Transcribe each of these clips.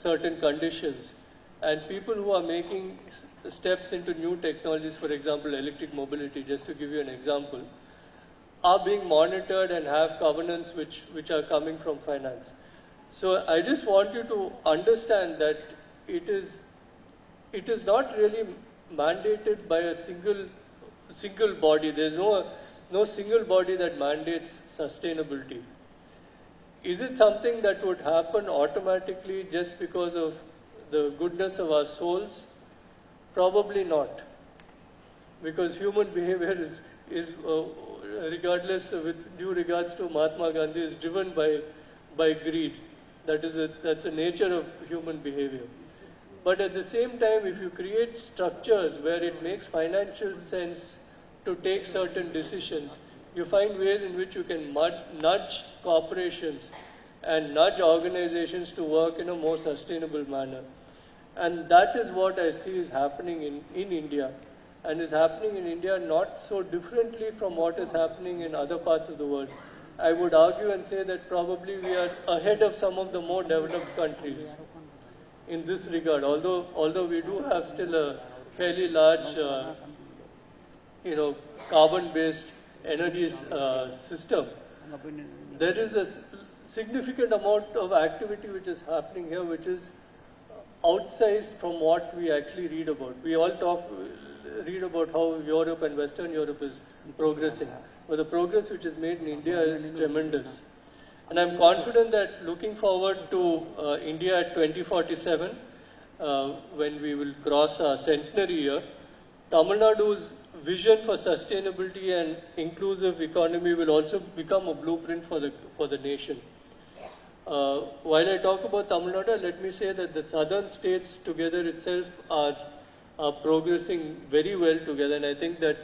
certain conditions. And people who are making steps into new technologies, for example, electric mobility, just to give you an example, are being monitored and have covenants which are coming from finance. So I just want you to understand that it is not really mandated by a single body. There's no single body that mandates sustainability. Is it something that would happen automatically just because of the goodness of our souls? Probably not. Because human behavior is regardless, with due regards to Mahatma Gandhi, is driven by greed. That's the nature of human behavior. But at the same time, if you create structures where it makes financial sense to take certain decisions, you find ways in which you can nudge corporations and nudge organizations to work in a more sustainable manner. And that is what I see is happening in India. And is happening in India not so differently from what is happening in other parts of the world. I would argue and say that probably we are ahead of some of the more developed countries in this regard. Although we do have still a fairly large, carbon-based energy system, there is a significant amount of activity which is happening here, which is outsized from what we actually read about. We all read about how Europe and Western Europe is progressing, but the progress which is made in India is tremendous. And I'm confident that looking forward to India at 2047, when we will cross our centenary year, Tamil Nadu's vision for sustainability and inclusive economy will also become a blueprint for the nation. While I talk about Tamil Nadu, let me say that the southern states together itself are progressing very well together, and I think that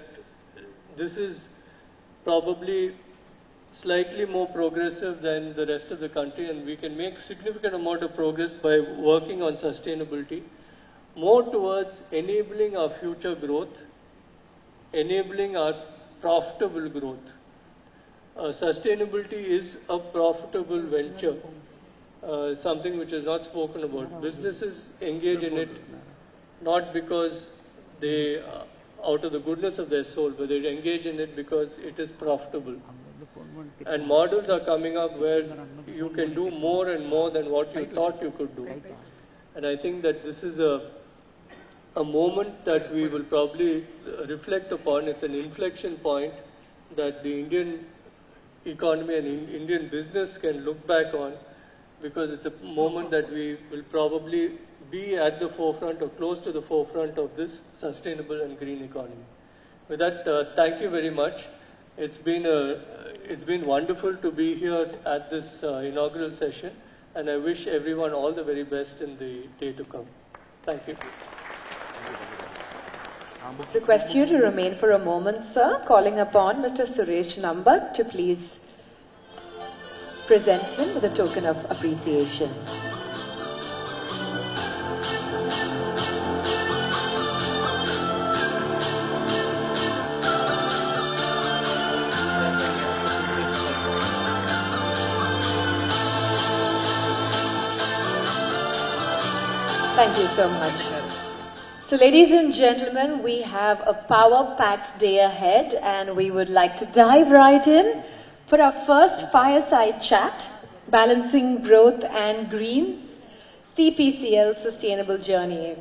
this is probably slightly more progressive than the rest of the country, and we can make significant amount of progress by working on sustainability, more towards enabling our future growth, enabling our profitable growth. Sustainability is a profitable venture, something which is not spoken about. Businesses engage in it not because they, out of the goodness of their soul, but they engage in it because it is profitable. And models are coming up where you can do more and more than what you thought you could do. And I think that this is a moment that we will probably reflect upon. It's an inflection point that the Indian economy and Indian business can look back on, because it's a moment that we will probably be at the forefront or close to the forefront of this sustainable and green economy. With that, thank you very much. It's been wonderful to be here at this inaugural session, and I wish everyone all the very best in the day to come. Thank you. Request you to remain for a moment, sir, calling upon Mr. Suresh Nambat to please present him with a token of appreciation. Thank you so much. So ladies and gentlemen, we have a power-packed day ahead, and we would like to dive right in for our first fireside chat, Balancing Growth and Green's CPCL Sustainable Journey.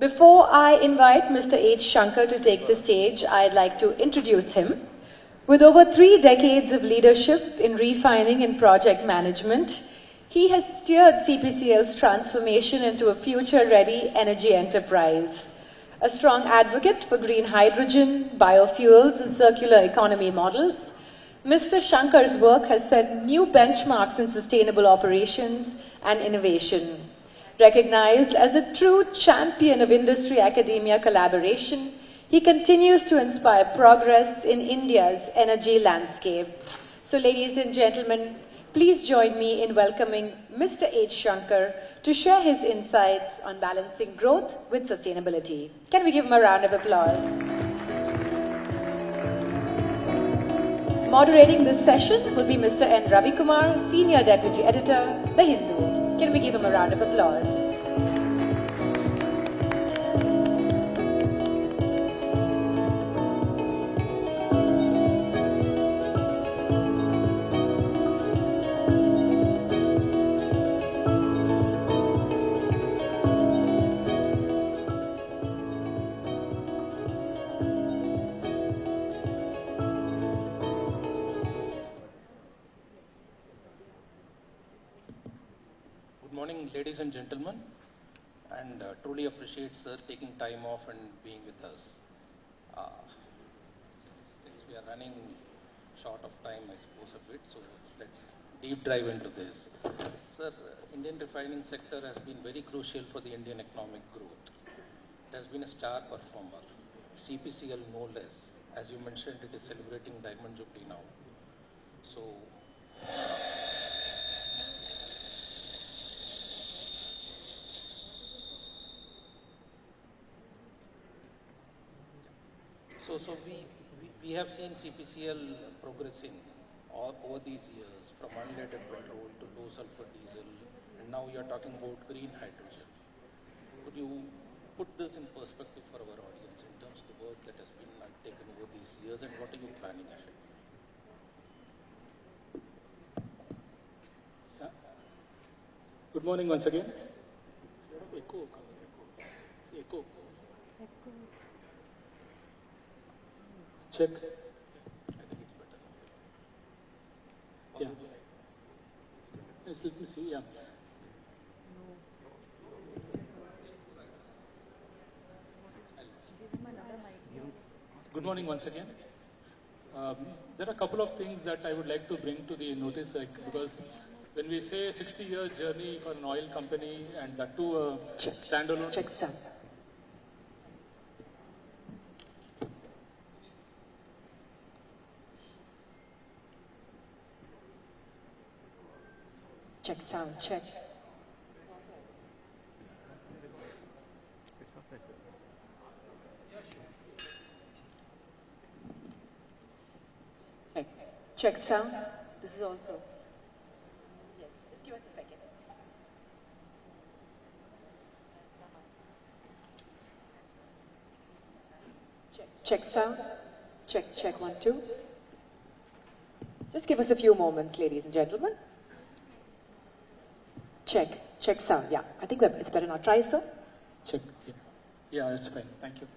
Before I invite Mr. H. Shankar to take the stage, I'd like to introduce him. With over 3 decades of leadership in refining and project management, he has steered CPCL's transformation into a future-ready energy enterprise. A strong advocate for green hydrogen, biofuels and circular economy models, Mr. Shankar's work has set new benchmarks in sustainable operations and innovation. Recognized as a true champion of industry-academia collaboration, he continues to inspire progress in India's energy landscape. So ladies and gentlemen, please join me in welcoming Mr. H. Shankar to share his insights on balancing growth with sustainability. Can we give him a round of applause? Moderating this session will be Mr. N. Ravikumar, Senior Deputy Editor, The Hindu. Can we give him a round of applause? Good morning, ladies and gentlemen, and truly appreciate sir taking time off and being with us. Since we are running short of time, I suppose a bit, so let's deep dive into this. Sir, Indian refining sector has been very crucial for the Indian economic growth. It has been a star performer. CPCL no less. As you mentioned, it is celebrating Diamond Jubilee now. So, So we have seen CPCL progressing over these years from unleaded petrol to low sulfur diesel, and now you are talking about green hydrogen. Could you put this in perspective for our audience in terms of the work that has been undertaken over these years, and what are you planning ahead? Yeah. Good morning once again. Echo. Check. I think it's better. Yeah. Yes, let me see. Yeah. Good morning once again. There are a couple of things that I would like to bring to the notice, because when we say 60-year journey for an oil company and that too a standalone. Check sound. Check sound, check. Check sound. This is also. Yes, just give us a second. Check sound. Check 1, 2. Just give us a few moments, ladies and gentlemen. Check sound. Yeah, I think it's better now. Try, sir. Check. Yeah, it's fine. Thank you.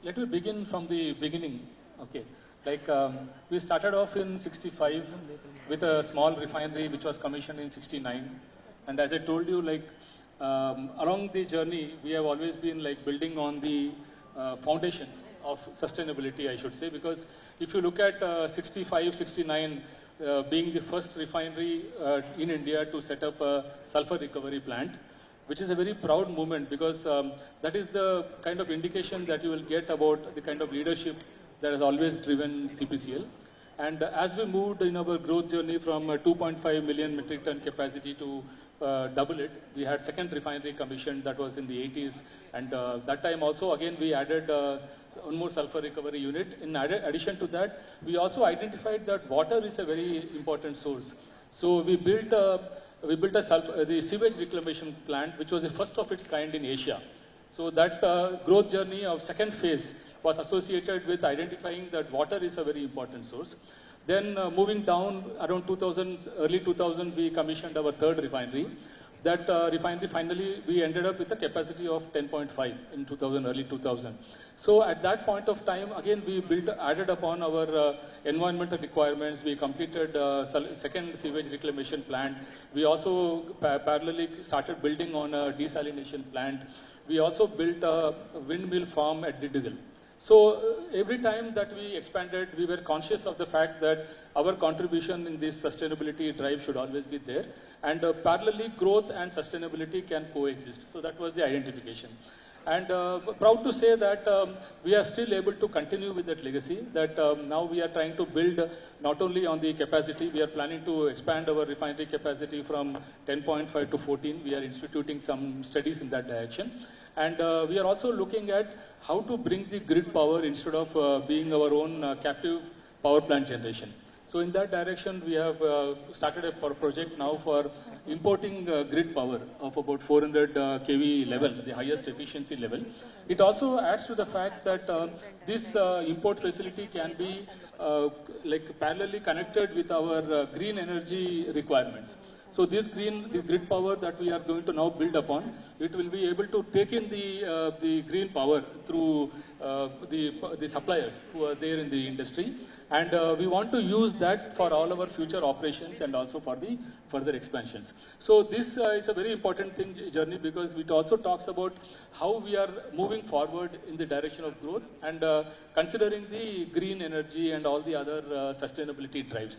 Let me begin from the beginning. Okay. We started off in 65 with a small refinery which was commissioned in 69. And as I told you, along the journey, we have always been building on the foundation of sustainability, I should say, because if you look at 65, 69, being the first refinery in India to set up a sulfur recovery plant, which is a very proud moment, because that is the kind of indication that you will get about the kind of leadership that has always driven CPCL. And as we moved in our growth journey from 2.5 million metric ton capacity to double it, we had second refinery commissioned, that was in the 80s. And that time also, again, we added one more sulfur recovery unit. In addition to that, we also identified that water is a very important source. So we built the sewage reclamation plant, which was the first of its kind in Asia. So that growth journey of second phase was associated with identifying that water is a very important source. Then moving down around 2000, early 2000, we commissioned our third refinery. That refinery finally we ended up with a capacity of 10.5 in 2000, early 2000. So at that point of time, again we added upon our environmental requirements. We completed second sewage reclamation plant. We also parallelly started building on a desalination plant. We also built a windmill farm at Didigal. So every time that we expanded, we were conscious of the fact that our contribution in this sustainability drive should always be there. And parallelly, growth and sustainability can coexist. So that was the identification. And proud to say that we are still able to continue with that legacy, that now we are trying to build not only on the capacity, we are planning to expand our refinery capacity from 10.5 to 14. We are instituting some studies in that direction. And we are also looking at how to bring the grid power instead of being our own captive power plant generation. So in that direction, we have started a project now for importing grid power of about 400 kV level, the highest efficiency level. It also adds to the fact that this import facility can be like parallelly connected with our green energy requirements. So the grid power that we are going to now build upon, it will be able to take in the green power through the suppliers who are there in the industry, and we want to use that for all our future operations and also for the further expansions. So this is a very important journey, because it also talks about how we are moving forward in the direction of growth and considering the green energy and all the other sustainability drives.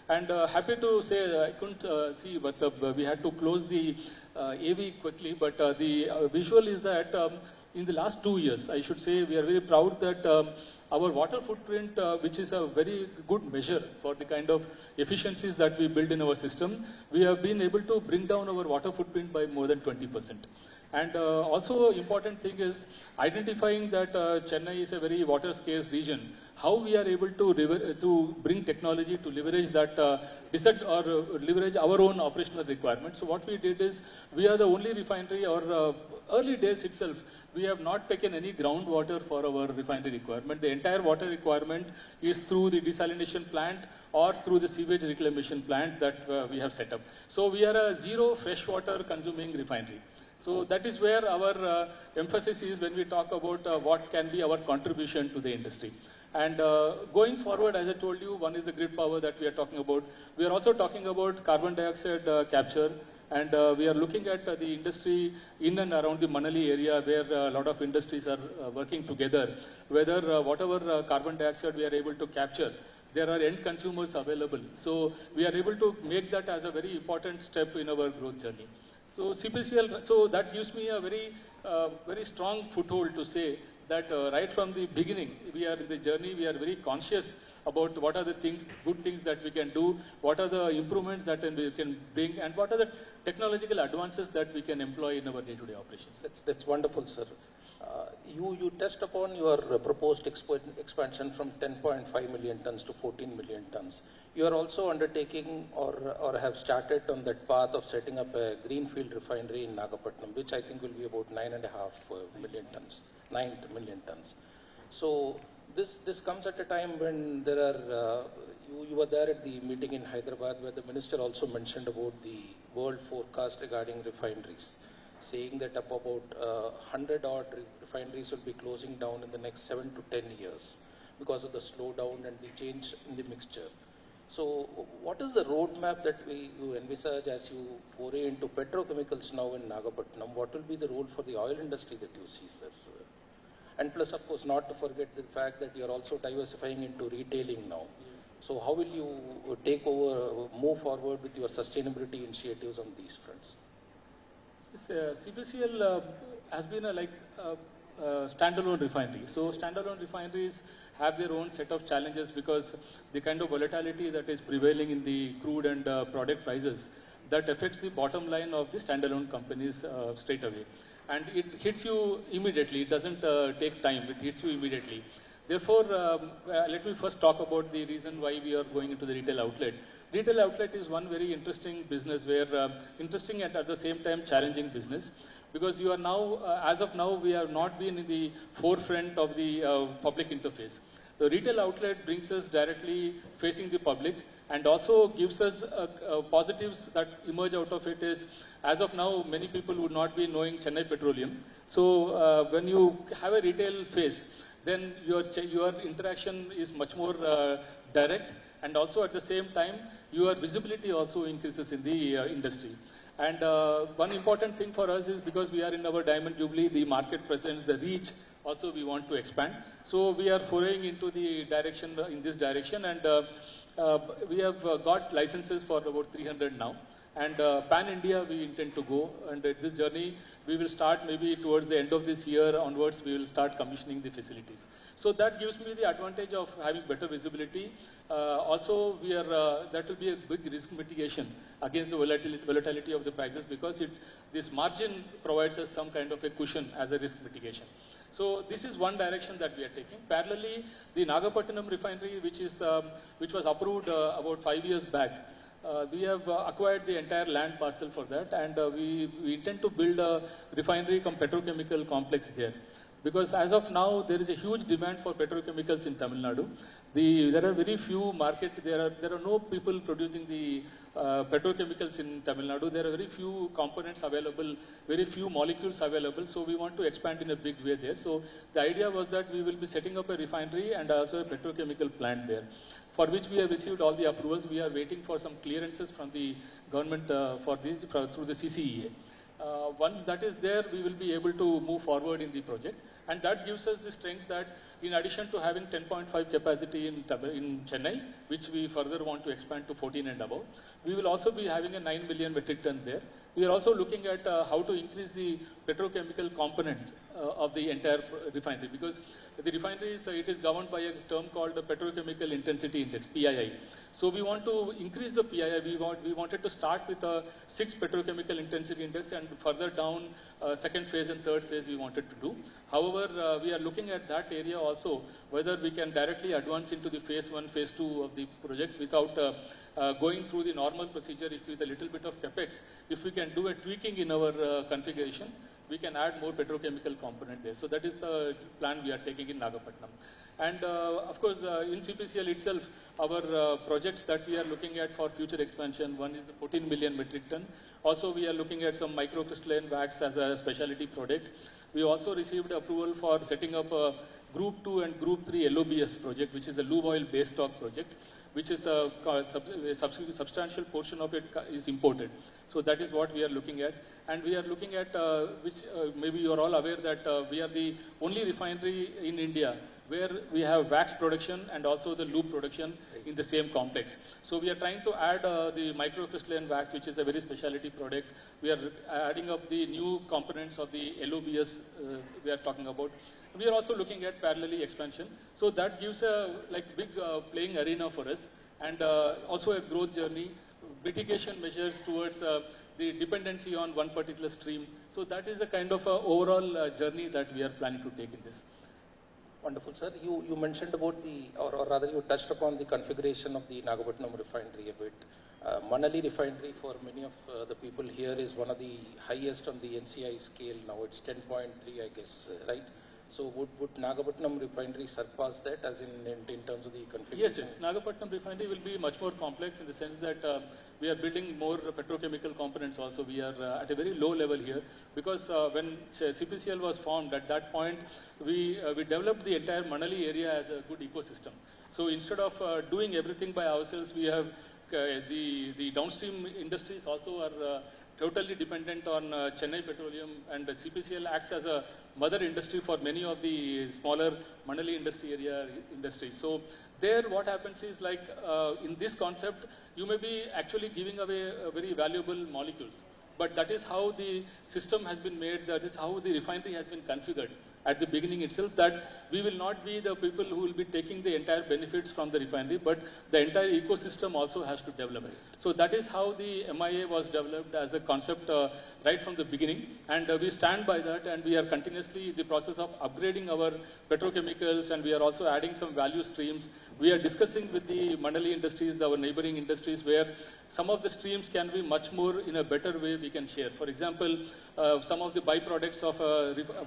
And happy to say, I couldn't see, but we had to close the AV quickly, but the visual is that in the last 2 years, I should say, we are very proud that our water footprint, which is a very good measure for the kind of efficiencies that we build in our system, we have been able to bring down our water footprint by more than 20%. And also important thing is identifying that Chennai is a very water scarce region. How we are able to bring technology to leverage that, leverage our own operational requirements. So what we did is, we are the only refinery, or early days itself, we have not taken any groundwater for our refinery requirement. The entire water requirement is through the desalination plant or through the sewage reclamation plant that we have set up. So we are a zero freshwater consuming refinery. So that is where our emphasis is when we talk about what can be our contribution to the industry. And going forward, as I told you, one is the grid power that we are talking about. We are also talking about carbon dioxide capture, and we are looking at the industry in and around the Manali area, where a lot of industries are working together, whether whatever carbon dioxide we are able to capture, there are end consumers available. So we are able to make that as a very important step in our growth journey. So CPCL, so that gives me a very strong foothold to say that right from the beginning, we are in the journey, we are very conscious about what are the things, good things that we can do, what are the improvements that we can bring, and what are the technological advances that we can employ in our day-to-day operations. That's wonderful, sir. You touched upon your proposed expansion from 10.5 million tons to 14 million tons. You are also undertaking or have started on that path of setting up a greenfield refinery in Nagapattinam, which I think will be about 9.5 million tons, 9 million tons. So this comes at a time when there are, you were there at the meeting in Hyderabad, where the minister also mentioned about the world forecast regarding refineries, saying that about 100 odd refineries will be closing down in the next 7 to 10 years because of the slowdown and the change in the mixture. So what is the roadmap that you envisage as you foray into petrochemicals now in Nagapattinam? What will be the role for the oil industry that you see, sir? And plus, of course, not to forget the fact that you are also diversifying into retailing now. So how will you move forward with your sustainability initiatives on these fronts? CPCL has been a standalone refinery. So standalone refineries have their own set of challenges, because the kind of volatility that is prevailing in the crude and product prices, that affects the bottom line of the standalone companies straight away. And it hits you immediately. It doesn't take time. It hits you immediately. Therefore, let me first talk about the reason why we are going into the retail outlet. Retail outlet is one very interesting business, where interesting and at the same time challenging business, because you are now, as of now, we have not been in the forefront of the public interface. The retail outlet brings us directly facing the public, and also gives us positives that emerge out of it is, as of now, many people would not be knowing Chennai Petroleum. So when you have a retail face, then your interaction is much more direct, and also at the same time, your visibility also increases in the industry. And one important thing for us is, because we are in our Diamond Jubilee, the market presence, the reach, also we want to expand. So we are foraying into the direction, in this direction, and we have got licenses for about 300 now. And pan-India we intend to go, and at this journey we will start maybe towards the end of this year onwards, we will start commissioning the facilities. So that gives me the advantage of having better visibility. Also, we are that will be a big risk mitigation against the volatility of the prices, because this margin provides us some kind of a cushion as a risk mitigation. So this is one direction that we are taking. Parallelly, the Nagapattinam refinery, which was approved about 5 years back, we have acquired the entire land parcel for that, and we intend to build a refinery cum petrochemical complex there. Because as of now, there is a huge demand for petrochemicals in Tamil Nadu. There are very few there are no people producing the petrochemicals in Tamil Nadu. There are very few components available, very few molecules available. So we want to expand in a big way there. So the idea was that we will be setting up a refinery and also a petrochemical plant there, for which we have received all the approvals. We are waiting for some clearances from the government through the CCEA. Once that is there, we will be able to move forward in the project, and that gives us the strength that in addition to having 10.5 capacity in Chennai, which we further want to expand to 14 and above, we will also be having a 9 million metric ton there. We are also looking at how to increase the petrochemical component of the entire refinery, because the refinery it is governed by a term called the Petrochemical Intensity Index, PII. So we want to increase the PII. We wanted to start with a 6 petrochemical intensity index, and further down second phase and third phase we wanted to do. However, we are looking at that area also, whether we can directly advance into the phase 1, phase 2 of the project without going through the normal procedure. If with a little bit of capex, if we can do a tweaking in our configuration, we can add more petrochemical component there. So that is the plan we are taking in Nagapattinam. And of course, in CPCL itself, our projects that we are looking at for future expansion, one is the 14 million metric ton. Also, we are looking at some microcrystalline wax as a specialty product. We also received approval for setting up a Group 2 and Group 3 LOBS project, which is a lube oil base stock project, which is a substantial portion of it is imported. So that is what we are looking at. And we are looking at, maybe you are all aware that we are the only refinery in India where we have wax production and also the lube production in the same complex. So we are trying to add the microcrystalline wax, which is a very specialty product. We are adding up the new components of the LOBS we are talking about. We are also looking at parallelly expansion. So that gives a big playing arena for us, and also a growth journey, mitigation measures towards the dependency on one particular stream. So that is the kind of overall journey that we are planning to take in this. Wonderful, sir. You mentioned about or rather you touched upon the configuration of the Nagapattinam refinery a bit. Manali refinery, for many of the people here, is one of the highest on the NCI scale now. It's 10.3, I guess, right? So would Nagapattinam refinery surpass that, as in terms of the configuration? Yes. Nagapattinam refinery will be much more complex in the sense that we are building more petrochemical components also. We are at a very low level here, because when CPCL was formed, at that point, we developed the entire Manali area as a good ecosystem. So instead of doing everything by ourselves, we have the downstream industries also are totally dependent on Chennai Petroleum, and CPCL acts as a mother industry for many of the smaller Manali industry area industries. So there what happens is, like in this concept, you may be actually giving away very valuable molecules, but that is how the system has been made, that is how the refinery has been configured at the beginning itself, that we will not be the people who will be taking the entire benefits from the refinery, but the entire ecosystem also has to develop. So that is how the MIA was developed as a concept right from the beginning, and we stand by that, and we are continuously in the process of upgrading our petrochemicals, and we are also adding some value streams. We are discussing with the Manali industries, our neighboring industries, where some of the streams can be much more in a better way we can share. For example, some of the byproducts of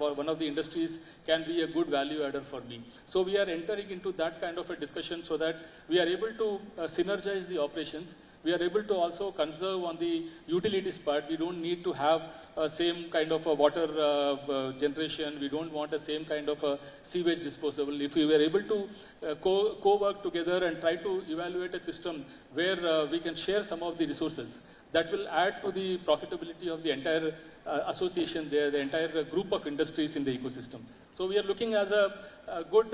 one of the industries can be a good value adder for me. So we are entering into that kind of a discussion so that we are able to synergize the operations. We are able to also conserve on the utilities part. We don't need to have same kind of a water generation. We don't want the same kind of a sewage disposal. If we were able to co-work together and try to evaluate a system where we can share some of the resources, that will add to the profitability of the entire association there, the entire group of industries in the ecosystem. So we are looking as a good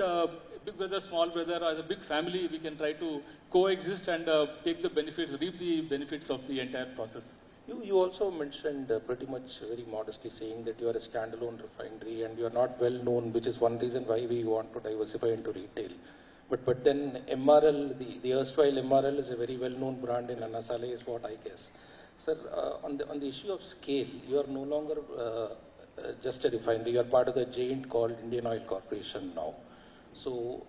big brother, small brother, as a big family. We can try to coexist and take the benefits, reap the benefits of the entire process. You also mentioned pretty much very modestly saying that you are a standalone refinery and you are not well known, which is one reason why we want to diversify into retail. But then MRL, the erstwhile MRL, is a very well known brand in Anasale, is what I guess. Sir, on the issue of scale, you are no longer just a refinery. You are part of the giant called Indian Oil Corporation now. So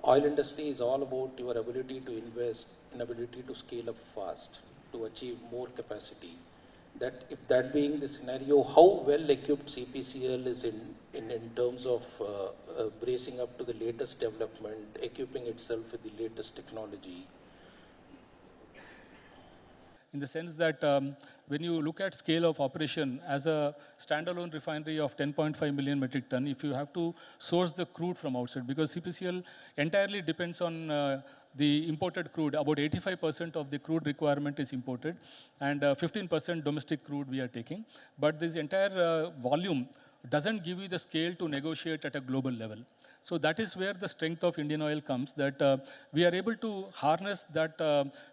oil industry is all about your ability to invest, and ability to scale up fast, to achieve more capacity. That if that being the scenario, how well equipped CPCL is in terms of bracing up to the latest development, equipping itself with the latest technology? In the sense that when you look at scale of operation as a standalone refinery of 10.5 million metric ton, if you have to source the crude from outside, because CPCL entirely depends on the imported crude. About 85% of the crude requirement is imported, and 15% domestic crude we are taking. But this entire volume doesn't give you the scale to negotiate at a global level. So that is where the strength of Indian Oil comes, that we are able to harness that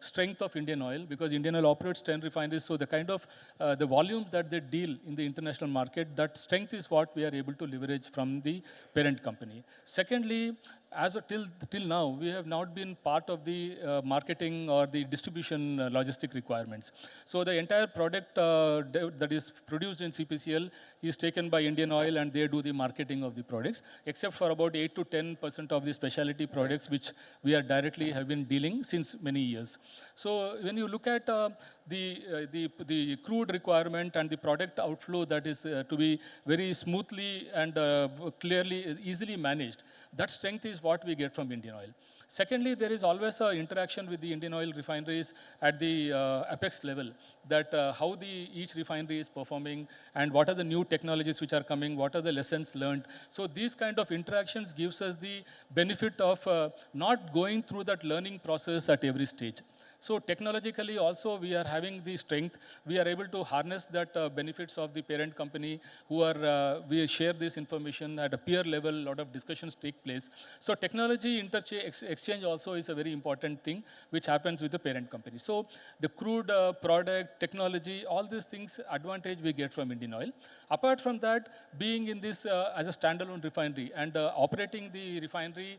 strength of Indian Oil, because Indian Oil operates 10 refineries, so the kind of the volumes that they deal in the international market, that strength is what we are able to leverage from the parent company. Secondly, till now, we have not been part of the marketing or the distribution logistic requirements. So the entire product that is produced in CPCL is taken by Indian Oil, and they do the marketing of the products, except for about 8 to 10% of the specialty products, which we are directly have been dealing since many years. So when you look at the crude requirement and the product outflow that is to be very smoothly and clearly, easily managed, that strength is what we get from Indian Oil. Secondly, there is always an interaction with the Indian Oil refineries at the apex level, that how each refinery is performing and what are the new technologies which are coming, what are the lessons learned. So these kind of interactions gives us the benefit of not going through that learning process at every stage. So technologically also we are having the strength. We are able to harness that benefits of the parent company, we share this information at a peer level, a lot of discussions take place. So technology exchange also is a very important thing which happens with the parent company. So the crude product, technology, all these things, advantage we get from Indian Oil. Apart from that, being in this as a standalone refinery and operating the refinery,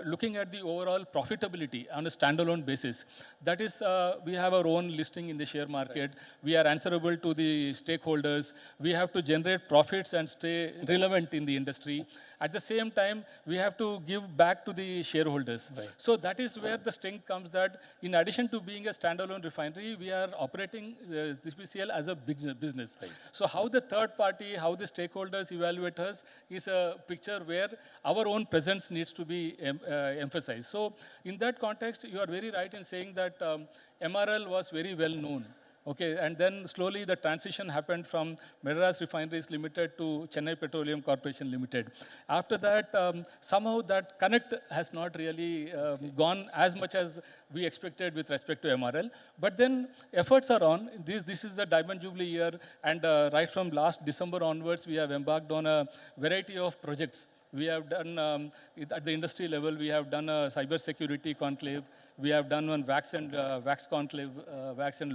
looking at the overall profitability on a standalone basis, that is, we have our own listing in the share market. Right. We are answerable to the stakeholders. We have to generate profits and stay relevant in the industry. At the same time, we have to give back to the shareholders. Right. So that is where the strength comes, that in addition to being a standalone refinery, we are operating CPCL as a business. Right. So how the third party, how the stakeholders evaluate us is a picture where our own presence needs to be emphasized. So in that context, you are very right in saying that MRL was very well known. Okay, and then slowly the transition happened from Madras Refineries Limited to Chennai Petroleum Corporation Limited. After that, somehow that connect has not really gone as much as we expected with respect to MRL. But then efforts are on. This is the Diamond Jubilee year, and right from last December onwards, we have embarked on a variety of projects. We have done, at the industry level, we have done a cyber security conclave. We have done one wax and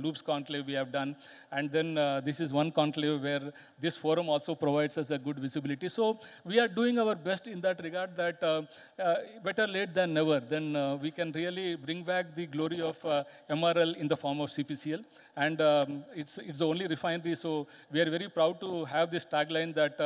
loops conclave we have done. And then this is one conclave where this forum also provides us a good visibility. So we are doing our best in that regard, that better late than never. Then we can really bring back the glory of MRL in the form of CPCL. And it's the only refinery, so we are very proud to have this tagline, that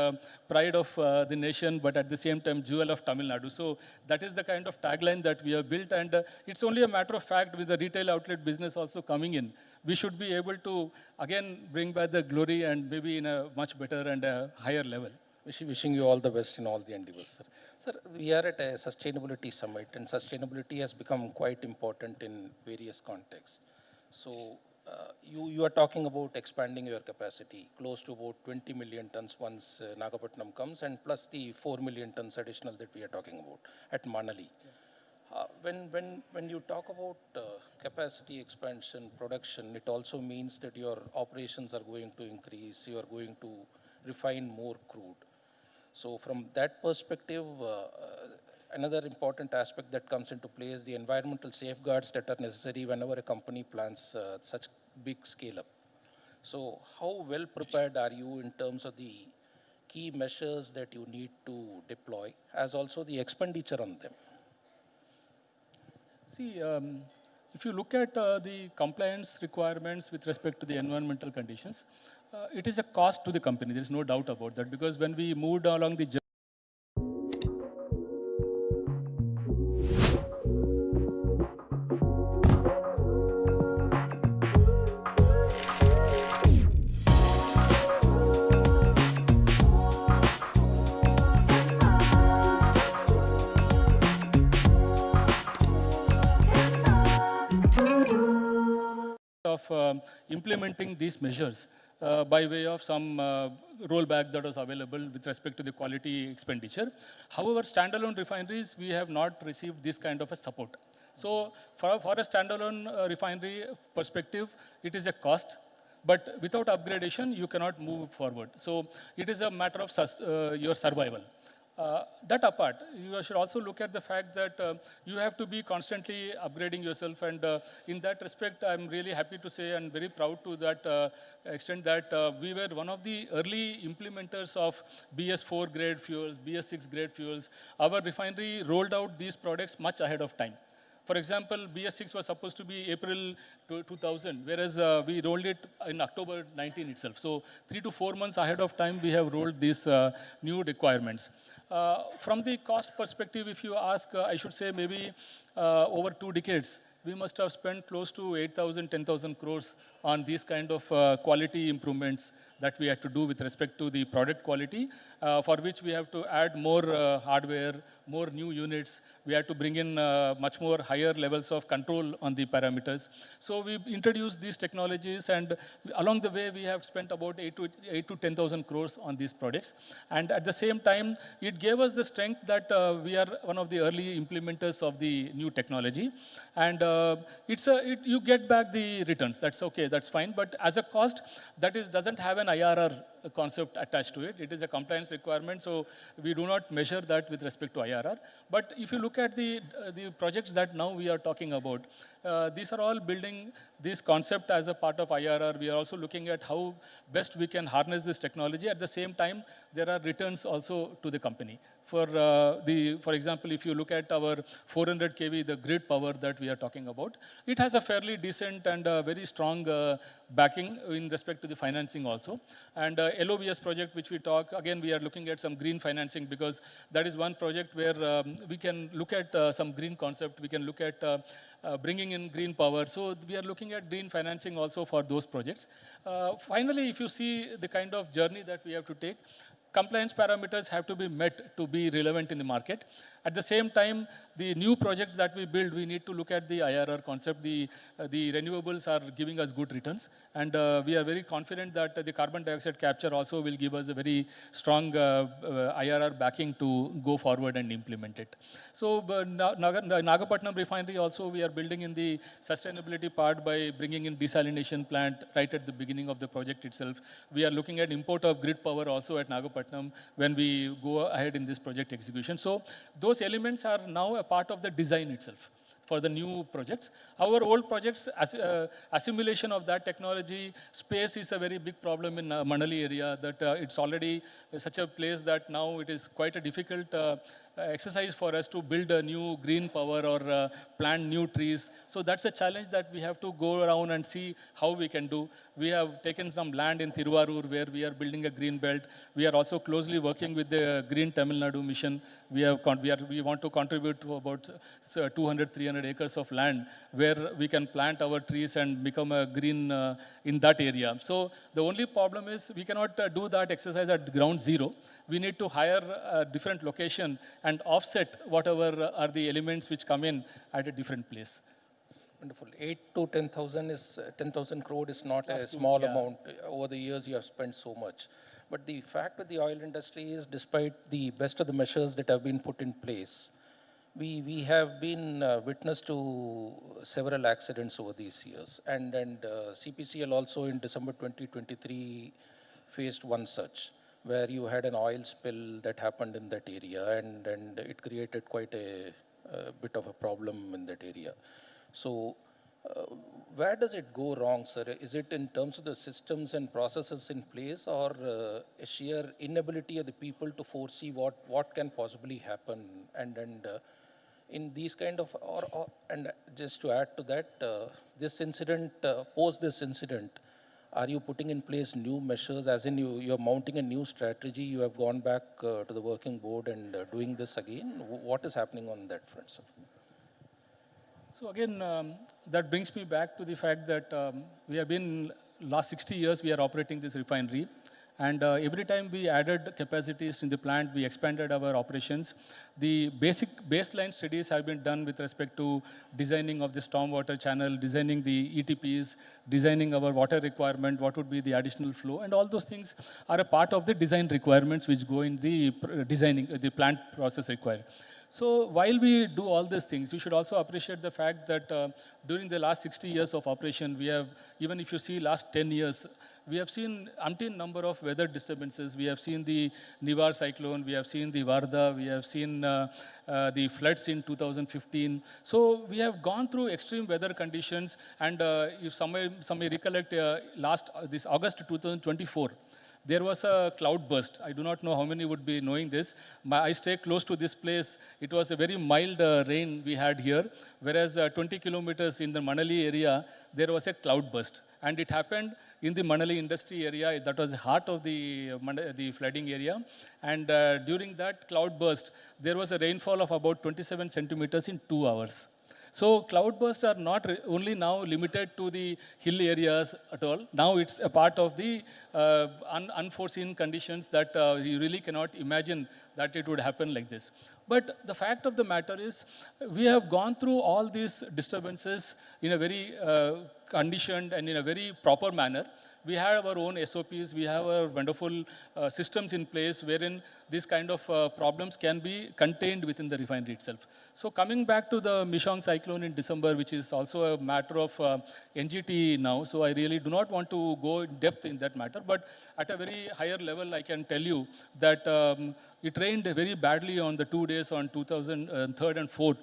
pride of the nation, but at the same time, jewel of Tamil Nadu. So that is the kind of tagline that we have built, and it's only a matter of fact, with the retail outlet business also coming in, we should be able to again bring back the glory, and maybe in a much better and a higher level. Wishing you all the best in all the endeavors, sir. Sir, we are at a sustainability summit, and sustainability has become quite important in various contexts. So you are talking about expanding your capacity close to about 20 million tons once Nagapattinam comes, and plus the 4 million tons additional that we are talking about at Manali. When you talk about capacity expansion, production, it also means that your operations are going to increase, you are going to refine more crude. So from that perspective, another important aspect that comes into play is the environmental safeguards that are necessary whenever a company plans such big scale up. So how well prepared are you in terms of the key measures that you need to deploy, as also the expenditure on them? See, if you look at the compliance requirements with respect to the environmental conditions, it is a cost to the company. There is no doubt about that, because when we moved along the journey, of implementing these measures by way of some rollback that was available with respect to the quality expenditure. However, standalone refineries, we have not received this kind of a support. So for a standalone refinery perspective, it is a cost. But without upgradation, you cannot move forward. So it is a matter of your survival. That apart, you should also look at the fact that you have to be constantly upgrading yourself. And in that respect, I'm really happy to say and very proud to that extent that we were one of the early implementers of BS4 grade fuels, BS6 grade fuels. Our refinery rolled out these products much ahead of time. For example, BS6 was supposed to be April 2000, whereas we rolled it in October 19 itself. So 3 to 4 months ahead of time, we have rolled these new requirements. From the cost perspective, if you ask, I should say maybe over 2 decades, we must have spent close to 8,000, 10,000 crores on these kind of quality improvements that we had to do with respect to the product quality, for which we have to add more hardware, more new units. We had to bring in much more higher levels of control on the parameters. So we introduced these technologies, and along the way, we have spent about 8 to 10,000 crores on these products. And at the same time, it gave us the strength that we are one of the early implementers of the new technology. And you get back the returns. That's okay, that's fine. But as a cost, doesn't have an IRR concept attached to it. It is a compliance requirement, so we do not measure that with respect to IRR. But if you look at the projects that now we are talking about, these are all building this concept as a part of IRR. We are also looking at how best we can harness this technology. At the same time, there are returns also to the company. For example, if you look at our 400 kV, the grid power that we are talking about, it has a fairly decent and very strong backing in respect to the financing also. And LOBS project, which we talk, again, we are looking at some green financing, because that is one project where we can look at some green concept. We can look at bringing in green power. So we are looking at green financing also for those projects. Finally, if you see the kind of journey that we have to take, compliance parameters have to be met to be relevant in the market. At the same time, the new projects that we build, we need to look at the IRR concept. The renewables are giving us good returns. And we are very confident that the carbon dioxide capture also will give us a very strong IRR backing to go forward and implement it. So Nagapattinam refinery also, we are building in the sustainability part by bringing in desalination plant right at the beginning of the project itself. We are looking at import of grid power also at Nagapattinam when we go ahead in this project execution. So those elements are now a part of the design itself for the new projects. Our old projects, assimilation of that technology, space is a very big problem in Manali area, that it's already such a place that now it is quite a difficult exercise for us to build a new green power or plant new trees. So that's a challenge that we have to go around and see how we can do. We have taken some land in Thiruvarur where we are building a green belt. We are also closely working with the Green Tamil Nadu mission. We want to contribute to about 200, 300 acres of land where we can plant our trees and become a green in that area. So the only problem is we cannot do that exercise at ground zero. We need to hire a different location and offset whatever are the elements which come in at a different place. Wonderful. 8 to 10,000 is 10,000 crore is not a small amount. Over the years, you have spent so much. But the fact with the oil industry is, despite the best of the measures that have been put in place, we have been witness to several accidents over these years. And CPCL also in December 2023 faced one such, where you had an oil spill that happened in that area, and it created quite a bit of a problem in that area. So where does it go wrong, sir? Is it in terms of the systems and processes in place, or a sheer inability of the people to foresee what can possibly happen? And in these kind of, and just to add to that, this incident, post this incident, Are you putting in place new measures, as in you're mounting a new strategy, you have gone back to the working board and doing this again? What is happening on that front, sir? So again, that brings me back to the fact that we have been, last 60 years, we are operating this refinery. And every time we added capacities in the plant, we expanded our operations. The basic baseline studies have been done with respect to designing of the stormwater channel, designing the ETPs, designing our water requirement, what would be the additional flow, and all those things are a part of the design requirements which go in the designing the plant process required. So while we do all these things, you should also appreciate the fact that during the last 60 years of operation, we have, even if you see last 10 years, we have seen umpteen number of weather disturbances. We have seen the Nivar cyclone, we have seen the Varda, we have seen the floods in 2015. So we have gone through extreme weather conditions, and if some may recollect, this August 2024, there was a cloud burst. I do not know how many would be knowing this. I stay close to this place. It was a very mild rain we had here, whereas 20 kilometers in the Manali area, there was a cloud burst. And it happened in the Manali industry area. That was the heart of the flooding area. And during that cloud burst, there was a rainfall of about 27 centimeters in 2 hours. So cloudbursts are not only now limited to the hill areas at all. Now it's a part of the unforeseen conditions that you really cannot imagine that it would happen like this. But the fact of the matter is, we have gone through all these disturbances in a very conditioned and in a very proper manner. We have our own SOPs, we have our wonderful systems in place wherein these kind of problems can be contained within the refinery itself. So coming back to the Mishong cyclone in December, which is also a matter of NGT now, so I really do not want to go in depth in that matter, but at a very higher level, I can tell you that it rained very badly on the 2 days on 2003 and 4th.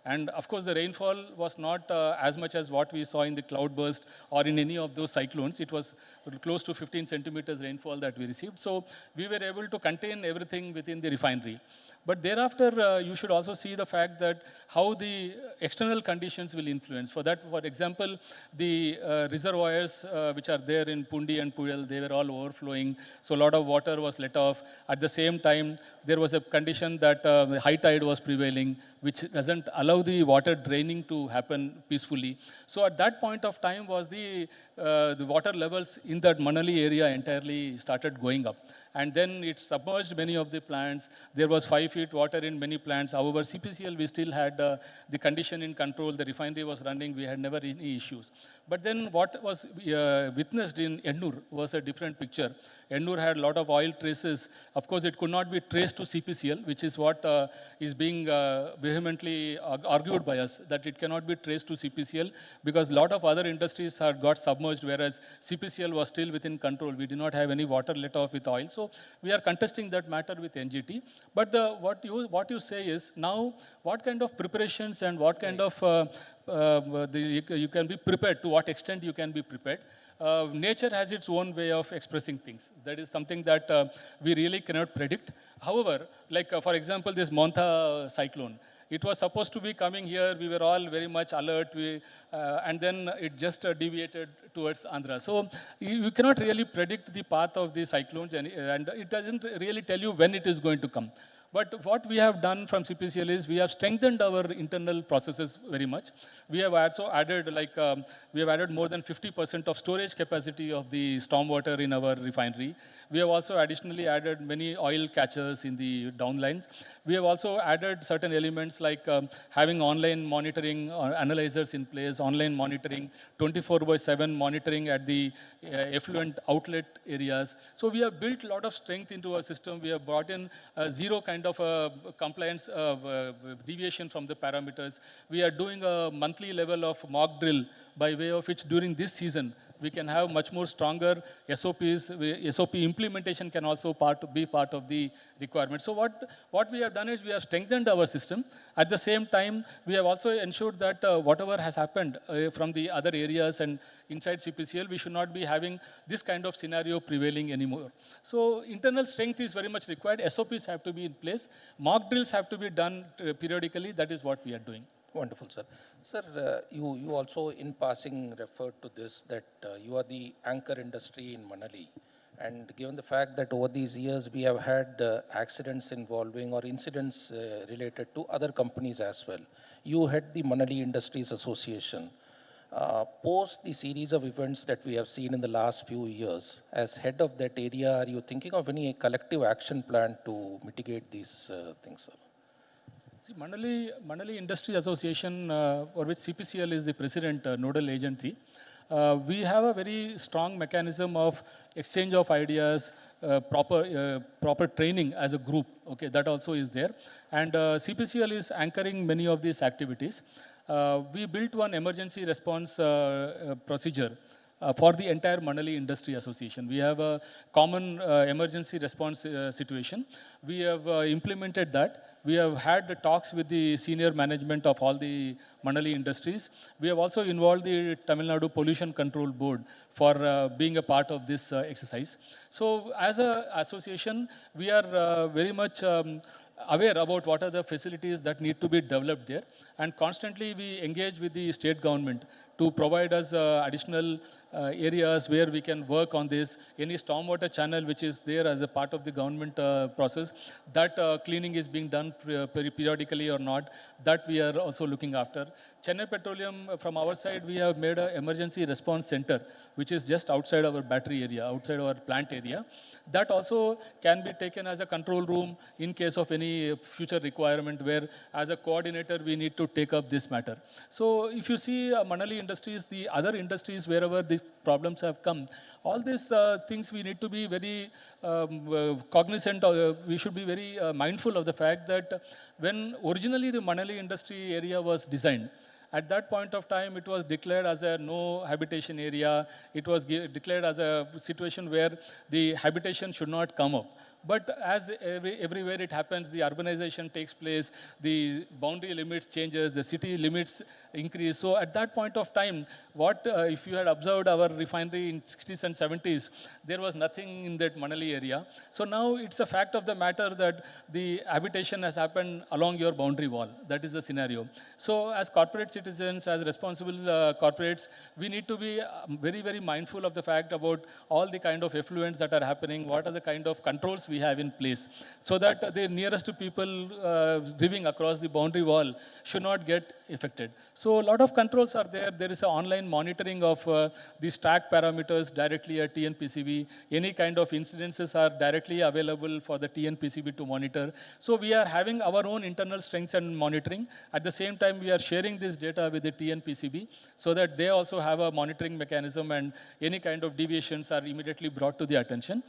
And of course, the rainfall was not as much as what we saw in the cloudburst or in any of those cyclones. It was close to 15 centimeters rainfall that we received. So we were able to contain everything within the refinery. But thereafter, you should also see the fact that how the external conditions will influence. For that, for example, the reservoirs which are there in Pundi and Puyal, they were all overflowing. So a lot of water was let off. At the same time, there was a condition that high tide was prevailing, which doesn't allow the water draining to happen peacefully. So at that point of time was the water levels in that Manali area entirely started going up. And then it submerged many of the plants. There was 5 feet water in many plants. However, CPCL, we still had the condition in control. The refinery was running. We had never any issues. But then what was witnessed in Ennur was a different picture. Ennur had a lot of oil traces. Of course, it could not be traced to CPCL, which is what is being vehemently argued by us, that it cannot be traced to CPCL because a lot of other industries had got submerged, whereas CPCL was still within control. We did not have any water let off with oil. So we are contesting that matter with NGT. But what you say is, now what kind of preparations and what kind of you can be prepared, to what extent you can be prepared. Nature has its own way of expressing things. That is something that we really cannot predict. However, like for example, this Montha cyclone, it was supposed to be coming here. We were all very much alert, and then it just deviated towards Andhra. So you cannot really predict the path of the cyclones, and it doesn't really tell you when it is going to come. But what we have done from CPCL is we have strengthened our internal processes very much. We have also added we have added more than 50% of storage capacity of the stormwater in our refinery. We have also additionally added many oil catchers in the downlines. We have also added certain elements like having online monitoring or analyzers in place, online monitoring, 24/7 monitoring at the effluent outlet areas. So we have built a lot of strength into our system. We have brought in zero kind of compliance deviation from the parameters. We are doing a monthly level of mock drill by way of which during this season we can have much more stronger SOPs. SOP implementation can also be part of the requirement. So what we have done is we have strengthened our system. At the same time, we have also ensured that whatever has happened from the other areas and inside CPCL, we should not be having this kind of scenario prevailing anymore. So internal strength is very much required. SOPs have to be in place. Mock drills have to be done periodically. That is what we are doing. Wonderful, sir. Sir, you also in passing referred to this that you are the anchor industry in Manali. And given the fact that over these years we have had accidents involving or incidents related to other companies as well. You head the Manali Industries Association. Post the series of events that we have seen in the last few years, as head of that area, are you thinking of any collective action plan to mitigate these things, sir? See, Manali Industry Association, for which CPCL is the president nodal agency, we have a very strong mechanism of exchange of ideas, proper training as a group. Okay, that also is there, and CPCL is anchoring many of these activities. We built one emergency response procedure for the entire Manali Industry Association. We have a common emergency response situation. We have implemented that. We have had the talks with the senior management of all the Manali industries. We have also involved the Tamil Nadu Pollution Control Board for being a part of this exercise. So as an association, we are very much aware about what are the facilities that need to be developed there, and constantly we engage with the state government to provide us additional areas where we can work on this. Any stormwater channel which is there as a part of the government process, that cleaning is being done periodically or not, that we are also looking after. Chennai Petroleum, from our side, we have made an emergency response center, which is just outside our battery area, outside our plant area. That also can be taken as a control room in case of any future requirement where, as a coordinator, we need to take up this matter. So if you see Manali Industries, the other industries, wherever these problems have come, all these things we need to be very cognizant, we should be very mindful of the fact that when originally the Manali industry area was designed, at that point of time, it was declared as a no habitation area. It was declared as a situation where the habitation should not come up. But as everywhere it happens, the urbanization takes place, the boundary limits changes, the city limits increase. So at that point of time, if you had observed our refinery in 60s and 70s, there was nothing in that Manali area. So now it's a fact of the matter that the habitation has happened along your boundary wall. That is the scenario. So as corporate citizens, as responsible corporates, we need to be very, very mindful of the fact about all the kind of effluents that are happening, what are the kind of controls we have in place, so that the nearest people living across the boundary wall should not get affected. So a lot of controls are there. There is an online monitoring of these track parameters directly at TNPCB. Any kind of incidences are directly available for the TNPCB to monitor. So we are having our own internal strengths and monitoring. At the same time, we are sharing this data with the TNPCB so that they also have a monitoring mechanism and any kind of deviations are immediately brought to the attention.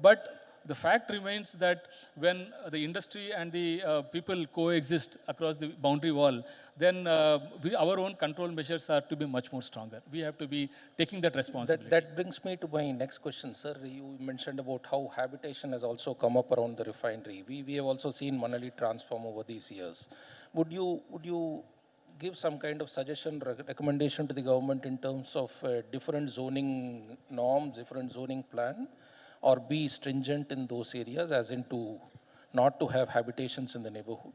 But the fact remains that when the industry and the people coexist across the boundary wall, then our own control measures are to be much more stronger. We have to be taking that responsibility. That brings me to my next question, sir. You mentioned about how habitation has also come up around the refinery. We have also seen Manali transform over these years. Would you give some kind of suggestion, recommendation to the government in terms of different zoning norms, different zoning plan, or be stringent in those areas, as in not to have habitations in the neighborhood?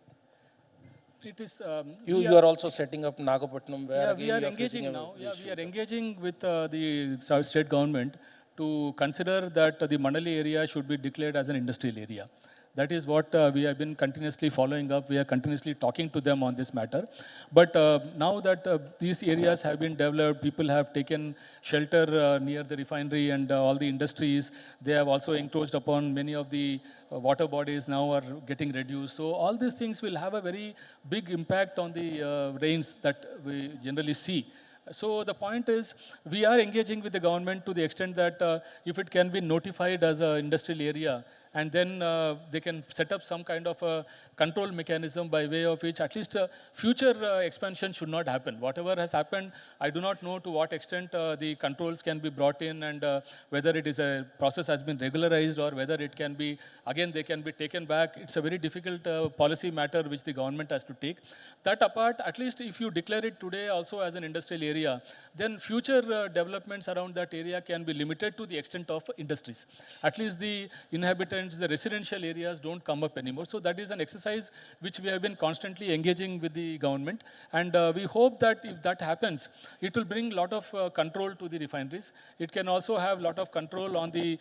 It is. You are also setting up Nagapattinam, where we are engaging now. We are engaging with the state government to consider that the Manali area should be declared as an industrial area. That is what we have been continuously following up. We are continuously talking to them on this matter. But now that these areas have been developed, people have taken shelter near the refinery and all the industries. They have also encroached upon many of the water bodies now are getting reduced. So all these things will have a very big impact on the rains that we generally see. So the point is, we are engaging with the government to the extent that if it can be notified as an industrial area, and then they can set up some kind of a control mechanism by way of which at least future expansion should not happen. Whatever has happened, I do not know to what extent the controls can be brought in and whether it is a process has been regularized or whether it can be, again, they can be taken back. It's a very difficult policy matter which the government has to take. That apart, at least if you declare it today also as an industrial area, area, then future developments around that area can be limited to the extent of industries. At least the inhabitants, the residential areas don't come up anymore. So that is an exercise which we have been constantly engaging with the government. And we hope that if that happens, it will bring a lot of control to the refineries. It can also have a lot of control on the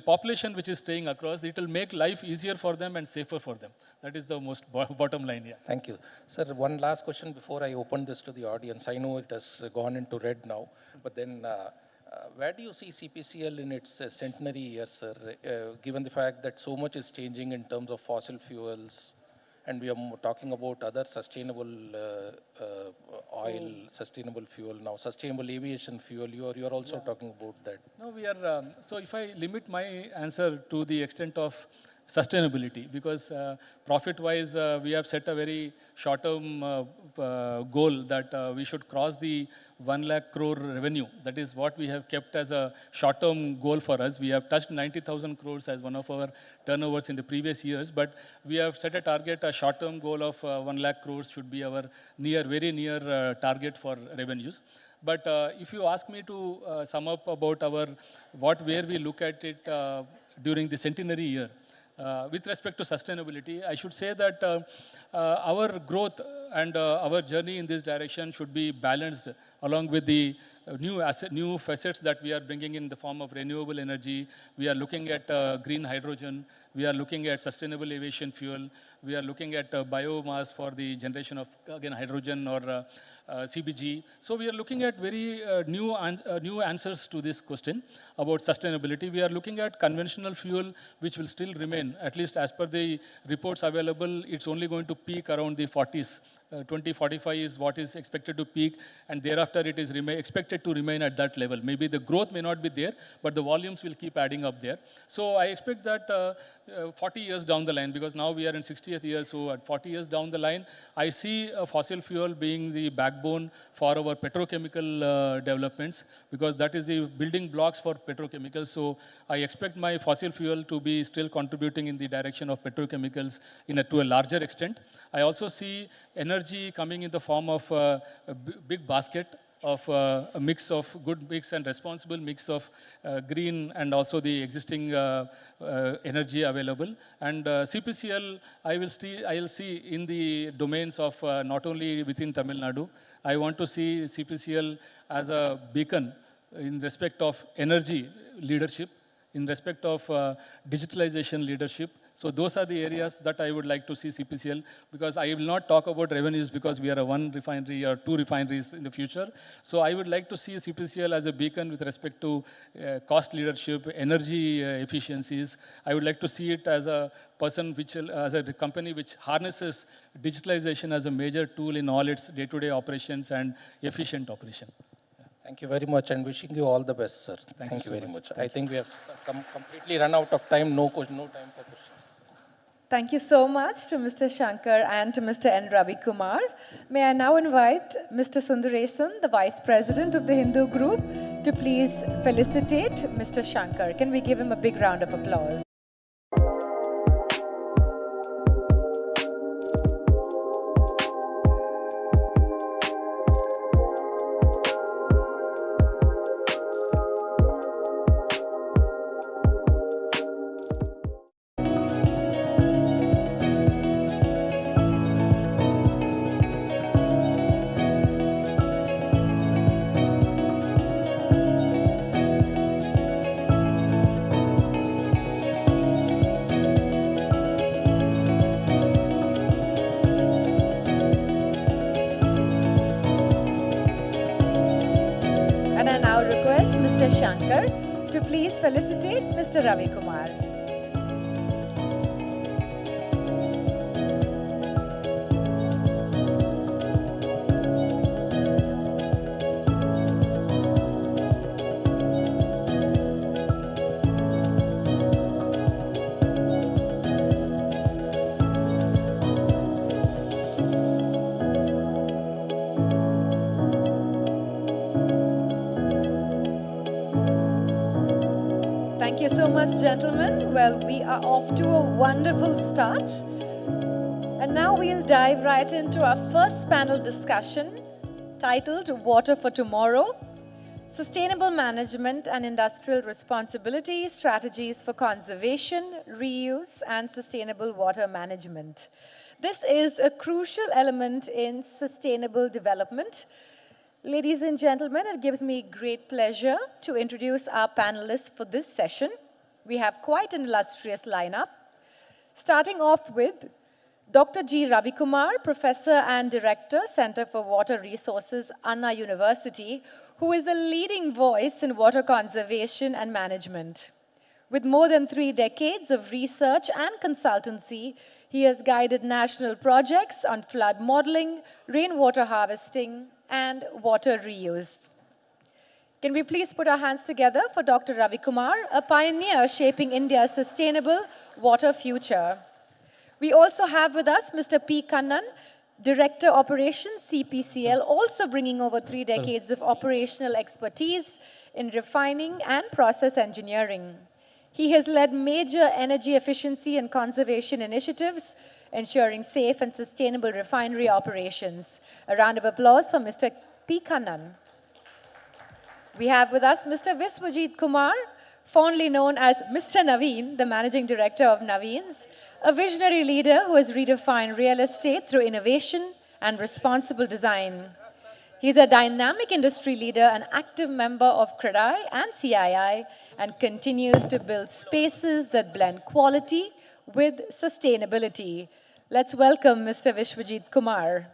population which is staying across. It will make life easier for them and safer for them. That is the most bottom line here. Thank you. Sir, one last question before I open this to the audience. I know it has gone into red now, but then where do you see CPCL in its centenary year, sir, given the fact that so much is changing in terms of fossil fuels, and we are talking about other sustainable oil, sustainable fuel now, sustainable aviation fuel. You are also talking about that. No, we are, so if I limit my answer to the extent of sustainability, because profit-wise, we have set a very short-term goal that we should cross the 1 lakh crore revenue. That is what we have kept as a short-term goal for us. We have touched 90,000 crores as one of our turnovers in the previous years, but we have set a target, a short-term goal of 1 lakh crores should be our very near target for revenues. But if you ask me to sum up about where we look at it during the centenary year, with respect to sustainability, I should say that our growth and our journey in this direction should be balanced along with the new facets that we are bringing in the form of renewable energy. We are looking at green hydrogen. We are looking at sustainable aviation fuel. We are looking at biomass for the generation of, again, hydrogen or CBG. So we are looking at very new answers to this question about sustainability. We are looking at conventional fuel, which will still remain, at least as per the reports available, it's only going to peak around the 40s. 2045 is what is expected to peak, and thereafter it is expected to remain at that level. Maybe the growth may not be there, but the volumes will keep adding up there. So I expect that 40 years down the line, because now we are in 60th year, so at 40 years down the line, I see fossil fuel being the backbone for our petrochemical developments, because that is the building blocks for petrochemicals. So I expect my fossil fuel to be still contributing in the direction of petrochemicals to a larger extent. I also see energy coming in the form of a big basket of a mix of good mix and responsible mix of green and also the existing energy available. And CPCL, I will see in the domains of not only within Tamil Nadu. I want to see CPCL as a beacon in respect of energy leadership, in respect of digitalization leadership. So those are the areas that I would like to see CPCL, because I will not talk about revenues because we are a one refinery or two refineries in the future. So I would like to see CPCL as a beacon with respect to cost leadership, energy efficiencies. I would like to see it as a as a company which harnesses digitalization as a major tool in all its day-to-day operations and efficient operation. Thank you very much, and wishing you all the best, sir. Thank you very much. I think we have completely run out of time. No time for questions. Thank you so much to Mr. Shankar and to Mr. N. Ravi Kumar. May I now invite Mr. Sundaresan, the Vice President of the Hindu Group, to please felicitate Mr. Shankar. Can we give him a big round of applause? Shankar to please felicitate Mr. Ravi Kumar. Thank you so much, gentlemen. Well, we are off to a wonderful start. And now we'll dive right into our first panel discussion. titled Water for Tomorrow, Sustainable Management and Industrial Responsibility, Strategies for Conservation, Reuse and Sustainable Water Management. This is a crucial element in sustainable development. Ladies and gentlemen, it gives me great pleasure to introduce our panelists for this session. We have quite an illustrious lineup. Starting off with Dr. G. Ravikumar, Professor and Director, Center for Water Resources, Anna University, who is a leading voice in water conservation and management. With more than 3 decades of research and consultancy, he has guided national projects on flood modeling, rainwater harvesting, and water reuse. Can we please put our hands together for Dr. Ravikumar, a pioneer shaping India's sustainable water future. We also have with us Mr. P. Kannan, Director Operations, CPCL, also bringing over 3 decades of operational expertise in refining and process engineering. He has led major energy efficiency and conservation initiatives, ensuring safe and sustainable refinery operations. A round of applause for Mr. P. Kannan. We have with us Mr. Viswajit Kumar, fondly known as Mr. Naveen, the Managing Director of Naveens, a visionary leader who has redefined real estate through innovation and responsible design. He's a dynamic industry leader, an active member of CREDAI and CII, and continues to build spaces that blend quality with sustainability. Let's welcome Mr. Viswajit Kumar.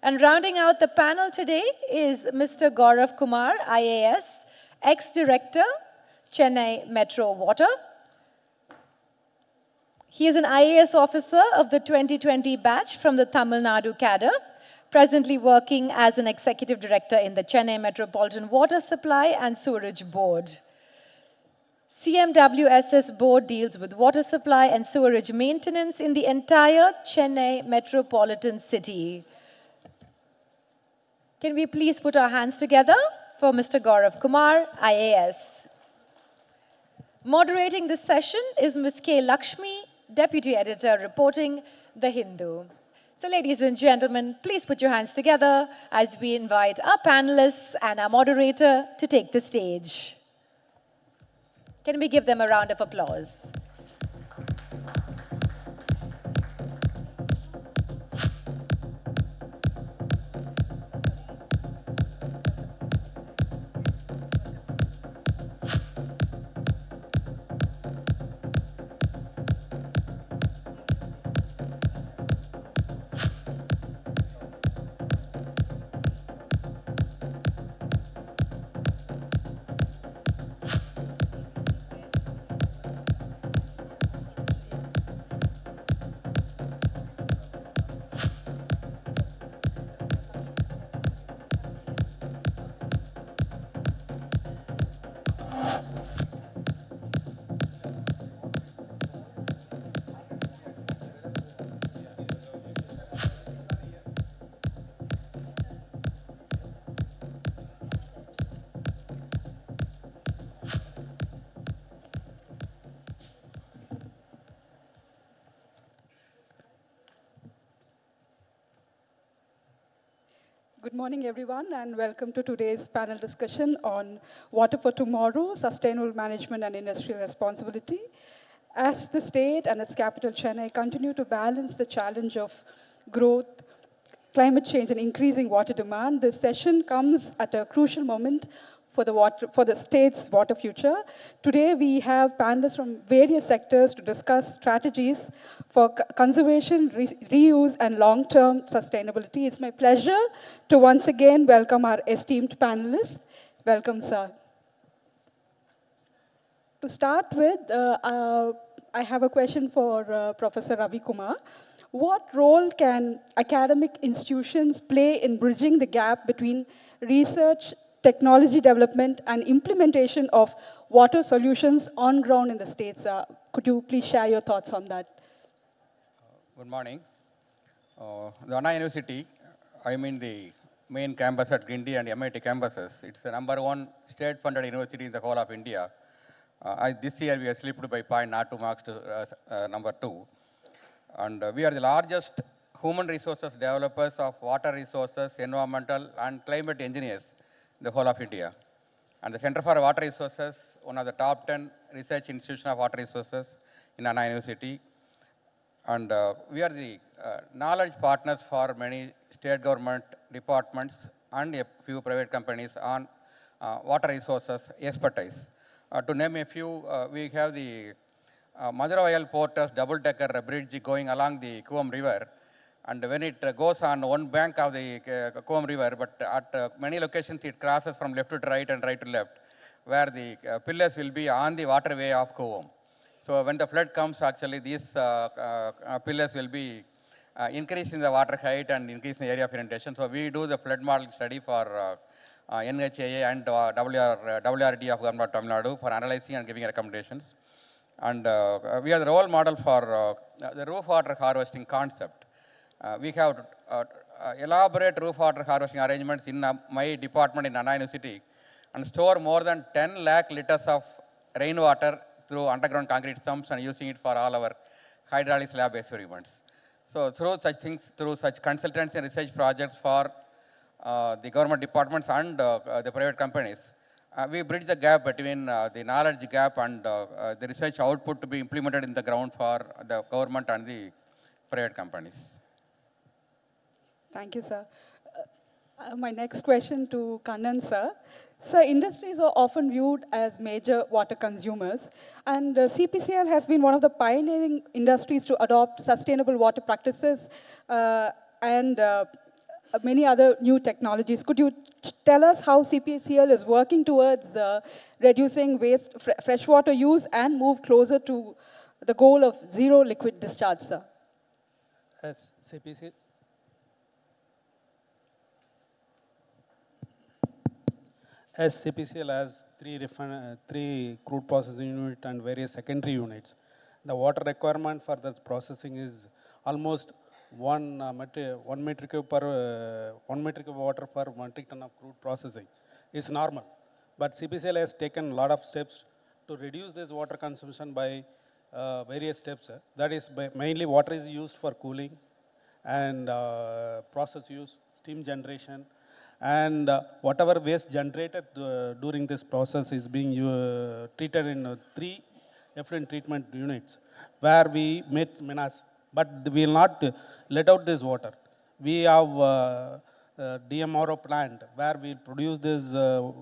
And rounding out the panel today is Mr. Gaurav Kumar, IAS, ex-director, Chennai Metro Water. He is an IAS officer of the 2020 batch from the Tamil Nadu cadre, presently working as an executive director in the Chennai Metropolitan Water Supply and Sewerage Board. CMWSS board deals with water supply and sewerage maintenance in the entire Chennai metropolitan city. Can we please put our hands together for Mr. Gaurav Kumar, IAS. Moderating this session is Ms. K. Lakshmi, Deputy Editor, reporting The Hindu. So ladies and gentlemen, please put your hands together as we invite our panelists and our moderator to take the stage. Can we give them a round of applause? Good morning, everyone, and welcome to today's panel discussion on Water for Tomorrow, Sustainable Management and Industrial Responsibility. As the state and its capital, Chennai, continue to balance the challenge of growth, climate change, and increasing water demand, this session comes at a crucial moment for the state's water future. Today, we have panelists from various sectors to discuss strategies for conservation, reuse, and long-term sustainability. It's my pleasure to once again welcome our esteemed panelists. Welcome, sir. To start with, I have a question for Professor Ravi Kumar. What role can academic institutions play in bridging the gap between research, technology development, and implementation of water solutions on ground in the states? Could you please share your thoughts on that? Good morning. The Anna University, I mean the main campus at Guindy and MIT campuses, it's the #1 state-funded university in the whole of India. This year we are slipped by 0.02 marks to #2. And we are the largest human resources developers of water resources, environmental and climate engineers in the whole of India. And the Center for Water Resources, one of the top 10 research institutions of water resources in Anna University. And we are the knowledge partners for many state government departments and a few private companies on water resources expertise. To name a few, we have the Madurai Porters double-decker bridge going along the Kuvam River. And when it goes on one bank of the Kuvam River, but at many locations it crosses from left to right and right to left, where the pillars will be on the waterway of Kuvam. So when the flood comes, actually these pillars will be increasing the water height and increasing the area of inundation. So we do the flood modeling study for NHAA and WRD of Government of Tamil Nadu for analyzing and giving recommendations. And we are the role model for the roof water harvesting concept. We have elaborate roof water harvesting arrangements in my department in Anna University and store more than 10 lakh liters of rainwater through underground concrete sumps and using it for all our hydraulic slab experiments. So through such things, through such consultancy and research projects for the government departments and the private companies, we bridge the gap between the knowledge gap and the research output to be implemented in the ground for the government and the private companies. Thank you, sir. My next question to Kannan, sir. Sir, industries are often viewed as major water consumers, and CPCL has been one of the pioneering industries to adopt sustainable water practices and many other new technologies. Could you tell us how CPCL is working towards reducing waste, freshwater use and move closer to the goal of zero liquid discharge, sir? As CPCL, has three crude processing units and various secondary units. The water requirement for this processing is almost 1 metric cube of water per metric ton of crude processing. Is normal, but CPCL has taken a lot of steps to reduce this water consumption by various steps. That is, mainly water is used for cooling and process use, steam generation, and whatever waste generated during this process is being treated in 3 different treatment units where we make menace, but we will not let out this water. We have DMRO plant where we produce this,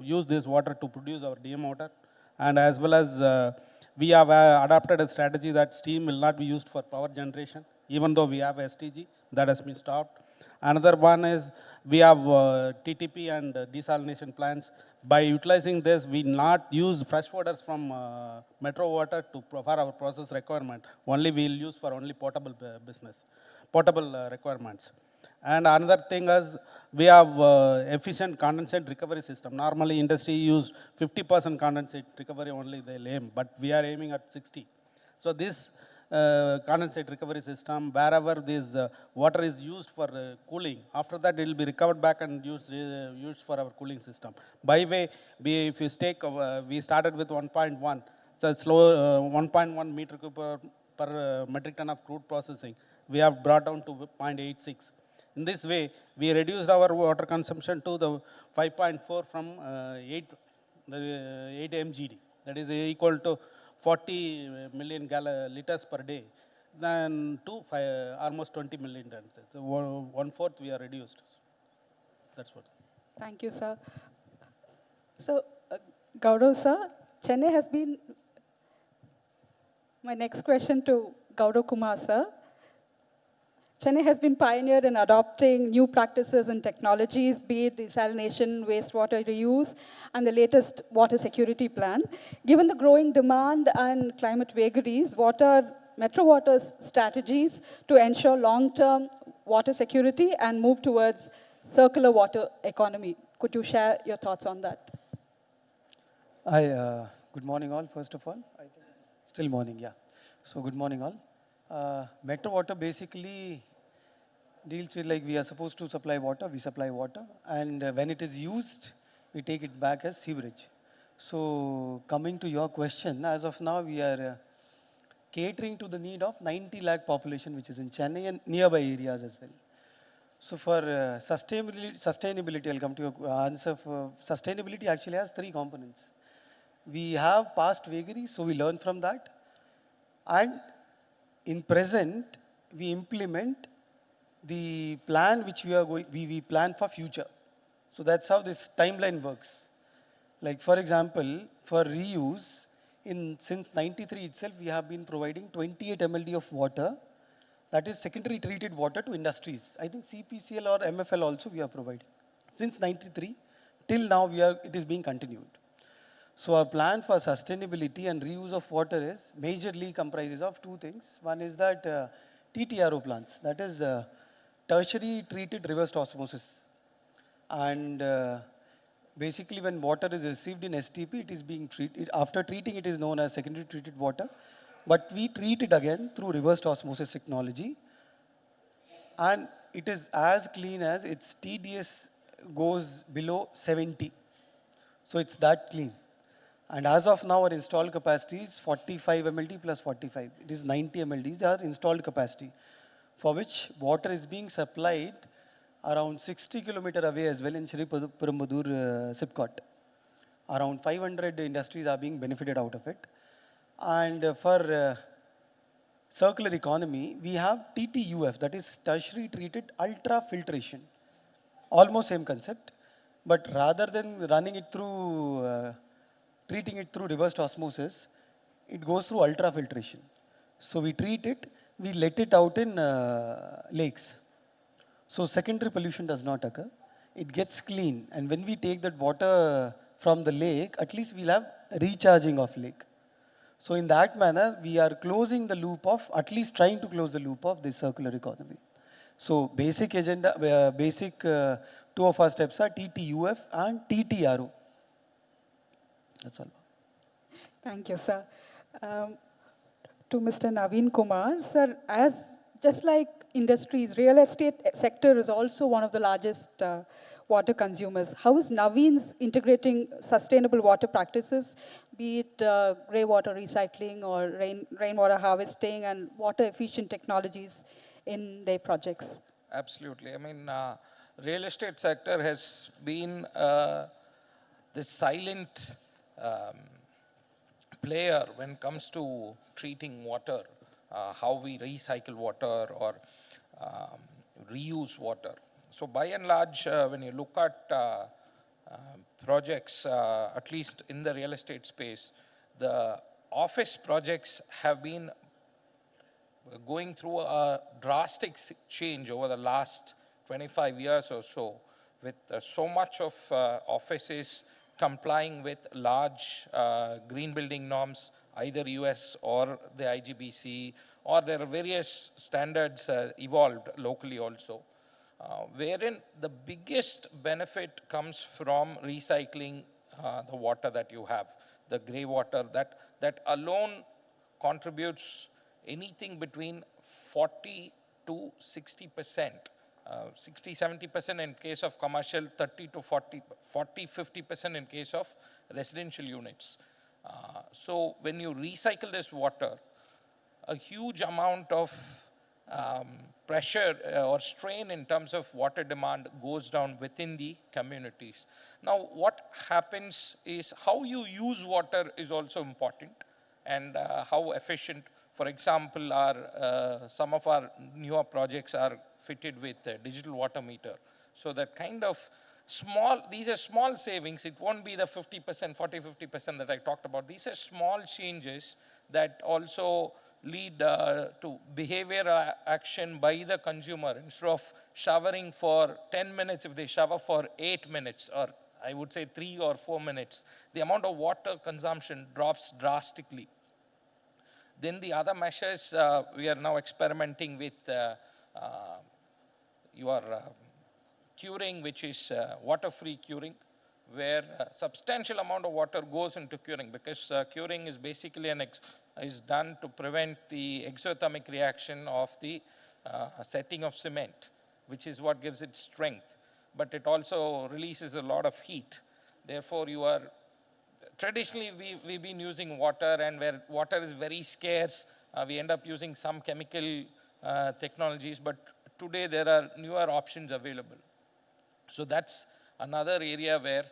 use this water to produce our DM water, and as well as we have adopted a strategy that steam will not be used for power generation, even though we have STG, that has been stopped. Another one is we have TTP and desalination plants. By utilizing this, we not use fresh waters from metro water for our process requirement. Only we will use for only potable requirements. And another thing is we have efficient condensate recovery system. Normally industry use 50% condensate recovery only they aim, but we are aiming at 60. So this condensate recovery system, wherever this water is used for cooling, after that it will be recovered back and used for our cooling system. By way, if you take, we started with 1.1, so slow 1.1 meter cube per metric ton of crude processing. We have brought down to 0.86. In this way, we reduced our water consumption to the 5.4 from 8 mgd. That is equal to 40 million liters per day, then to almost 20 million tons. So 1/4 we are reduced. That's what. Thank you, sir. So, Gaurav, sir, Chennai has been, my next question to Gaurav Kumar, sir. Chennai has been pioneered in adopting new practices and technologies, be it desalination, wastewater reuse, and the latest water security plan. Given the growing demand and climate vagaries, what are Metro Water's strategies to ensure long-term water security and move towards circular water economy? Could you share your thoughts on that? Hi, good morning all, first of all. I think it's still morning, yeah. So good morning all. Metro Water basically deals with, like, we are supposed to supply water, we supply water, and when it is used, we take it back as sewerage. So coming to your question, as of now we are catering to the need of 90 lakh population, which is in Chennai and nearby areas as well. So for sustainability, I'll come to your answer. For sustainability actually has three components. We have past vagaries, so we learn from that. And in present, we implement the plan which we plan for future. So that's how this timeline works. Like for example, for reuse, since 93 itself, we have been providing 28 mld of water, that is secondary treated water to industries. I think CPCL or MFL also we are providing. Since 93 till now, it is being continued. So our plan for sustainability and reuse of water is majorly comprises of two things. One is that TTRO plants, that is tertiary treated reverse osmosis. And basically when water is received in STP, it is being treated, after treating it is known as secondary treated water. But we treat it again through reverse osmosis technology. And it is as clean as its TDS goes below 70. So it's that clean. And as of now, our installed capacity is 45 mld plus 45. It is 90 mld, our installed capacity, for which water is being supplied around 60 km away as well in Shri Perumbudur SIPCOT. Around 500 industries are being benefited out of it. And for circular economy, we have TTUF, that is tertiary treated ultrafiltration. Almost same concept, but rather than running it through treating it through reversed osmosis, it goes through ultrafiltration. So we treat it, we let it out in lakes. So secondary pollution does not occur. It gets clean. And when we take that water from the lake, at least we'll have recharging of lake. So in that manner, we are closing the loop of, at least trying to close the loop of this circular economy. So basic agenda, two of our steps are TTUF and TTRO. That's all. Thank you, sir. To Mr. Naveen Kumar, sir, just like industries, real estate sector is also one of the largest water consumers. How is Naveen's integrating sustainable water practices, be it grey water recycling or rainwater harvesting and water efficient technologies in their projects? Absolutely. I mean, real estate sector has been this silent player when it comes to treating water, how we recycle water or reuse water. So by and large, when you look at projects, at least in the real estate space, the office projects have been going through a drastic change over the last 25 years or so, with so much of offices complying with large green building norms, either US or the IGBC, or there are various standards evolved locally also, wherein the biggest benefit comes from recycling the water that you have, the grey water, that alone contributes anything between 40 to 60%. 60-70% in case of commercial, 30 to 40-50% in case of residential units. So when you recycle this water, a huge amount of pressure or strain in terms of water demand goes down within the communities. Now, what happens is how you use water is also important, and how efficient. For example, some of our newer projects are fitted with a digital water meter. So that kind of these are small savings. It won't be the 50%, 40-50% that I talked about. These are small changes that also lead to behavior action by the consumer. Instead of showering for 10 minutes, if they shower for 8 minutes, or I would say 3 or 4 minutes, the amount of water consumption drops drastically. Then the other measures, we are now experimenting with your curing, which is water-free curing, where a substantial amount of water goes into curing, because curing is basically is done to prevent the exothermic reaction of the setting of cement, which is what gives it strength. But it also releases a lot of heat. Therefore, you are traditionally we've been using water, and where water is very scarce, we end up using some chemical technologies, but today there are newer options available. So that's another area where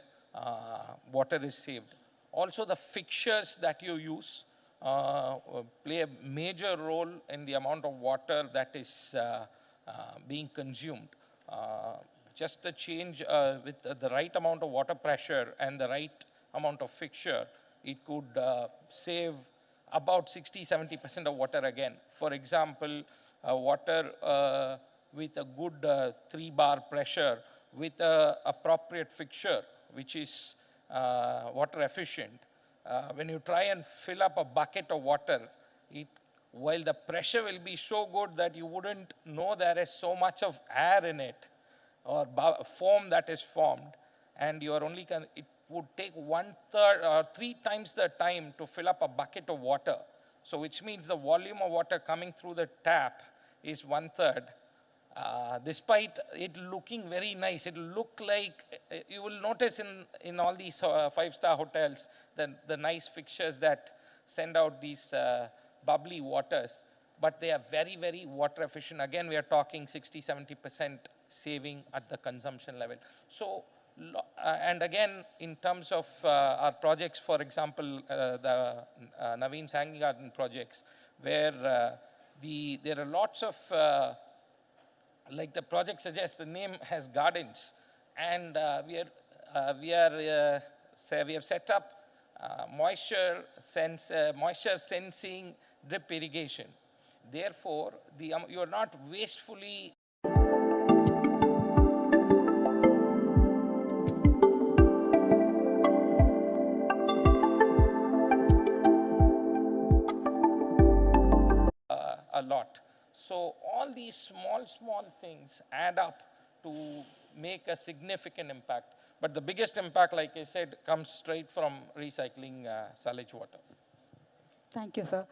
water is saved. Also, the fixtures that you use play a major role in the amount of water that is being consumed. Just a change with the right amount of water pressure and the right amount of fixture, it could save about 60–70% of water again. For example, water with a good 3-bar pressure with a appropriate fixture, which is water efficient. When you try and fill up a bucket of water, while the pressure will be so good that you wouldn't know there is so much of air in it, or foam that is formed, and you are only, it would take 1/3 or 3 times the time to fill up a bucket of water. So which means the volume of water coming through the tap is 1/3. Despite it looking very nice, it will look like, you will notice in all these 5-star hotels, the nice fixtures that send out these bubbly waters, but they are very, very water efficient. Again, we are talking 60–70% saving at the consumption level. So, and again, in terms of our projects, for example, the Naveen Hanging Garden projects, where there are lots of, like the project suggests, the name has gardens, and we have set up moisture sensing drip irrigation. Therefore, you are not wastefully a lot. So all these small things add up to make a significant impact. But the biggest impact, like I said, comes straight from recycling sewage water. Thank you, sir.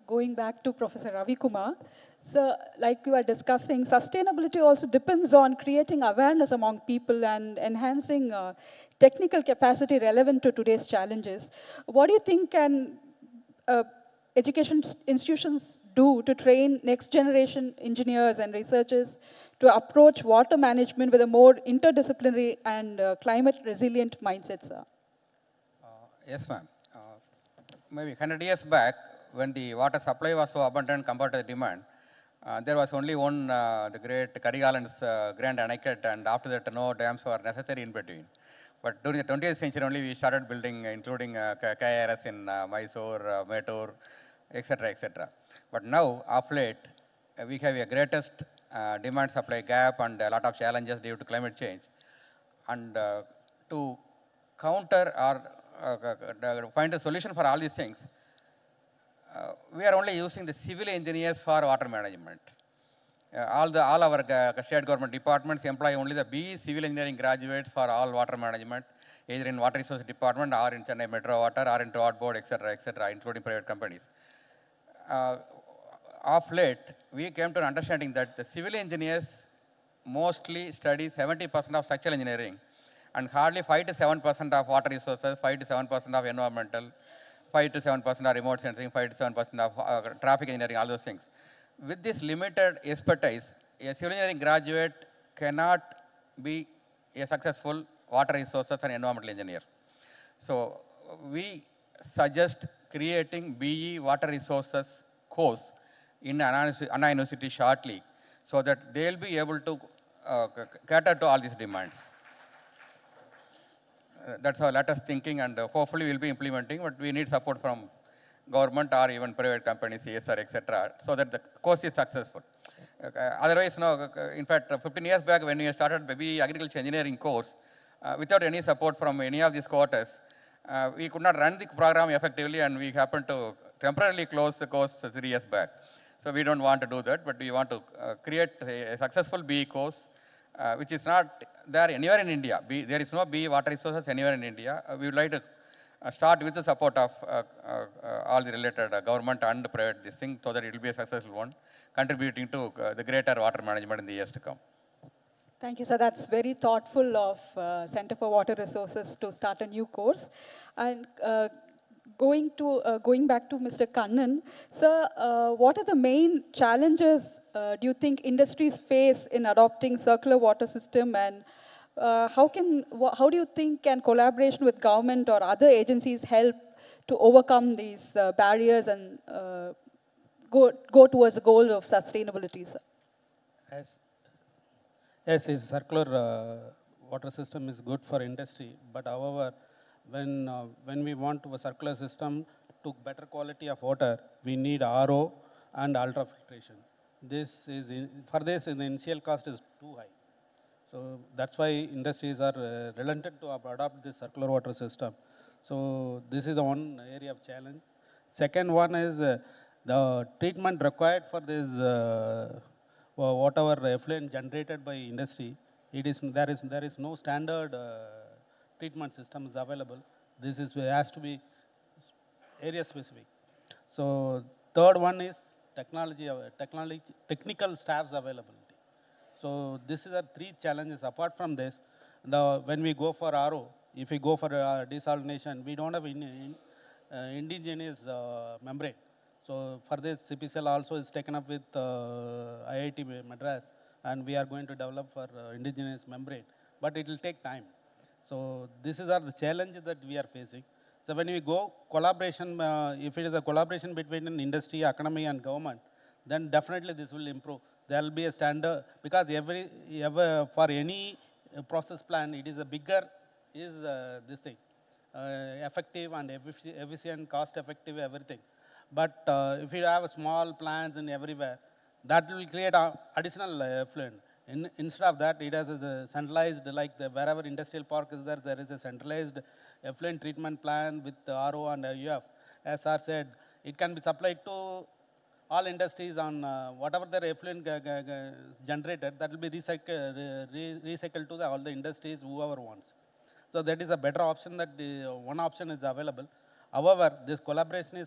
Going back to Professor Ravi Kumar, so like we were discussing, sustainability also depends on creating awareness among people and enhancing technical capacity relevant to today's challenges. What do you think can education institutions do to train next generation engineers and researchers to approach water management with a more interdisciplinary and climate resilient mindset, sir? Yes, ma'am. Maybe 100 years back, when the water supply was so abundant compared to the demand, there was only one, the great Kadigalan's Grand Anaket, and after that, no dams were necessary in between. But during the 20th century only, we started building, including KIRS in Mysore, Mettur, etc., etc. But now, of late, we have a greatest demand-supply gap and a lot of challenges due to climate change. And to counter or find a solution for all these things, we are only using the civil engineers for water management. All our state government departments employ only the BE civil engineering graduates for all water management, either in water resources department or in Chennai Metro Water or in Drought Board, etc., including private companies. Of late, we came to an understanding that the civil engineers mostly study 70% of structural engineering and hardly 5 to 7% of water resources, 5 to 7% of environmental, 5 to 7% of remote sensing, 5 to 7% of traffic engineering, all those things. With this limited expertise, a civil engineering graduate cannot be a successful water resources and environmental engineer. So we suggest creating BE water resources course in Anna University shortly, so that they will be able to cater to all these demands. That's our latest thinking, and hopefully we'll be implementing, but we need support from government or even private companies, CSR, etc., so that the course is successful. Otherwise, no, in fact, 15 years back when we started the agriculture engineering course, without any support from any of these quarters, we could not run the program effectively, and we happened to temporarily close the course 3 years back. So we don't want to do that, but we want to create a successful BE course, which is not there anywhere in India. There is no BE water resources anywhere in India. We would like to start with the support of all the related government and private this thing, so that it will be a successful one, contributing to the greater water management in the years to come. Thank you, sir. That's very thoughtful of Center for Water Resources to start a new course. And going back to Mr. Kannan, sir, what are the main challenges do you think industries face in adopting circular water system, and how do you think can collaboration with government or other agencies help to overcome these barriers and go towards the goal of sustainability, sir? As Yes, a circular water system is good for industry, but however, when we want a circular system to better quality of water, we need RO and ultrafiltration. For this, the initial cost is too high. So that's why industries are reluctant to adopt this circular water system. So this is the one area of challenge. Second one is the treatment required for this whatever effluent generated by industry. There is no standard treatment systems available. This has to be area specific. So third one is technical staffs availability. So this is the three challenges. Apart from this, when we go for RO, if we go for desalination, we don't have indigenous membrane. So for this, CPCL also is taken up with IIT Madras, and we are going to develop for indigenous membrane. But it will take time. So this is the challenge that we are facing. So when we go collaboration, if it is a collaboration between an industry, economy, and government, then definitely this will improve. There will be a standard, because for any process plan, it is a bigger this thing, effective and efficient, cost effective, everything. But if you have small plants in everywhere, that will create additional effluent. Instead of that, it has a centralized, like wherever industrial park is there, there is a centralized effluent treatment plan with the RO and UF. As sir said, it can be supplied to all industries on whatever their effluent generated, that will be recycled to all the industries, whoever wants. So that is a better option, that one option is available. However, this collaboration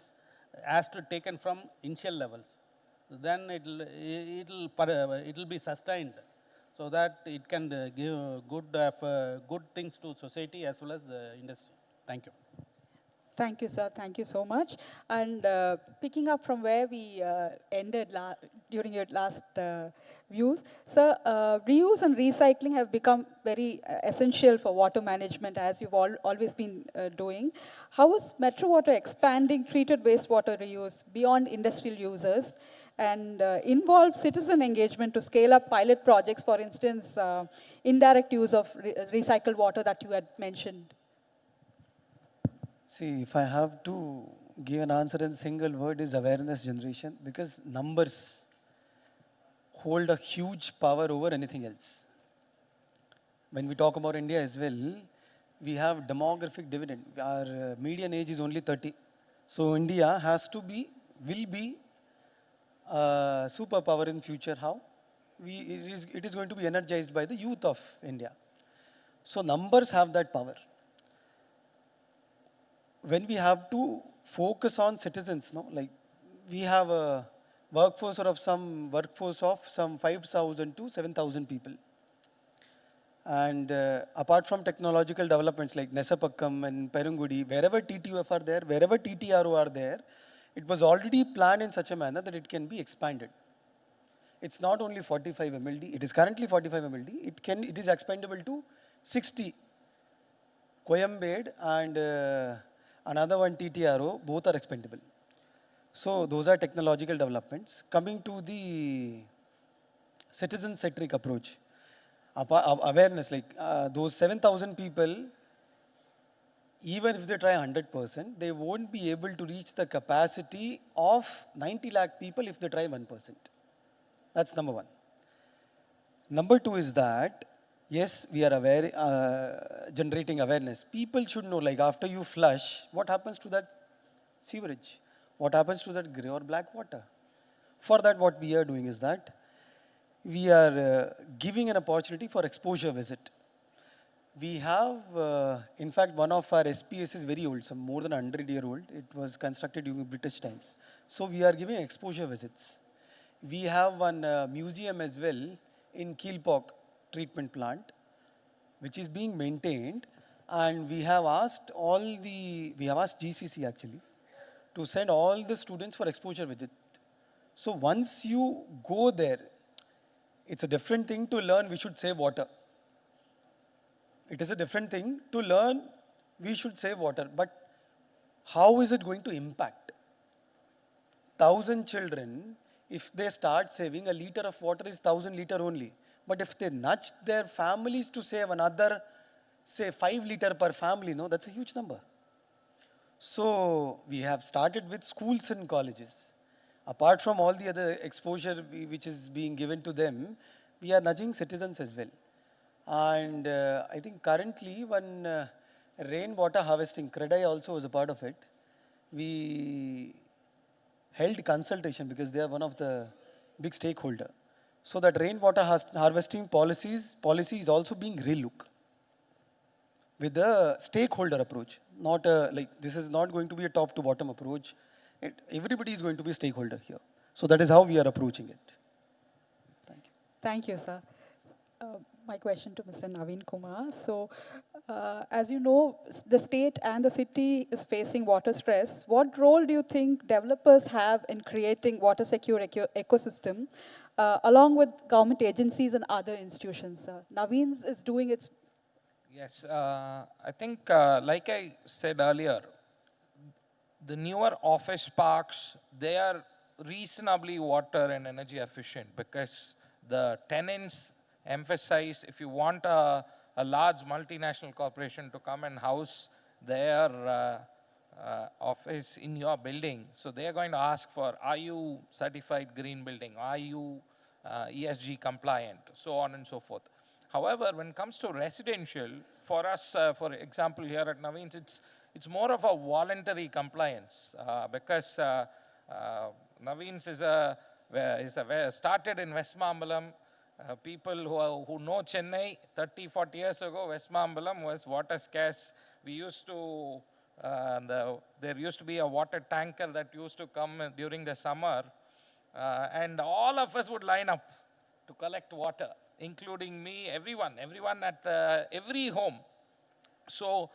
has to taken from initial levels. Then it will be sustained, so that it can give good things to society as well as the industry. Thank you. Thank you, sir. Thank you so much. And picking up from where we ended during your last views, sir, reuse and recycling have become very essential for water management, as you've always been doing. How is Metro Water expanding treated wastewater reuse beyond industrial users, and involve citizen engagement to scale up pilot projects, for instance, indirect use of recycled water that you had mentioned? See, if I have to give an answer in single word, is awareness generation, because numbers hold a huge power over anything else. When we talk about India as well, we have demographic dividend. Our median age is only 30. So India will be a superpower in future. How? It is going to be energized by the youth of India. So numbers have that power. When we have to focus on citizens, like we have a workforce of some 5,000 to 7,000 people. And apart from technological developments like Nesapakkam and Perungudi, wherever TTUF are there, wherever TTRO are there, it was already planned in such a manner that it can be expanded. It's not only 45 MLD, it is currently 45 MLD, it is expandable to 60. Coimbatore and another one TTRO, both are expendable. So those are technological developments. Coming to the citizen-centric approach, awareness, like those 7,000 people, even if they try 100%, they won't be able to reach the capacity of 90 lakh people if they try 1%. That's number one. Number two is that, yes, we are aware, generating awareness. People should know, like after you flush, what happens to that sewerage? What happens to that grey or black water? For that, what we are doing is that we are giving an opportunity for exposure visit. We have, in fact, one of our SPS is very old, some more than 100-year-old. It was constructed during British times. So we are giving exposure visits. We have one museum as well in Kilpok, treatment plant, which is being maintained, and we have asked GCC actually to send all the students for exposure visit. So once you go there, it's a different thing to learn we should save water. It is a different thing to learn we should save water, but how is it going to impact? 1,000 children, if they start saving, a liter of water is 1,000 liter only. But if they nudge their families to save another, say 5 liter per family, no, that's a huge number. So we have started with schools and colleges. Apart from all the other exposure which is being given to them, we are nudging citizens as well. And I think currently when rainwater harvesting, CREDAI also was a part of it, we held consultation because they are one of the big stakeholder. So that rainwater harvesting policy is also being relooked with a stakeholder approach. Not like this is not going to be a top to bottom approach. Everybody is going to be a stakeholder here. So that is how we are approaching it. Thank you. Thank you, sir. My question to Mr. Naveen Kumar. So, as you know, the state and the city is facing water stress. What role do you think developers have in creating water secure ecosystem along with government agencies and other institutions? Naveen is doing its... Yes, I think like I said earlier, the newer office parks, they are reasonably water and energy efficient because the tenants emphasize if you want a large multinational corporation to come and house their office in your building, so they are going to ask for, are you certified green building? Are you ESG compliant? So on and so forth. However, when it comes to residential, for us, for example, here at Naveen's, it's more of a voluntary compliance because Naveen's started in Westmambalam. People who know Chennai, 30, 40 years ago, Westmambalam was water scarce. We used to, there used to be a water tanker that used to come during the summer, and all of us would line up to collect water, including me, everyone at every home. So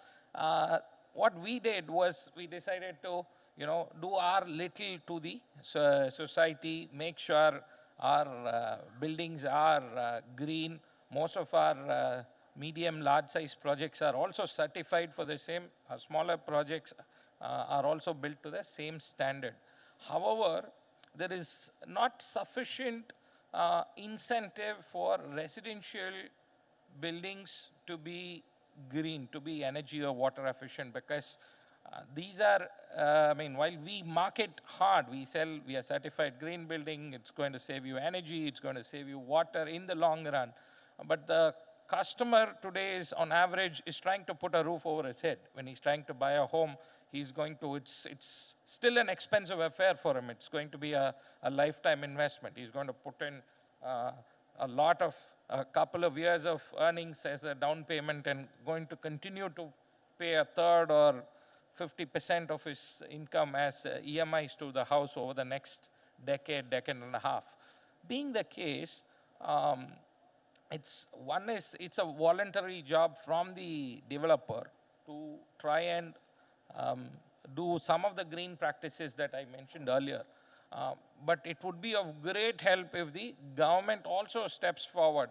what we did was we decided to, do our little to the society, make sure our buildings are green. Most of our medium, large size projects are also certified for the same. Smaller projects are also built to the same standard. However, there is not sufficient incentive for residential buildings to be green, to be energy or water efficient, because these are, while we market hard, we sell, we are certified green building, it's going to save you energy, it's going to save you water in the long run. But the customer today is, on average, is trying to put a roof over his head. When he's trying to buy a home, he's going to, it's still an expensive affair for him. It's going to be a lifetime investment. He's going to put in a couple of years of earnings as a down payment and going to continue to pay a third or 50% of his income as EMIs to the house over the next decade and a half. Being the case, it's a voluntary job from the developer to try and do some of the green practices that I mentioned earlier. But it would be of great help if the government also steps forward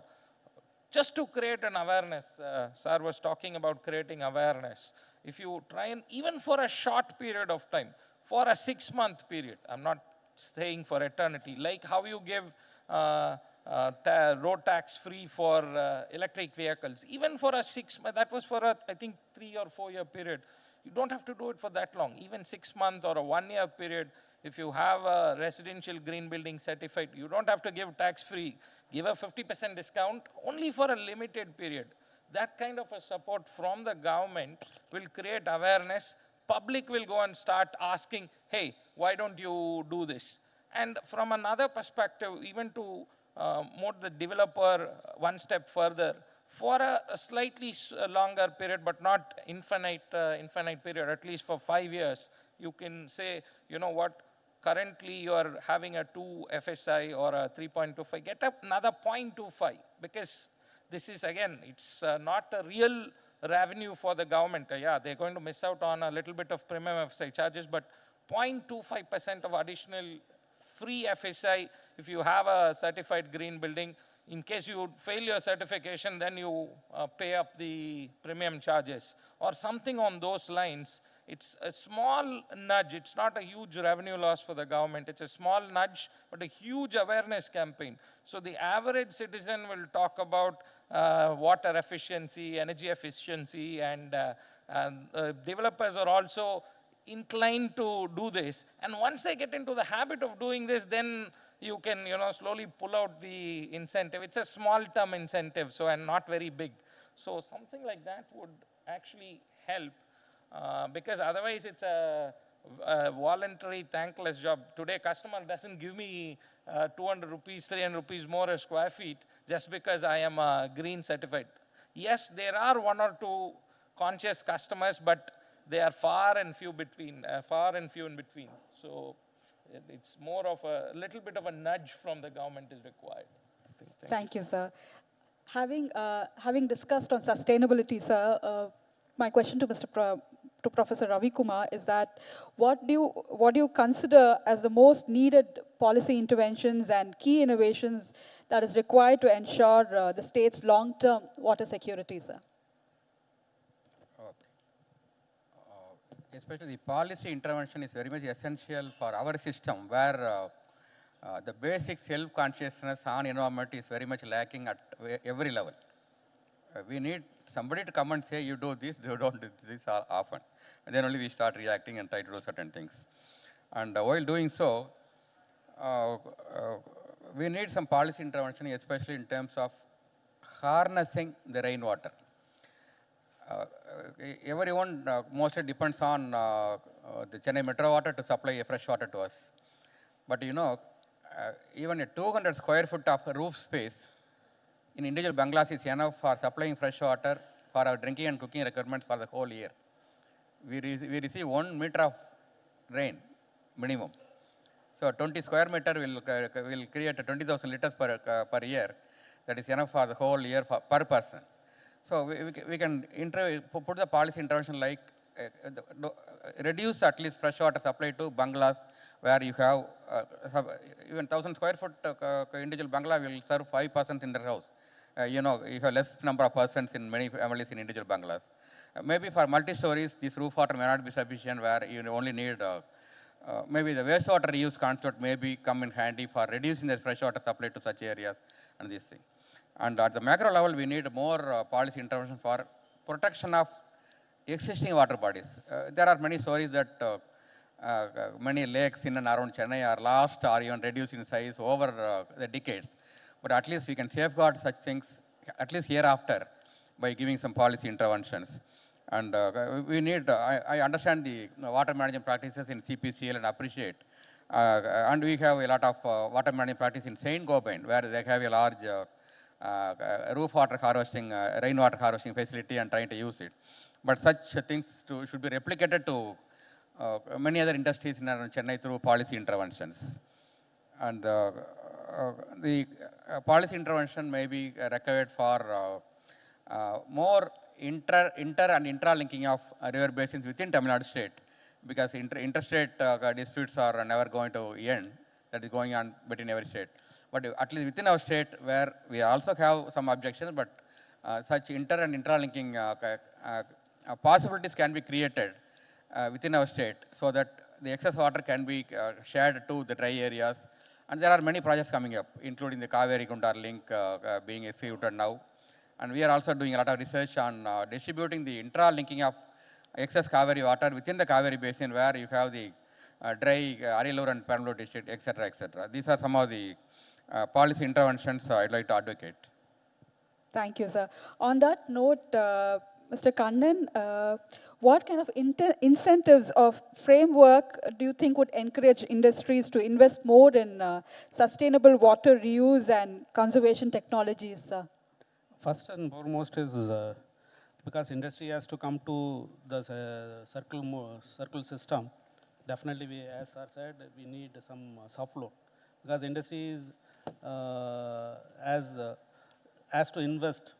just to create an awareness. Sir was talking about creating awareness. If you try and, even for a short period of time, for a 6-month period, I'm not saying for eternity, like how you give road tax free for electric vehicles, even for a 6 month, that was for a, I think, 3 or 4 year period. You don't have to do it for that long. Even 6 month or a 1 year period, if you have a residential green building certified, you don't have to give tax free. Give a 50% discount only for a limited period. That kind of a support from the government will create awareness. Public will go and start asking, hey, why don't you do this? And from another perspective, even to move the developer one step further, for a slightly longer period, but not infinite period, at least for 5 years, you can say, you know what, currently you are having a 2 FSI or a 3.25, get up another 0.25, because this is again, it's not a real revenue for the government. Yeah, they're going to miss out on a little bit of premium FSI charges, but 0.25% of additional free FSI if you have a certified green building. In case you fail your certification, then you pay up the premium charges or something on those lines. It's a small nudge. It's not a huge revenue loss for the government. It's a small nudge, but a huge awareness campaign. So the average citizen will talk about water efficiency, energy efficiency, and developers are also inclined to do this. And once they get into the habit of doing this, then you can, slowly pull out the incentive. It's a small term incentive, so, and not very big. So something like that would actually help, because otherwise it's a voluntary, thankless job. Today, customer doesn't give me 200 rupees, 300 rupees more a square feet just because I am green certified. Yes, there are one or two conscious customers, but they are far and few in between. So it's more of a little bit of a nudge from the government is required. Thank you, sir. Having discussed on sustainability, sir, my question to to Professor Ravi Kumar is that what do you consider as the most needed policy interventions and key innovations that is required to ensure the state's long-term water security, sir? Especially the policy intervention is very much essential for our system, where the basic self-consciousness on environment is very much lacking at every level. We need somebody to come and say, you do this, you don't do this often. And then only we start reacting and try to do certain things. And while doing so, we need some policy intervention, especially in terms of harnessing the rainwater. Everyone mostly depends on the Chennai metro water to supply fresh water to us. But even a 200 square foot of roof space in individual bungalows is enough for supplying fresh water for our drinking and cooking requirements for the whole year. We receive 1 meter of rain minimum. So 20 square meter will create 20,000 liters per year. That is enough for the whole year per person. So we can put the policy intervention like reduce at least fresh water supply to bungalows where you have even 1,000 square foot individual bungalow will serve 5 persons in their house. You have less number of persons in many families in individual bungalows. Maybe for multi-stories, this roof water may not be sufficient, where you only need maybe the wastewater reuse concept may come in handy for reducing the fresh water supply to such areas and these things. And at the macro level, we need more policy intervention for protection of existing water bodies. There are many stories that many lakes in and around Chennai are lost or even reduced in size over the decades. But at least we can safeguard such things, at least hereafter, by giving some policy interventions. And we need, I understand the water management practices in CPCL and appreciate. And we have a lot of water management practice in St. Gobain, where they have a large roof water harvesting, rainwater harvesting facility and trying to use it. But such things should be replicated to many other industries in Chennai through policy interventions. And the policy intervention may be required for more inter and intra-linking of river basins within Tamil Nadu state, because interstate disputes are never going to end. That is going on between every state. But at least within our state, where we also have some objections, but such inter and intra-linking possibilities can be created within our state, so that the excess water can be shared to the dry areas. And there are many projects coming up, including the Kaveri-Kundar link being executed now. And we are also doing a lot of research on distributing the intra-linking of excess Kaveri water within the Kaveri basin, where you have the dry Arilur and Perambalur district, etc., etc. These are some of the policy interventions I'd like to advocate. Thank you, sir. On that note, Mr. Kannan, what kind of incentives or framework do you think would encourage industries to invest more in sustainable water reuse and conservation technologies, sir? First and foremost is because industry has to come to the circle system. Definitely, as sir said, we need some soft loan, because industry is has to invest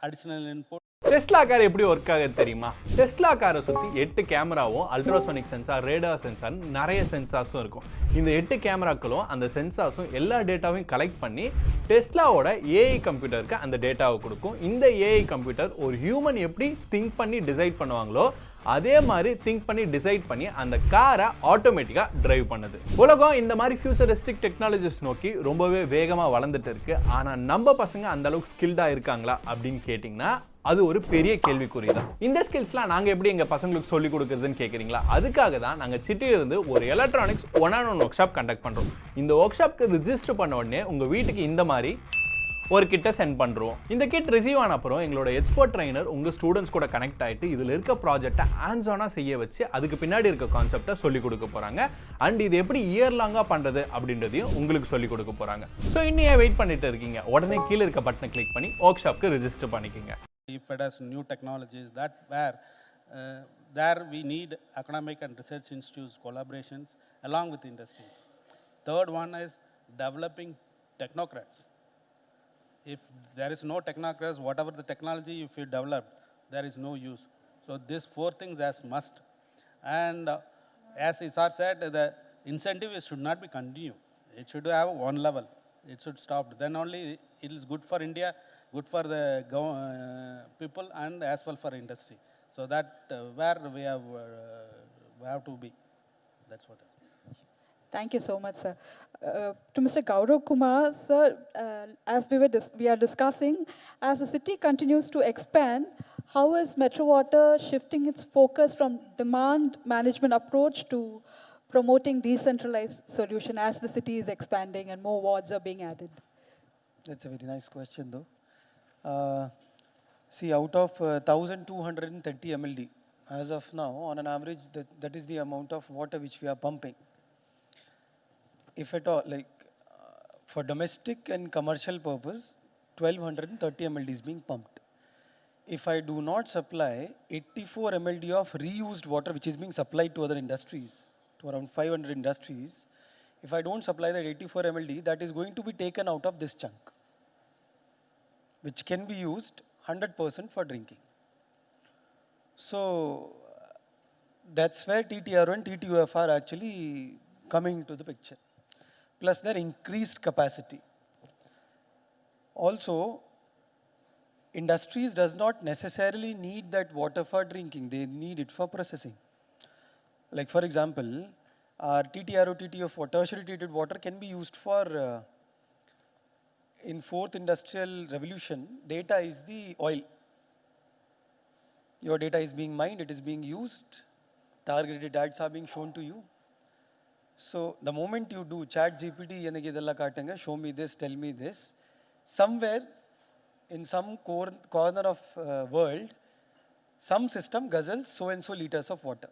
additional input. Tesla car எப்படி work ஆகுது தெரியுமா? Tesla காரை சுற்றி 8 கேமராவும் ultrasonic sensor, radar sensor, நிறைய சென்சார்ஸும் இருக்கும். இந்த 8 கேமராக்களும் அந்த சென்சார்ஸும் எல்லா டேட்டாவையும் கலெக்ட் பண்ணி டெஸ்லாவோட ஏஐ கம்ப்யூட்டருக்கு அந்த டேட்டாவை கொடுக்கும். இந்த ஏஐ கம்ப்யூட்டர் ஒரு ஹியூமன் எப்படி திங்க் பண்ணி டிசைட் பண்ணுவாங்களோ அதே மாதிரி திங்க் பண்ணி டிசைட் பண்ணி அந்த காரை ஆட்டோமேட்டிக்காக டிரைவ் பண்ணுது. உலகம் இந்த மாதிரி ஃபியூச்சரிஸ்டிக் டெக்னாலஜிஸ் நோக்கி ரொம்பவே வேகமாக வளர்ந்துட்டு இருக்கு. ஆனால் நம்ம பசங்க அந்த அளவுக்கு ஸ்கில்டாக இருக்காங்களா அப்படின்னு கேட்டிங்கன்னா அது ஒரு பெரிய கேள்விக்குறி தான். இந்த ஸ்கில்ஸ்லாம் நாங்கள் எப்படி எங்கள் பசங்களுக்கு சொல்லிக் கொடுக்குறதுன்னு கேட்குறீங்களா? அதுக்காக தான் நாங்கள் சிட்டியிலிருந்து ஒரு electronics one work shop conduct பண்ணுறோம். இந்த ஒர்க் ஷாப்க்கு ரிஜிஸ்டர் பண்ண உடனே உங்கள் வீட்டுக்கு இந்த மாதிரி ஒரு கிட்ட சென்ட் பண்ணுறோம். இந்த கிட் ரிசீவ் ஆன அப்புறம் எங்களோட எக்ஸ்பர்ட் ட்ரைனர் உங்கள் ஸ்டூடெண்ட்ஸ் கூட கனெக்ட் ஆகிட்டு இதில் இருக்க ப்ராஜெக்டை ஹேண்ட்ஸ் ஆனாக செய்ய வச்சு அதுக்கு பின்னாடி இருக்க கான்செப்டை சொல்லிக் கொடுக்க போகிறாங்க. அண்ட் இது எப்படி இயர் லாங்காக பண்ணுறது அப்படின்றதையும் உங்களுக்கு சொல்லிக் கொடுக்க போகிறாங்க. ஸோ இன்னும் ஏன் வெயிட் பண்ணிட்டு இருக்கீங்க? உடனே கீழே இருக்க பட்டனை கிளிக் பண்ணி ஒர்க் ஷாப்க்கு ரிஜிஸ்டர் பண்ணிக்கோங்க. If it has new technologies, that where there we need academic and research institutes collaborations along with industries. Third one is developing technocrats. If there is no technocrats, whatever the technology if you develop, there is no use. So these 4 things as must. And as Isar said, the incentive should not be continued. It should have one level. It should stop. Then only it is good for India, good for the people, and as well for industry. So that where we have to be. That's what. Thank you so much, sir. To Mr. Gaurav Kumar, sir, as we are discussing, as the city continues to expand, how is Metro Water shifting its focus from demand management approach to promoting decentralized solution as the city is expanding and more wards are being added? That's a very nice question, though. See, out of 1,230 MLD, as of now, on an average, that is the amount of water which we are pumping. If at all, like for domestic and commercial purpose, 1,230 MLD is being pumped. If I do not supply 84 MLD of reused water, which is being supplied to other industries, to around 500 industries, if I don't supply that 84 MLD, that is going to be taken out of this chunk, which can be used 100% for drinking. So that's where TTRO and TTUF are actually coming into the picture, plus their increased capacity. Also, industries does not necessarily need that water for drinking, they need it for processing. Like for example, our TTRO, TTUF water, tertiary treated water can be used for, in 4th industrial revolution, data is the oil. Your data is being mined, it is being used, targeted ads are being shown to you. So the moment you do chat GPT, show me this, tell me this, somewhere in some corner of world, some system guzzles so and so liters of water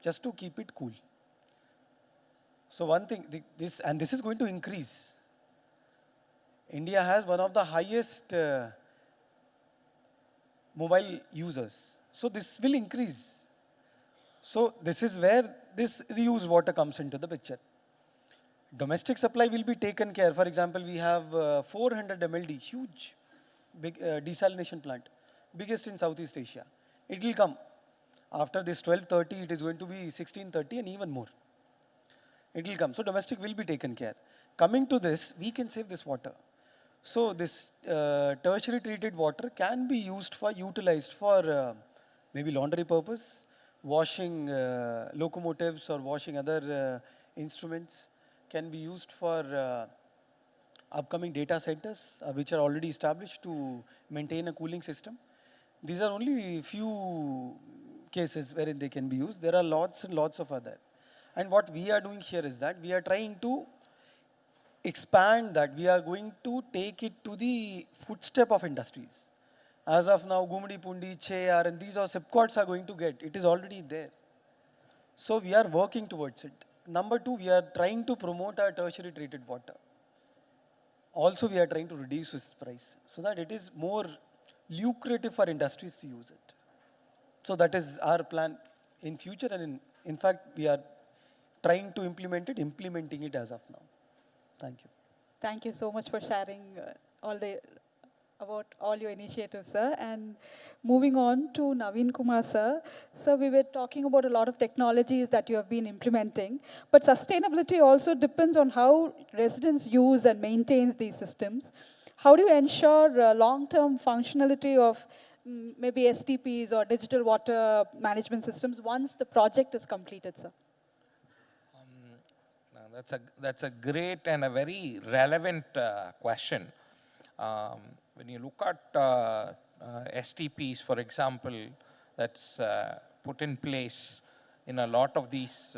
just to keep it cool. So one thing, this is going to increase. India has one of the highest mobile users. So this will increase. So this is where this reused water comes into the picture. Domestic supply will be taken care. For example, we have 400 MLD, huge, big desalination plant, biggest in Southeast Asia. It will come. After this 1230, it is going to be 1630 and even more. It will come. So domestic will be taken care. Coming to this, we can save this water. So this tertiary treated water can be utilized for maybe laundry purpose, washing locomotives or washing other instruments, can be used for upcoming data centers which are already established to maintain a cooling system. These are only few cases wherein they can be used. There are lots and lots of other. And what we are doing here is that we are trying to expand that. We are going to take it to the footstep of industries. As of now, Gumdi, Pundi, Cheyar, and these are SIPCOTs are going to get. It is already there. So we are working towards it. Number 2, we are trying to promote our tertiary treated water. Also, we are trying to reduce its price so that it is more lucrative for industries to use it. So that is our plan in future, and in fact, we are trying to implementing it as of now. Thank you. Thank you so much for sharing all the about all your initiatives, sir. And moving on to Naveen Kumar, sir. Sir, we were talking about a lot of technologies that you have been implementing, but sustainability also depends on how residents use and maintains these systems. How do you ensure long-term functionality of maybe STPs or digital water management systems once the project is completed, sir? That's a great and a very relevant question. When you look at STPs, for example, that's put in place in a lot of these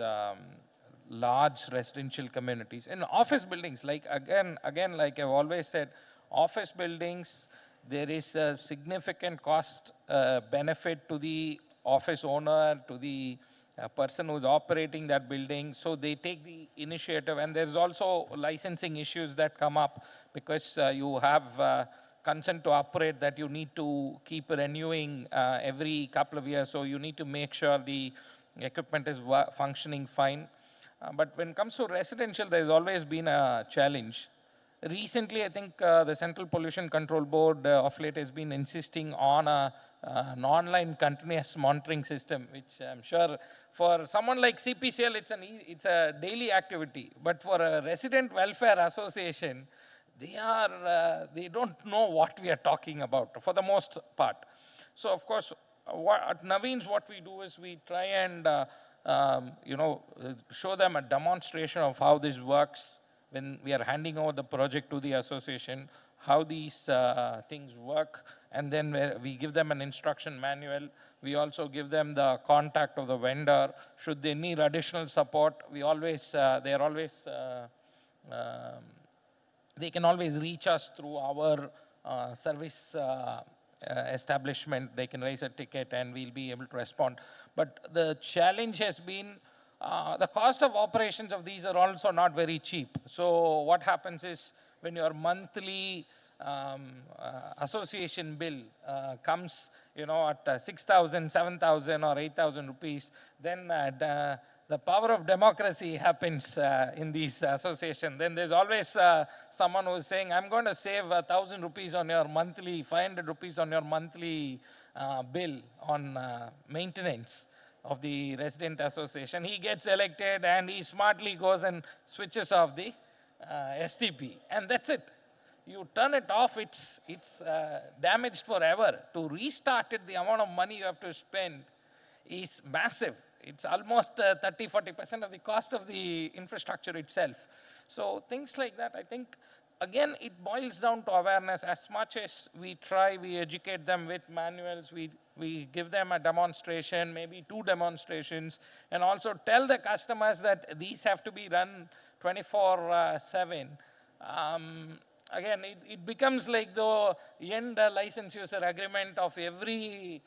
large residential communities. In office buildings, like again, like I've always said, office buildings, there is a significant cost benefit to the office owner, to the person who's operating that building. So they take the initiative, and there's also licensing issues that come up because you have consent to operate that you need to keep renewing every couple of years. So you need to make sure the equipment is functioning fine. But when it comes to residential, there's always been a challenge. Recently, I think the Central Pollution Control Board of late has been insisting on an online continuous monitoring system, which I'm sure for someone like CPCL, it's a daily activity. But for a resident welfare association, they don't know what we are talking about for the most part. So of course, at Naveen's, what we do is we try and show them a demonstration of how this works when we are handing over the project to the association, how these things work, and then we give them an instruction manual. We also give them the contact of the vendor. Should they need additional support, they can always reach us through our service establishment. They can raise a ticket and we'll be able to respond. But the challenge has been the cost of operations of these are also not very cheap. So what happens is when your monthly association bill comes, at 6,000, 7,000 or 8,000 rupees, then the power of democracy happens in these associations. Then there's always someone who's saying, I'm going to save 1,000 rupees on your monthly, 500 rupees on your monthly bill on maintenance of the resident association. He gets elected and he smartly goes and switches off the STP. And that's it. You turn it off, it's damaged forever. To restart it, the amount of money you have to spend is massive. It's almost 30-40% of the cost of the infrastructure itself. So things like that, I think, again, it boils down to awareness. As much as we try, we educate them with manuals, we give them a demonstration, maybe 2 demonstrations, and also tell the customers that these have to be run 24/7. Again, it becomes like the end license user agreement of every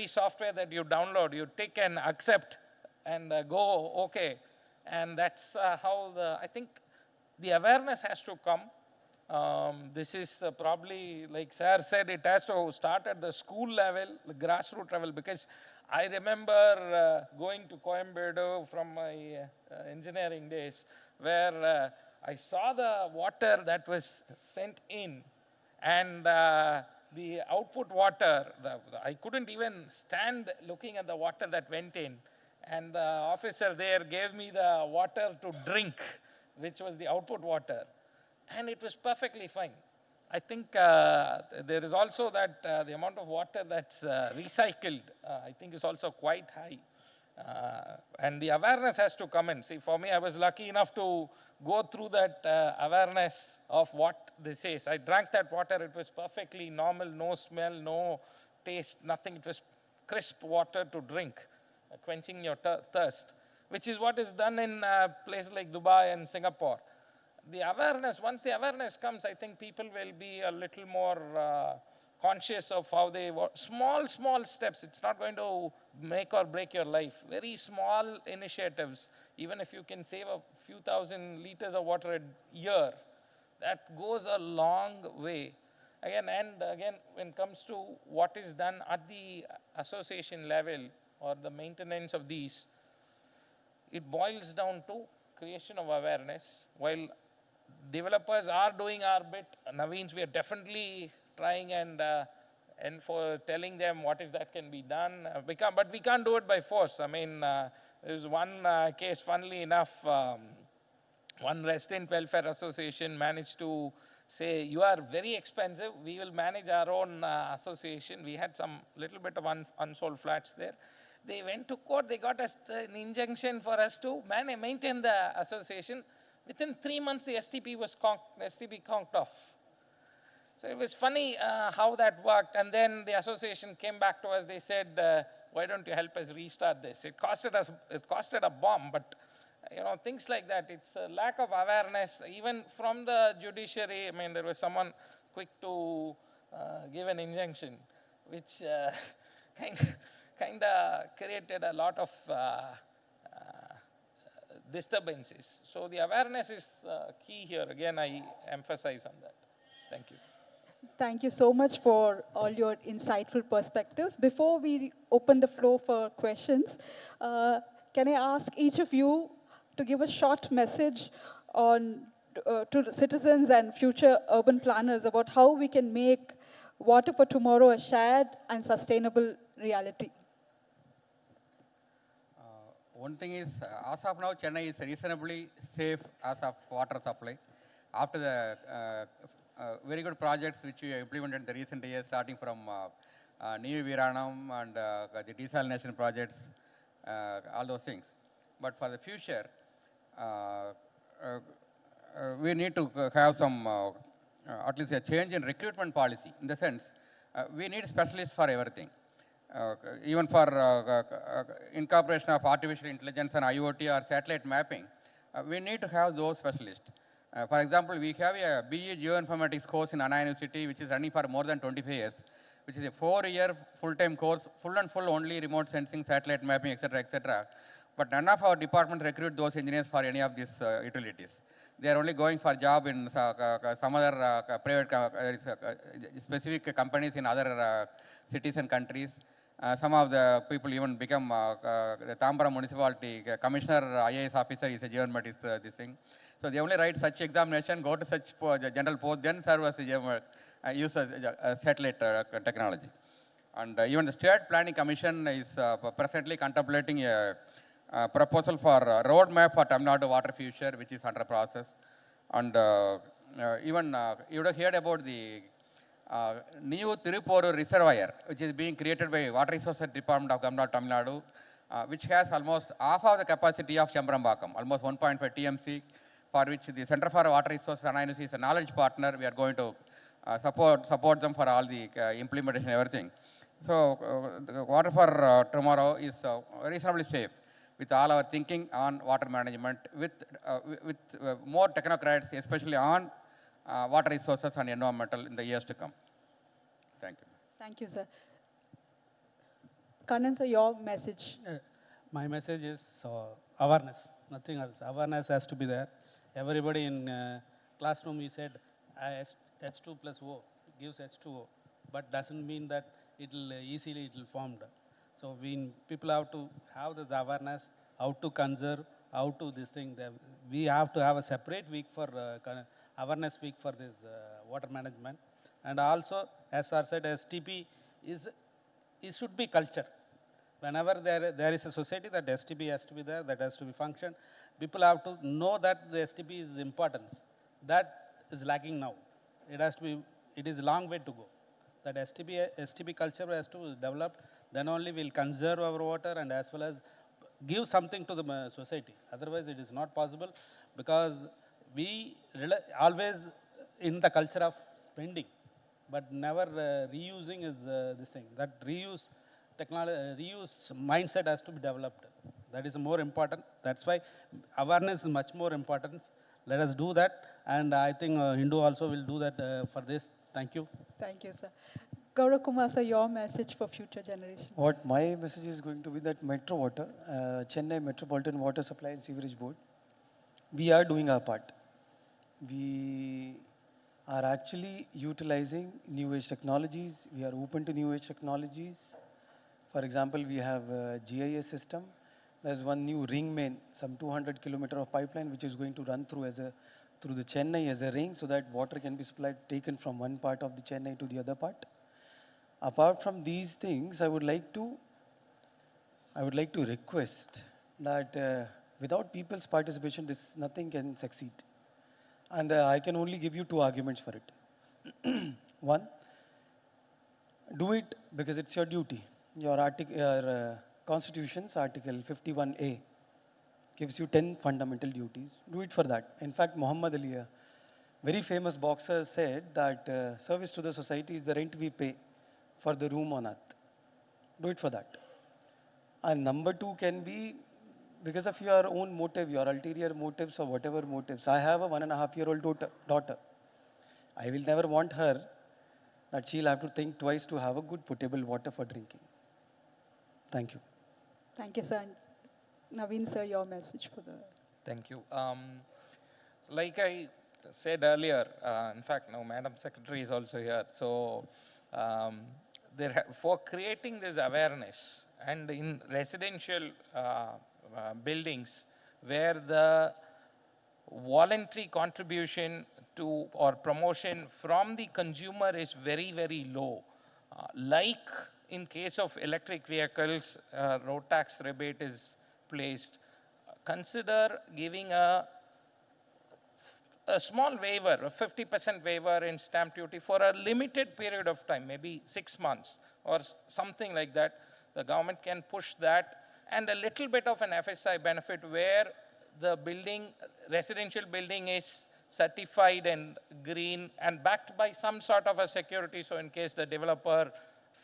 software that you download. You tick and accept and go okay. And that's how I think the awareness has to come. This is probably, like Sir said, it has to start at the school level, the grassroots level, because I remember going to Coimbatore from my engineering days, where I saw the water that was sent in, and the output water, I couldn't even stand looking at the water that went in. And the officer there gave me the water to drink, which was the output water. And it was perfectly fine. I think there is also that the amount of water that's recycled, I think is also quite high. And the awareness has to come in. See, for me, I was lucky enough to go through that awareness of what this is. I drank that water. It was perfectly normal, no smell, no taste, nothing. It was crisp water to drink, quenching your thirst, which is what is done in places like Dubai and Singapore. The awareness, once the awareness comes, I think people will be a little more conscious of how they work. Small steps. It's not going to make or break your life. Very small initiatives. Even if you can save a few thousand liters of water a year, that goes a long way. Again, when it comes to what is done at the association level or the maintenance of these, it boils down to creation of awareness. While developers are doing our bit. Naveens, we are definitely trying and for telling them what is that can be done. But we can't do it by force. I mean, there's one case, funnily enough, one resident welfare association managed to say, you are very expensive, we will manage our own association. We had some little bit of unsold flats there. They went to court, they got an injunction for us to maintain the association. Within 3 months, the STP was conked off. So it was funny how that worked. And then the association came back to us, they said, why don't you help us restart this? It costed a bomb, but things like that. It's a lack of awareness, even from the judiciary. I mean, there was someone quick to give an injunction, which kind of created a lot of disturbances. So the awareness is key here. Again, I emphasize on that. Thank you. Thank you so much for all your insightful perspectives. Before we open the floor for questions, can I ask each of you to give a short message on to the citizens and future urban planners about how we can make water for tomorrow a shared and sustainable reality? One thing is, as of now, Chennai is reasonably safe as of water supply. After the very good projects which we implemented in the recent years, starting from New Viranam and the desalination projects, all those things. But for the future, we need to have some, at least a change in recruitment policy. In the sense, we need specialists for everything. Even for incorporation of artificial intelligence and IoT or satellite mapping, we need to have those specialists. For example, we have a BE Geoinformatics course in Anna University, which is running for more than 25 years, which is a 4-year full-time course, full and full only remote sensing, satellite mapping, etc., etc. But none of our departments recruit those engineers for any of these utilities. They are only going for job in some other private, specific companies in other cities and countries. Some of the people even become the Tambara municipality commissioner, IAS officer is a geoinformatics this thing. So they only write such examination, go to such general post, then serve as a use satellite technology. And even the State Planning Commission is presently contemplating a proposal for a roadmap for Tamil Nadu water future, which is under process. And even you would have heard about the new Tiruporu reservoir, which is being created by Water Resources Department of Government of Tamil Nadu, which has almost half of the capacity of Chambrambakam, almost 1.5 TMC, for which the Center for Water Resources Analysis is a knowledge partner. We are going to support them for all the implementation and everything. So the water for tomorrow is reasonably safe with all our thinking on water management, with more technocrats, especially on water resources and environmental in the years to come. Thank you. Thank you, sir. Kannan, sir, your message. My message is awareness, nothing else. Awareness has to be there. Everybody in classroom, we said H2 plus O gives H2O, but doesn't mean that it will easily formed. So people have to have this awareness, how to conserve, how to this thing. We have to have a separate week for awareness week for this water management. And also, as sir said, STP it should be culture. Whenever there is a society, that STP has to be there, that has to be function. People have to know that the STP is important. That is lacking now. It is a long way to go. That STP culture has to be developed. Then only we'll conserve our water and as well as give something to the society. Otherwise, it is not possible, because we always in the culture of spending, but never reusing is this thing. That reuse mindset has to be developed. That is more important. That's why awareness is much more important. Let us do that, and I think Hindu also will do that for this. Thank you. Thank you, sir. Gaurav Kumar, sir, your message for future generations. What my message is going to be that Metro Water, Chennai Metropolitan Water Supply and Sewerage Board, we are doing our part. We are actually utilizing new age technologies. We are open to new age technologies. For example, we have a GIS system. There's one new ring main, some 200 kilometer of pipeline, which is going to run through as a through the Chennai as a ring so that water can be supplied, taken from one part of the Chennai to the other part. Apart from these things, I would like to request that without people's participation, nothing can succeed. And I can only give you 2 arguments for it. One, do it because it's your duty. Your Constitution's Article 51A gives you 10 fundamental duties. Do it for that. In fact, Muhammad Ali, a very famous boxer, said that service to the society is the rent we pay for the room on earth. Do it for that. And number 2 can be because of your own motive, your ulterior motives or whatever motives. I have a 1.5-year-old daughter. I will never want her that she'll have to think twice to have a good potable water for drinking. Thank you. Thank you, sir. Naveen, sir, your message for the... Thank you. So like I said earlier, in fact, now Madam Secretary is also here. So for creating this awareness and in residential buildings where the voluntary contribution to or promotion from the consumer is very, very low, like in case of electric vehicles, road tax rebate is placed. Consider giving a small waiver, a 50% waiver in stamp duty for a limited period of time, maybe 6 months or something like that. The government can push that, and a little bit of an FSI benefit where the building, residential building is certified and green and backed by some sort of a security. So in case the developer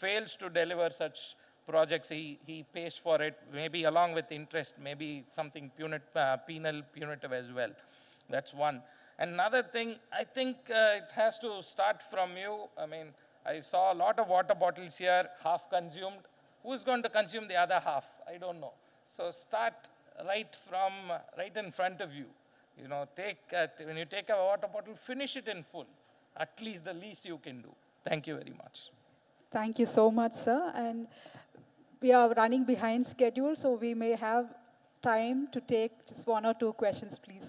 fails to deliver such projects, he pays for it, maybe along with interest, maybe something punitive as well. That's one. Another thing, I think it has to start from you. I mean, I saw a lot of water bottles here, half consumed. Who's going to consume the other half? I don't know. So start right in front of you. You know, when you take a water bottle, finish it in full. At least the least you can do. Thank you very much. Thank you so much, sir. And we are running behind schedule, so we may have time to take just 1 or 2 questions, please.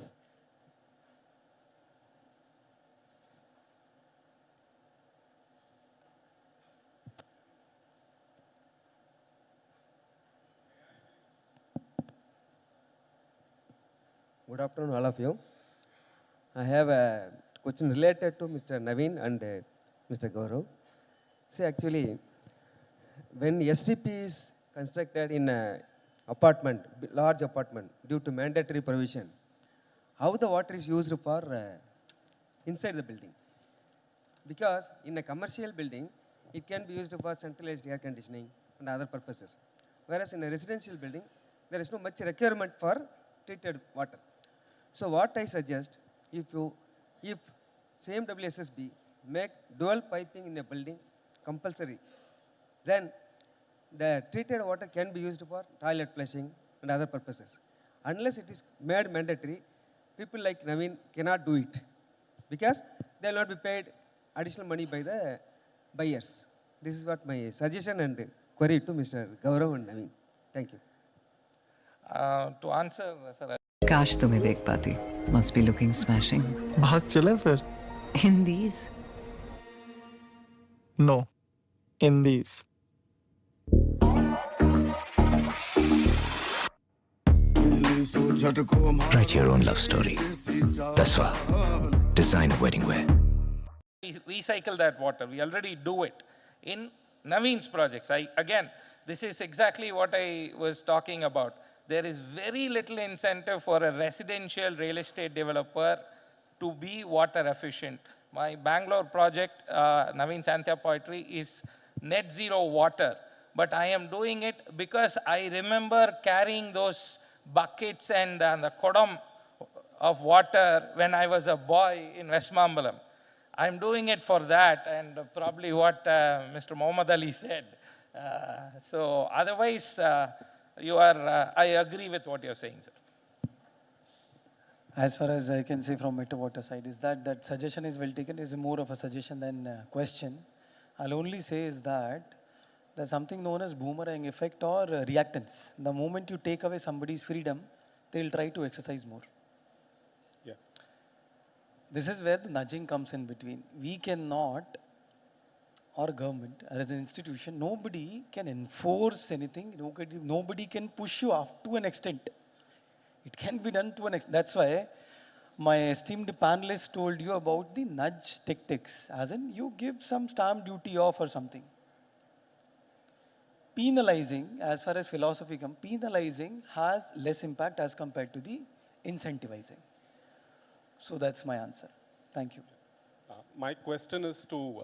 Good afternoon, all of you. I have a question related to Mr. Naveen and Mr. Gaurav. See, actually, when STP is constructed in an apartment, large apartment, due to mandatory provision, how the water is used for inside the building? Because in a commercial building, it can be used for centralized air conditioning and other purposes. Whereas in a residential building, there is no much requirement for treated water. So what I suggest, if same WSSB make dual piping in a building compulsory, then the treated water can be used for toilet flushing and other purposes. Unless it is made mandatory, people like Naveen cannot do it because they will not be paid additional money by the buyers. This is what my suggestion and query to Mr. Gaurav and Naveen. Thank you. To answer, sir. काश तुम्हें देख पाती. Must be looking smashing. बाहर चले sir. In these? No, in these. Write your own love story. Taswa. Design wedding wear. Recycle that water. We already do it. In Naveen's projects, again, this is exactly what I was talking about. There is very little incentive for a residential real estate developer to be water efficient. My Bangalore project, Naveen Santya Poetry, is net zero water. But I am doing it because I remember carrying those buckets and the kodam of water when I was a boy in Westmambalam. I'm doing it for that, and probably what Mr. Muhammad Ali said. So otherwise, I agree with what you're saying, sir. As far as I can say from Metro Water side is that suggestion is well taken, is more of a suggestion than a question. I'll only say is that there's something known as boomerang effect or reactance. The moment you take away somebody's freedom, they'll try to exercise more. Yeah. this is where the nudging comes in between. We cannot, or government, as an institution, nobody can enforce anything. Nobody can push you up to an extent. It can be done to an extent. That's why my esteemed panelists told you about the nudge tactics, as in you give some stamp duty off or something. Penalizing, as far as philosophy comes, penalizing has less impact as compared to the incentivizing. So that's my answer. Thank you. My question is to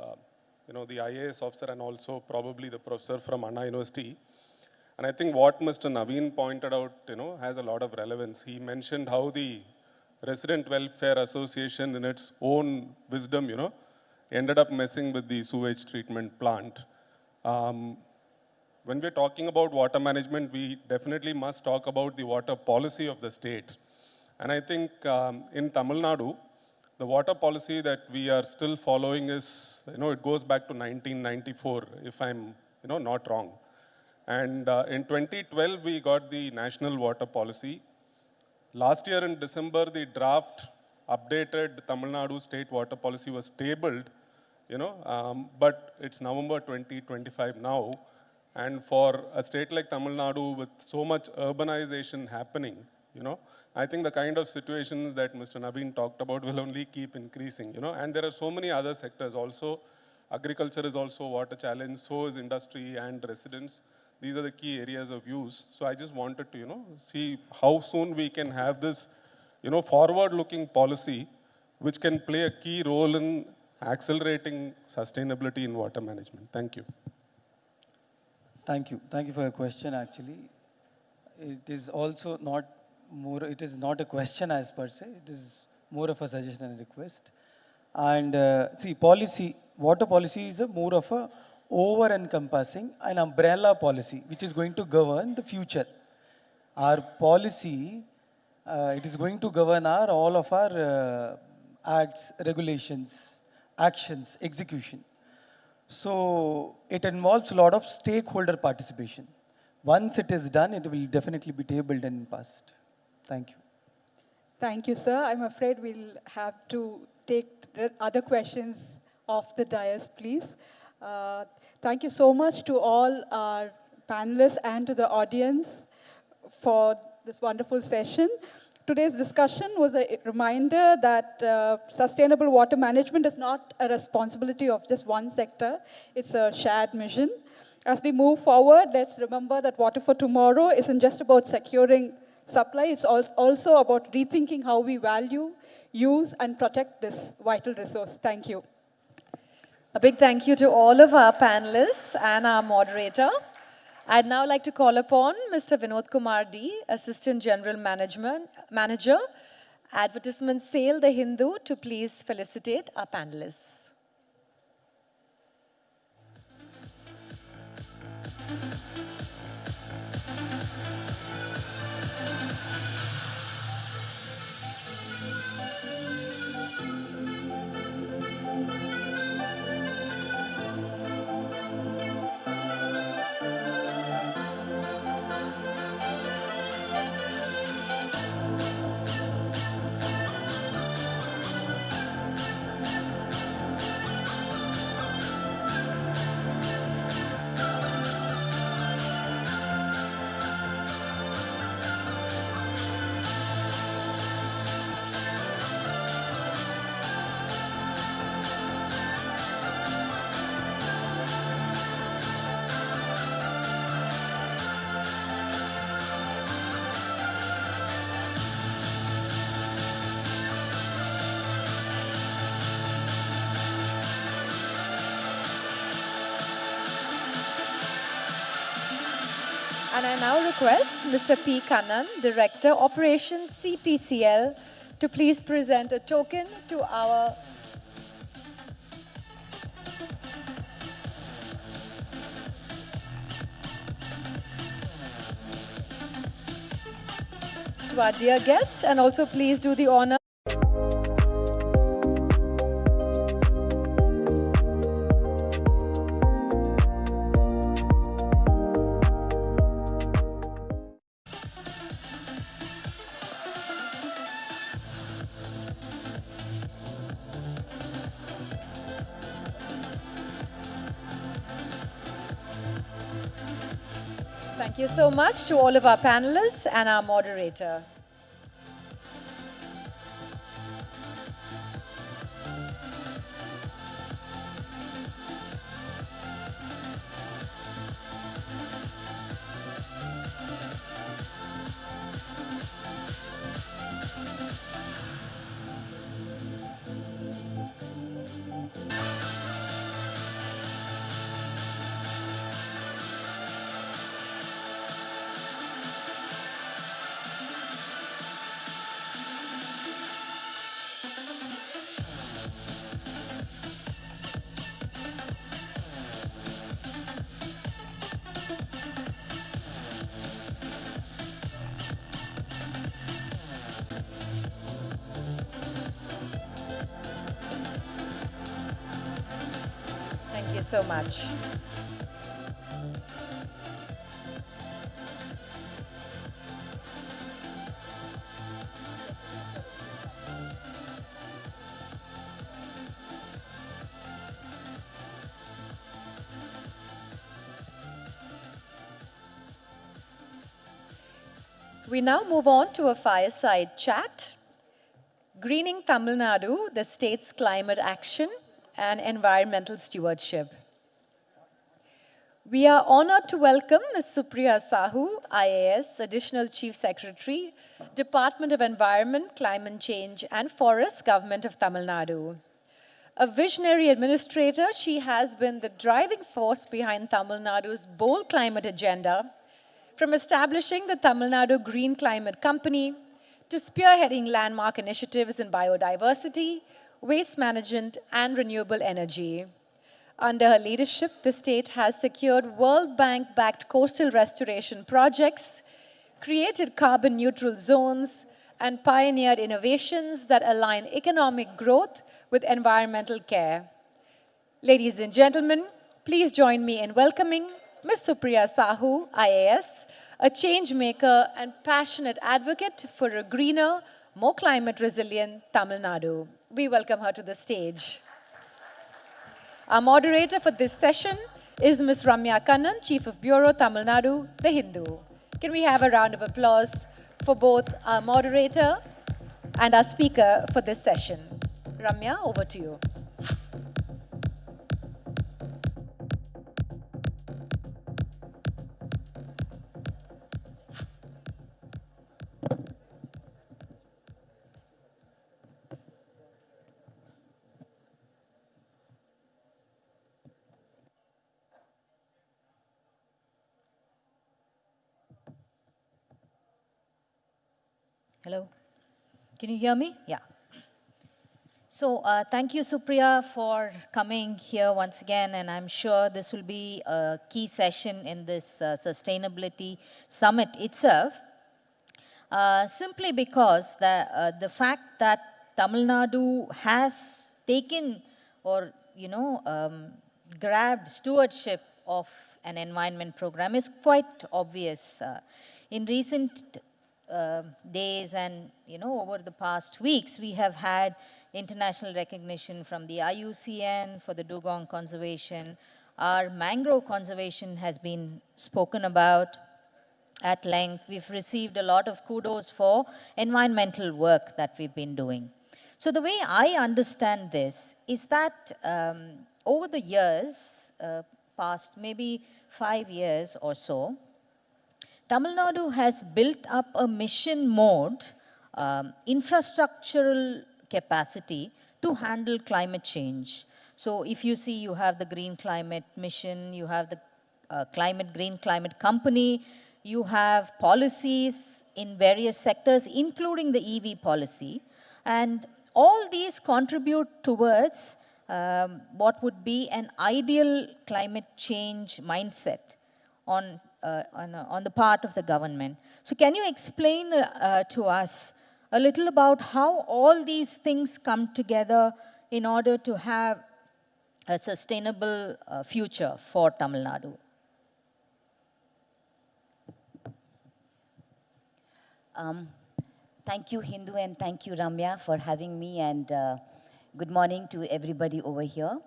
the IAS officer and also probably the professor from Anna University. And I think what Mr. Naveen pointed out, has a lot of relevance. He mentioned how the Resident Welfare Association, in its own wisdom, ended up messing with the sewage treatment plant. When we're talking about water management, we definitely must talk about the water policy of the state. And I think in Tamil Nadu, the water policy that we are still following is, it goes back to 1994, if I'm, not wrong. And in 2012, we got the national water policy. Last year in December, the draft updated Tamil Nadu state water policy was tabled, but it's November 2025 now. And for a state like Tamil Nadu with so much urbanization happening, I think the kind of situations that Mr. Naveen talked about will only keep increasing, and there are so many other sectors also. Agriculture is also a water challenge, so is industry and residents. These are the key areas of use. So I just wanted to, see how soon we can have this, forward-looking policy which can play a key role in accelerating sustainability in water management. Thank you. Thank you. Thank you for your question, actually. It is also not more, it is not a question as per se, it is more of a suggestion and request. And see, water policy is more of a over-encompassing, an umbrella policy, which is going to govern the future. Our policy, it is going to govern all of our acts, regulations, actions, execution. So it involves a lot of stakeholder participation. Once it is done, it will definitely be tabled and passed. Thank you. Thank you, sir. I'm afraid we'll have to take other questions off the dais, please. Thank you so much to all our panelists and to the audience for this wonderful session. Today's discussion was a reminder that sustainable water management is not a responsibility of just one sector. It's a shared mission. As we move forward, let's remember that Water for Tomorrow isn't just about securing supply. It's also about rethinking how we value, use, and protect this vital resource. Thank you. A big thank you to all of our panelists and our moderator. I'd now like to call upon Mr. Vinod Kumar D, Assistant General Manager, Advertisement Sale The Hindu, to please felicitate our panelists. And I now request Mr. P. Kannan, Director, Operations CPCL, to please present a token to our dear guest, and also please do the honor. Thank you so much to all of our panelists and our moderator. Thank you so much. We now move on to a fireside chat. Greening Tamil Nadu, the state's climate action and environmental stewardship. We are honored to welcome Ms. Supriya Sahu, IAS, Additional Chief Secretary, Department of Environment, Climate Change and Forests, Government of Tamil Nadu. A visionary administrator, she has been the driving force behind Tamil Nadu's bold climate agenda, from establishing the Tamil Nadu Green Climate Company to spearheading landmark initiatives in biodiversity, waste management, and renewable energy. Under her leadership, the state has secured World Bank-backed coastal restoration projects, created carbon-neutral zones, and pioneered innovations that align economic growth with environmental care. Ladies and gentlemen, please join me in welcoming Ms. Supriya Sahu, IAS, a change maker and passionate advocate for a greener, more climate resilient Tamil Nadu. We welcome her to the stage. Our moderator for this session is Ms. Ramya Kannan, Chief of Bureau, Tamil Nadu, The Hindu. Can we have a round of applause for both our moderator and our speaker for this session? Ramya, over to you. Hello, can you hear me? Yeah. So thank you, Supriya, for coming here once again, and I'm sure this will be a key session in this Sustainability Summit itself, simply because the fact that Tamil Nadu has taken or, grabbed stewardship of an environment program is quite obvious. In recent days and over the past weeks, we have had international recognition from the IUCN for the dugong conservation. Our mangrove conservation has been spoken about at length. We've received a lot of kudos for environmental work that we've been doing. So the way I understand this is that over the years, past maybe 5 years or so, Tamil Nadu has built up a mission mode, infrastructural capacity to handle climate change. So if you see, you have the Green Climate Mission, you have the Green Climate Company, you have policies in various sectors, including the EV policy. And all these contribute towards what would be an ideal climate change mindset on the part of the government. So can you explain to us a little about how all these things come together in order to have a sustainable future for Tamil Nadu? Thank you, Hindu, and thank you, Ramya, for having me, and good morning to everybody over here.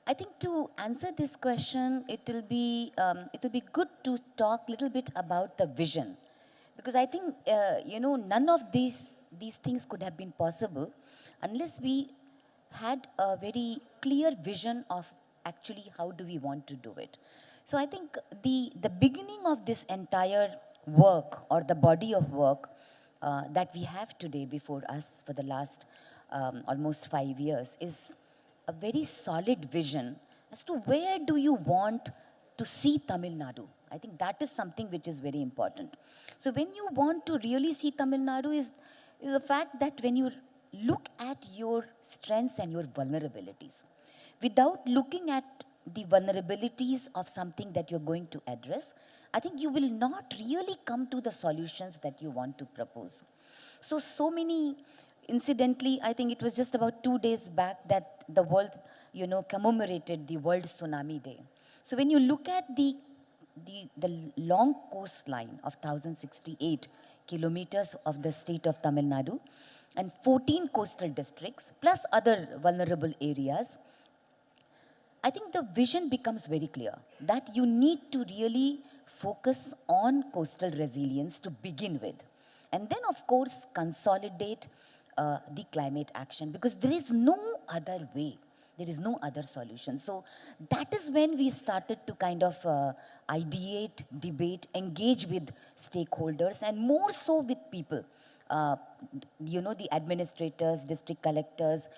I think to answer this question, it will be good to talk a little bit about the vision, because I think none of these things could have been possible unless we had a very clear vision of actually how do we want to do it. So I think the beginning of this entire work, or the body of work that we have today before us for the last almost 5 years, is a very solid vision as to where do you want to see Tamil Nadu. I think that is something which is very important. So when you want to really see Tamil Nadu is the fact that when you look at your strengths and your vulnerabilities, without looking at the vulnerabilities of something that you're going to address, I think you will not really come to the solutions that you want to propose. So many, incidentally, I think it was just about 2 days back that the world, commemorated the World Tsunami Day. So when you look at the long coastline of 1,068 kilometers of the state of Tamil Nadu, and 14 coastal districts, plus other vulnerable areas, I think the vision becomes very clear that you need to really focus on coastal resilience to begin with. And then, of course, consolidate the climate action, because there is no other way. There is no other solution. So that is when we started to kind of ideate, debate, engage with stakeholders, and more so with people. The administrators, district collectors,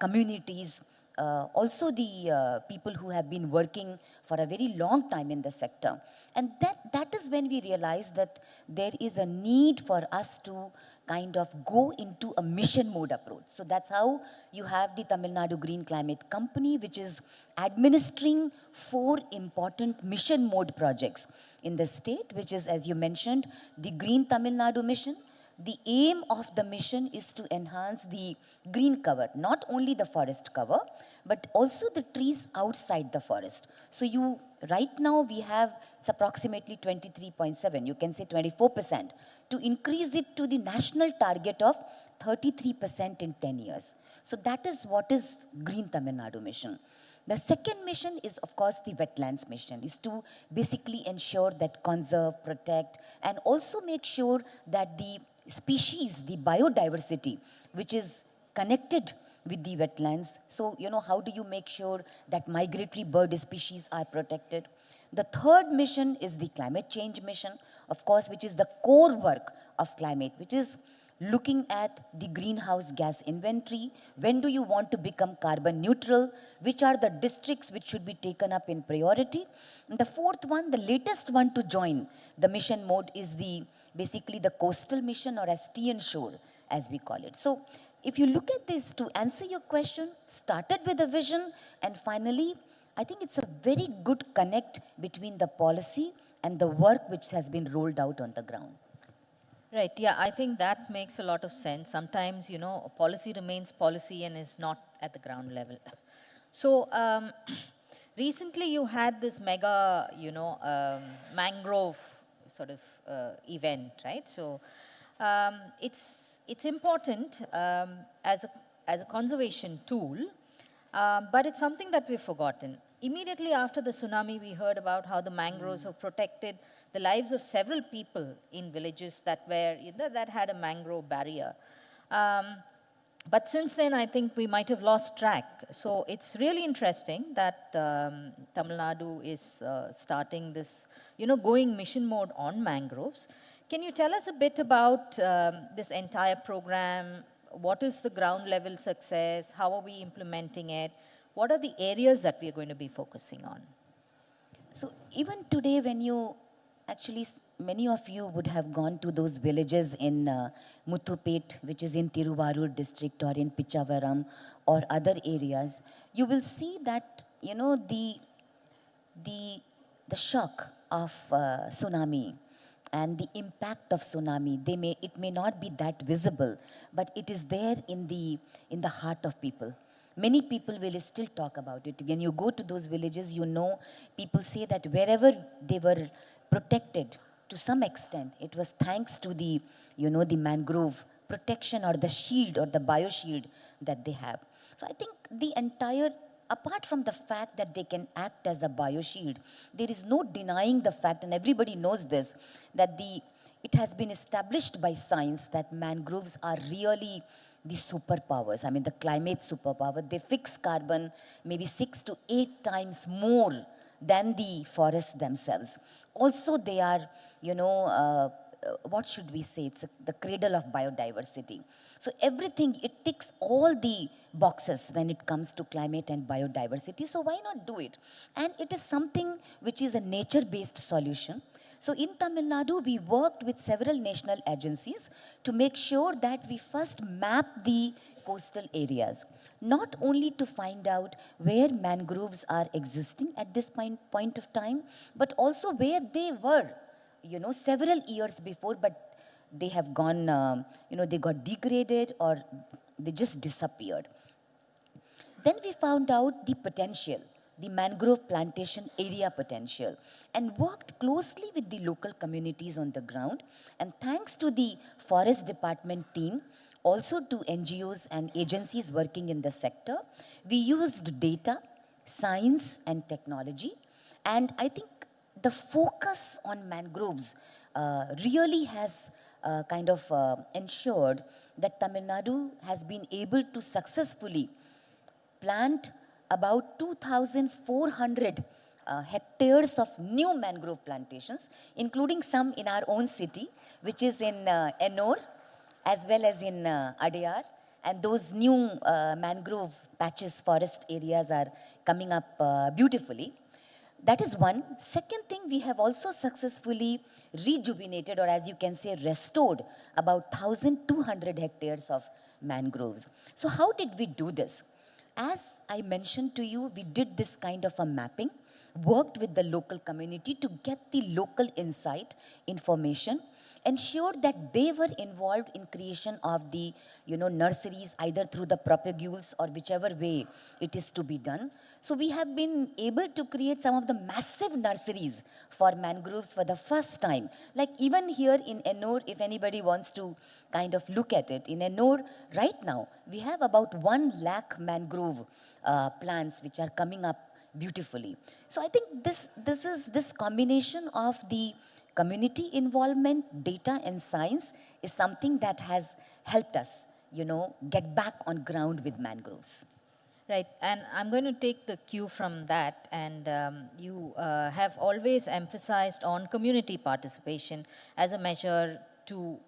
communities, also the people who have been working for a very long time in the sector. And that is when we realized that there is a need for us to kind of go into a mission mode approach. So that's how you have the Tamil Nadu Green Climate Company, which is administering 4 important mission mode projects in the state, which is, as you mentioned, the Green Tamil Nadu Mission. The aim of the mission is to enhance the green cover, not only the forest cover, but also the trees outside the forest. So right now we have, it's approximately 23.7, you can say 24%, to increase it to the national target of 33% in 10 years. So that is what is Green Tamil Nadu Mission. The second mission is, of course, the wetlands mission, is to basically ensure that conserve, protect, and also make sure that the species, the biodiversity, which is connected with the wetlands. So, how do you make sure that migratory bird species are protected? The third mission is the climate change mission, of course, which is the core work of climate, which is looking at the greenhouse gas inventory. When do you want to become carbon neutral? Which are the districts which should be taken up in priority? And the fourth one, the latest one to join the mission mode, is basically the coastal mission, or as Shore, as we call it. So if you look at this, to answer your question, started with a vision, and finally, I think it's a very good connect between the policy and the work which has been rolled out on the ground. Right, yeah, I think that makes a lot of sense. Sometimes, policy remains policy and is not at the ground level. So, recently you had this mega, mangrove sort of event, right? So, it's important as a conservation tool, but it's something that we've forgotten. Immediately after the tsunami, we heard about how the mangroves have protected the lives of several people in villages that had a mangrove barrier. But since then, I think we might have lost track. So it's really interesting that Tamil Nadu is starting this, going mission mode on mangroves. Can you tell us a bit about this entire program? What is the ground level success? How are we implementing it? What are the areas that we are going to be focusing on? So even today, when you actually, many of you would have gone to those villages in Muthupet, which is in Tiruvarur district, or in Pichavaram, or other areas, you will see that, the shock of tsunami and the impact of tsunami, it may not be that visible, but it is there in the heart of people. Many people will still talk about it. When you go to those villages, people say that wherever they were protected, to some extent, it was thanks to the mangrove protection, or the shield, or the bioshield that they have. So I think the entire apart from the fact that they can act as a bioshield, there is no denying the fact, and everybody knows this, that it has been established by science that mangroves are really the superpowers. I mean, the climate superpower. They fix carbon maybe 6 to 8 times more than the forests themselves. Also, they are, what should we say? It's the cradle of biodiversity. So everything, it ticks all the boxes when it comes to climate and biodiversity. So why not do it? And it is something which is a nature-based solution. So in Tamil Nadu, we worked with several national agencies to make sure that we first map the coastal areas, not only to find out where mangroves are existing at this point of time, but also where they were, several years before, but they have gone, they got degraded or they just disappeared. Then we found out the potential, the mangrove plantation area potential, and worked closely with the local communities on the ground. And thanks to the forest department team, also to NGOs and agencies working in the sector, we used data, science and technology. And I think the focus on mangroves really has ensured that Tamil Nadu has been able to successfully plant about 2,400 hectares of new mangrove plantations, including some in our own city, which is in Ennore, as well as in Adayar. And those new mangrove patches, forest areas are coming up beautifully. That is one. Second thing, we have also successfully rejuvenated, or as you can say, restored about 1,200 hectares of mangroves. So how did we do this? As I mentioned to you, we did this kind of a mapping, worked with the local community to get the local insight, information, ensured that they were involved in creation of the nurseries, either through the propagules or whichever way it is to be done. So we have been able to create some of the massive nurseries for mangroves for the first time. Like even here in Ennore, if anybody wants to kind of look at it, in Ennore right now, we have about 1 lakh mangrove plants which are coming up beautifully. So I think this combination of the community involvement, data and science is something that has helped us, get back on ground with mangroves. Right, and I'm going to take the cue from that, and you have always emphasized on community participation as a measure to,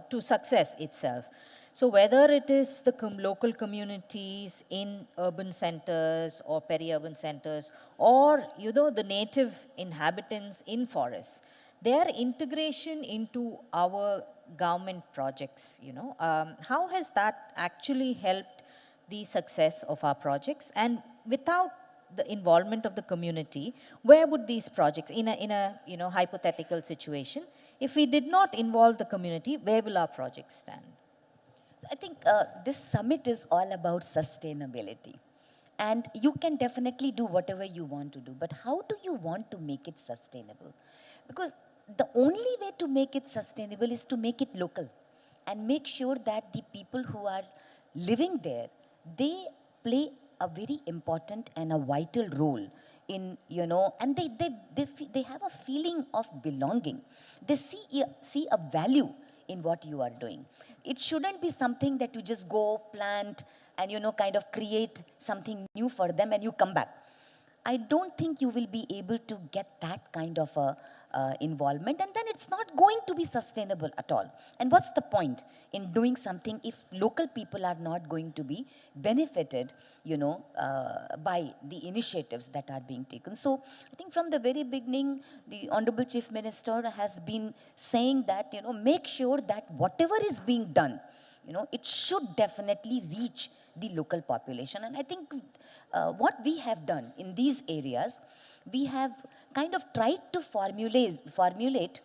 to success itself. So whether it is the local communities in urban centers or peri-urban centers, or, the native inhabitants in forests, their integration into our government projects, how has that actually helped the success of our projects? And without the involvement of the community, where would these projects, in a hypothetical situation, if we did not involve the community, where will our projects stand? So I think this summit is all about sustainability. And you can definitely do whatever you want to do, but how do you want to make it sustainable? Because the only way to make it sustainable is to make it local and make sure that the people who are living there, they play a very important and a vital role in, and they have a feeling of belonging. They see a value in what you are doing. It shouldn't be something that you just go plant and, kind of create something new for them and you come back. I don't think you will be able to get that kind of a involvement, and then it's not going to be sustainable at all. And what's the point in doing something if local people are not going to be benefited, by the initiatives that are being taken? So I think from the very beginning, the Honorable Chief Minister has been saying that, make sure that whatever is being done, it should definitely reach the local population. And I think what we have done in these areas, we have kind of tried to formulate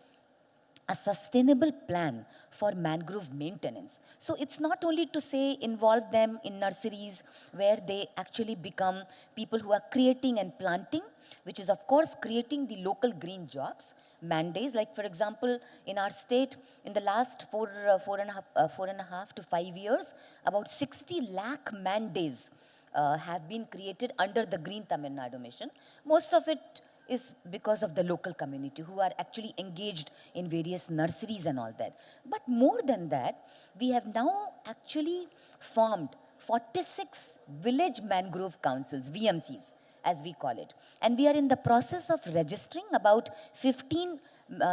a sustainable plan for mangrove maintenance. So it's not only to say involve them in nurseries where they actually become people who are creating and planting, which is of course creating the local green jobs, man-days. Like for example, in our state, in the last four and a half to 5 years, about 60 lakh man-days have been created under the Green Tamil Nadu mission. Most of it is because of the local community who are actually engaged in various nurseries and all that. But more than that, we have now actually formed 46 village mangrove councils, VMCs, as we call it. And we are in the process of registering. About 15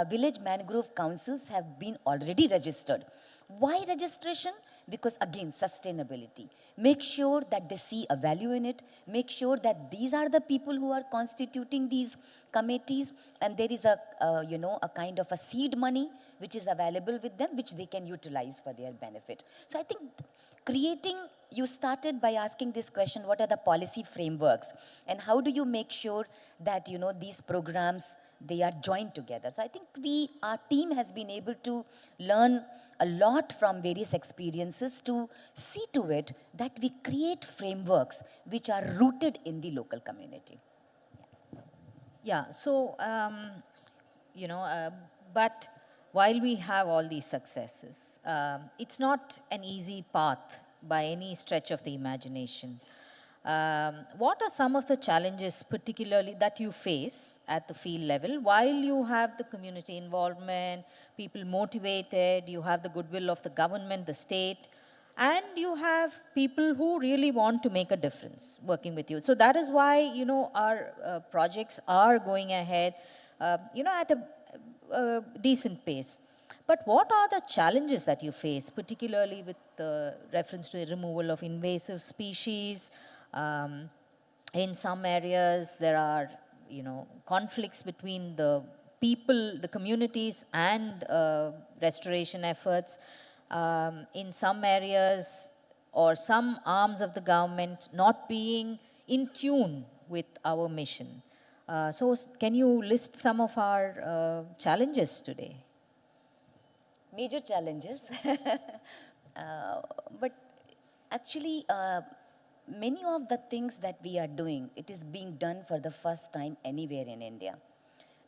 village mangrove councils have been already registered. Why registration? Because again, sustainability. Make sure that they see a value in it. Make sure that these are the people who are constituting these committees, and there is a kind of a seed money which is available with them, which they can utilize for their benefit. So I think you started by asking this question: what are the policy frameworks, and how do you make sure that these programs, they are joined together? So I think our team has been able to learn a lot from various experiences to see to it that we create frameworks which are rooted in the local community. Yeah, so, but while we have all these successes, it's not an easy path by any stretch of the imagination. What are some of the challenges particularly that you face at the field level while you have the community involvement, people motivated, you have the goodwill of the government, the state, and you have people who really want to make a difference working with you? So that is why, our projects are going ahead, at a decent pace. But what are the challenges that you face, particularly with reference to the removal of invasive species? In some areas, there are, conflicts between the people, the communities, and restoration efforts. In some areas, or some arms of the government not being in tune with our mission. So can you list some of our challenges today? Major challenges. But actually, many of the things that we are doing, it is being done for the first time anywhere in India.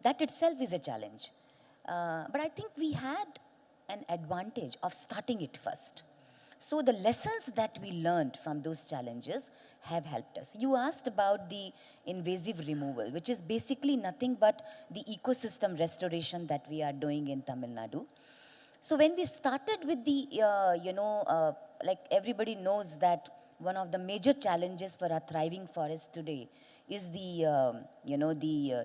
That itself is a challenge. But I think we had an advantage of starting it first. So the lessons that we learned from those challenges have helped us. You asked about the invasive removal, which is basically nothing but the ecosystem restoration that we are doing in Tamil Nadu. So when we started with the, like everybody knows that one of the major challenges for our thriving forest today is the,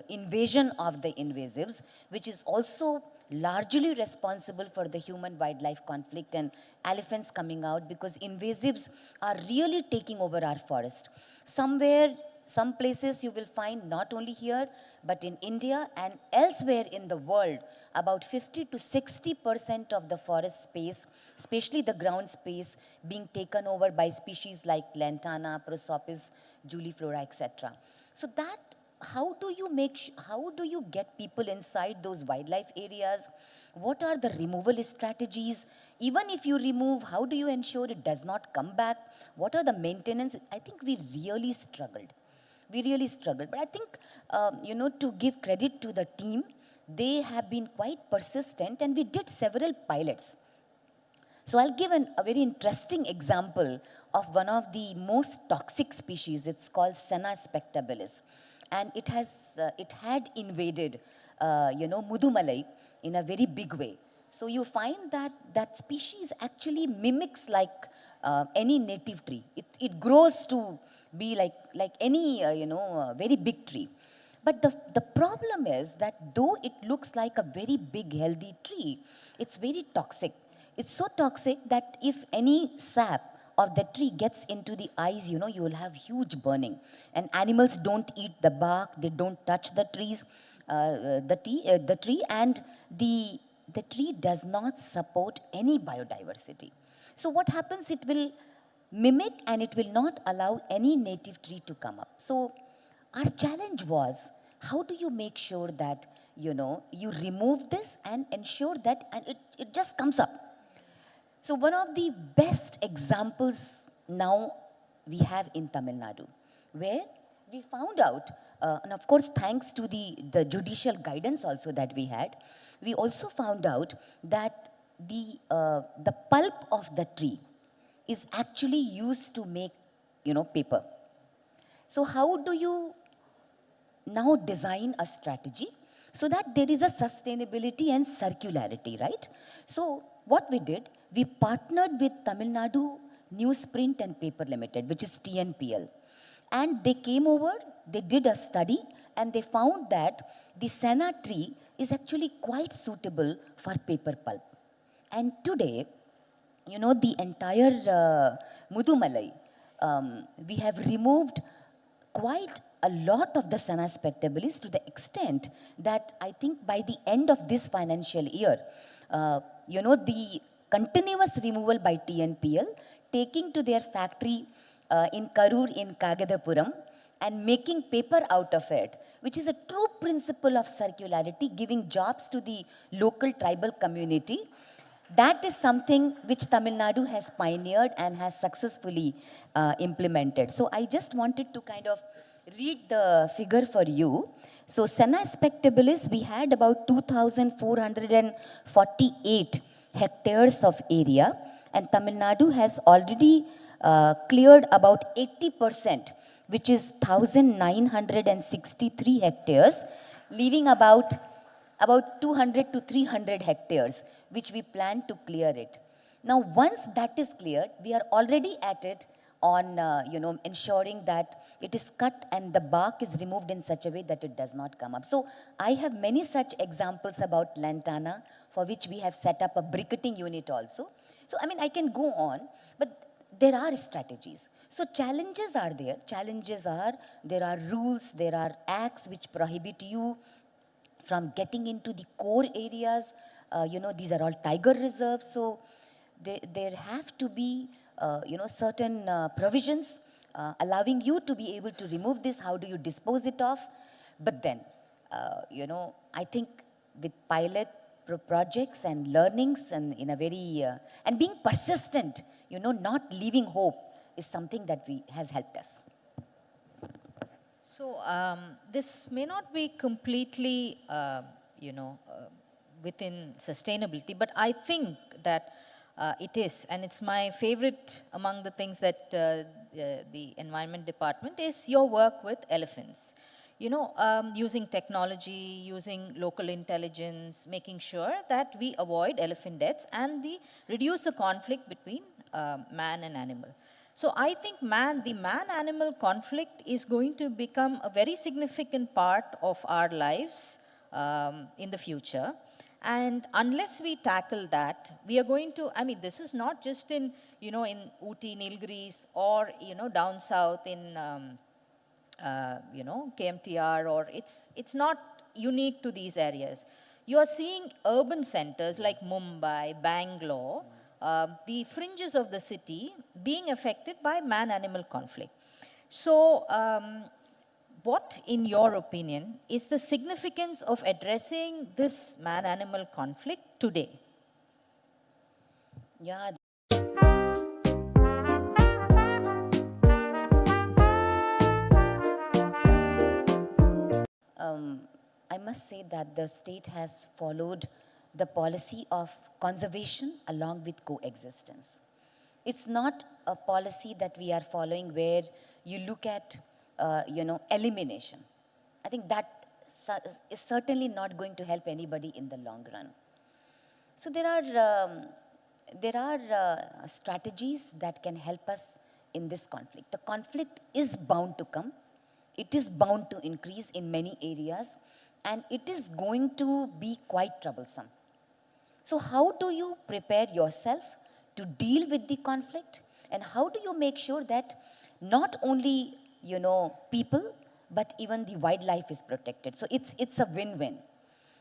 invasion of the invasives, which is also largely responsible for the human-wildlife conflict and elephants coming out, because invasives are really taking over our forest. Some places you will find, not only here, but in India and elsewhere in the world, about 50 to 60% of the forest space, especially the ground space, being taken over by species like Lantana, Prosopis, Juliflora, etc. So that, how do you get people inside those wildlife areas? What are the removal strategies? Even if you remove, how do you ensure it does not come back? What are the maintenance? I think we really struggled. But I think, to give credit to the team, they have been quite persistent, and we did several pilots. So I'll give a very interesting example of one of the most toxic species. It's called Senna spectabilis. And it had invaded, Mudumalai in a very big way. So you find that species actually mimics like any native tree. It grows to be like any, very big tree. But the problem is that though it looks like a very big, healthy tree, it's very toxic. It's so toxic that if any sap of the tree gets into the eyes, you will have huge burning. And animals don't eat the bark, they don't touch the trees, the tree, and the tree does not support any biodiversity. So what happens? It will mimic, and it will not allow any native tree to come up. So our challenge was, how do you make sure that, you remove this and ensure that, and it just comes up. So one of the best examples now we have in Tamil Nadu, where we found out, and of course thanks to the judicial guidance also that we had, we also found out that the pulp of the tree is actually used to make paper. So how do you now design a strategy so that there is a sustainability and circularity, right? So what we did, we partnered with Tamil Nadu Newsprint and Paper Limited, which is TNPL. And they came over, they did a study, and they found that the senna tree is actually quite suitable for paper pulp. And today, the entire Mudumalai, we have removed quite a lot of the senna spectabilis to the extent that I think by the end of this financial year, the continuous removal by TNPL, taking to their factory in Karur in Kagadapuram and making paper out of it, which is a true principle of circularity, giving jobs to the local tribal community. That is something which Tamil Nadu has pioneered and has successfully implemented. So I just wanted to kind of read the figure for you. So senna spectabilis, we had about 2,448 hectares of area, and Tamil Nadu has already cleared about 80%, which is 1,963 hectares, leaving about 200 to 300 hectares, which we plan to clear it. Now, once that is cleared, we are already at it on, ensuring that it is cut and the bark is removed in such a way that it does not come up. So I have many such examples about lantana, for which we have set up a briquetting unit also. So, I mean, I can go on, but there are strategies. So challenges are there. Challenges are, there are rules, there are acts which prohibit you from getting into the core areas. These are all tiger reserves. So there have to be, certain provisions allowing you to be able to remove this. How do you dispose it off? But then, I think with pilot projects and learnings and in a very, and being persistent, not leaving hope is something that has helped us. So this may not be completely, within sustainability, but I think that it is, and it's my favorite among the things that the Environment Department is your work with elephants. Using technology, using local intelligence, making sure that we avoid elephant deaths and reduce the conflict between man and animal. So I think the man-animal conflict is going to become a very significant part of our lives in the future. And unless we tackle that, we are going to, I mean, this is not just in, in Ooty, Nilgiris, or, down south in, KMTR, or it's not unique to these areas. You are seeing urban centers like Mumbai, Bangalore, the fringes of the city being affected by man-animal conflict. So, what, in your opinion, is the significance of addressing this man-animal conflict today? Yeah. I must say that the state has followed the policy of conservation along with coexistence. It's not a policy that we are following where you look at, elimination. I think that is certainly not going to help anybody in the long run. So there are strategies that can help us in this conflict. The conflict is bound to come. It is bound to increase in many areas, and it is going to be quite troublesome. So how do you prepare yourself to deal with the conflict? And how do you make sure that not only, people, but even the wildlife is protected? So it's a win-win.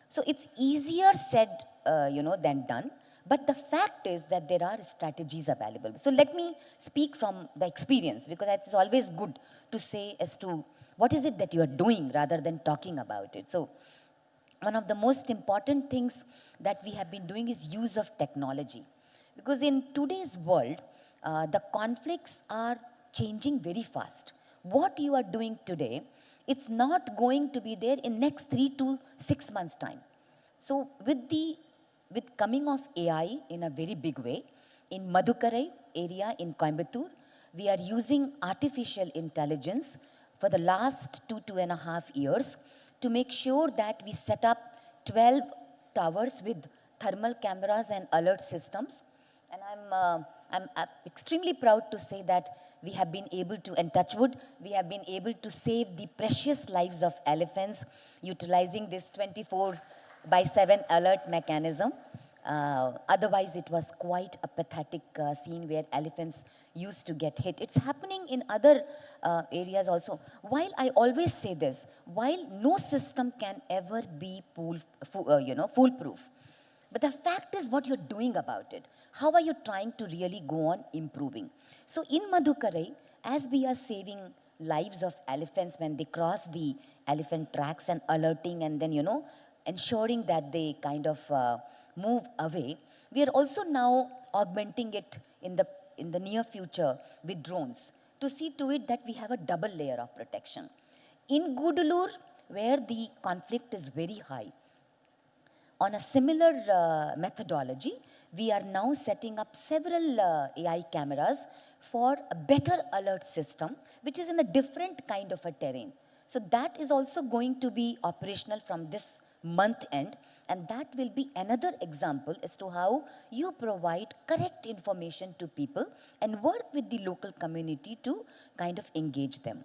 So it's easier said, than done. But the fact is that there are strategies available. So let me speak from the experience, because it's always good to say as to what is it that you are doing rather than talking about it. So one of the most important things that we have been doing is use of technology. Because in today's world, the conflicts are changing very fast. What you are doing today, it's not going to be there in next 3 to 6 months' time. So with coming of AI in a very big way, in Madhukarai area in Coimbatore, we are using artificial intelligence for the last 2.5 years to make sure that we set up 12 towers with thermal cameras and alert systems. And I'm extremely proud to say that we have been able to, and touch wood, we have been able to save the precious lives of elephants utilizing this 24/7 alert mechanism. Otherwise, it was quite a pathetic scene where elephants used to get hit. It's happening in other areas also. While I always say this, while no system can ever be foolproof, but the fact is what you're doing about it. How are you trying to really go on improving? So in Madhukarai, as we are saving lives of elephants when they cross the elephant tracks and alerting and then, ensuring that they kind of move away, we are also now augmenting it in the near future with drones to see to it that we have a double layer of protection. In Gudalur, where the conflict is very high, on a similar methodology, we are now setting up several AI cameras for a better alert system, which is in a different kind of a terrain. So that is also going to be operational from this month end, and that will be another example as to how you provide correct information to people and work with the local community to kind of engage them.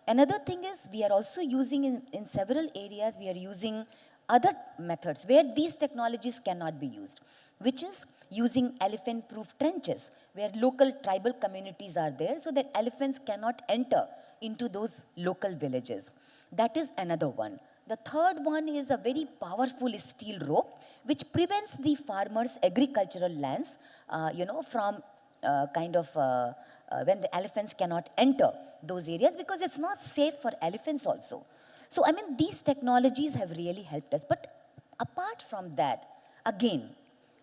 Another thing is we are also using in several areas, we are using other methods where these technologies cannot be used, which is using elephant-proof trenches where local tribal communities are there so that elephants cannot enter into those local villages. That is another one. The third one is a very powerful steel rope which prevents the farmers' agricultural lands, from when the elephants cannot enter those areas because it's not safe for elephants also. So, I mean, these technologies have really helped us. But apart from that, again,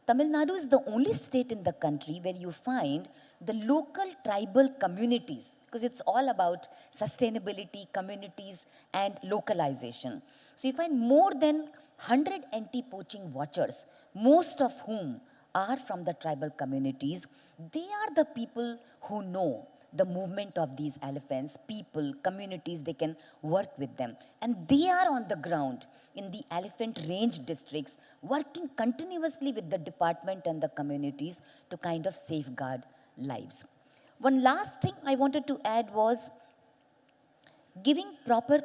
Tamil Nadu is the only state in the country where you find the local tribal communities, because it's all about sustainability, communities, and localization. So you find more than 100 anti-poaching watchers, most of whom are from the tribal communities. They are the people who know the movement of these elephants, people, communities, they can work with them. And they are on the ground in the elephant range districts, working continuously with the department and the communities to kind of safeguard lives. One last thing I wanted to add was giving proper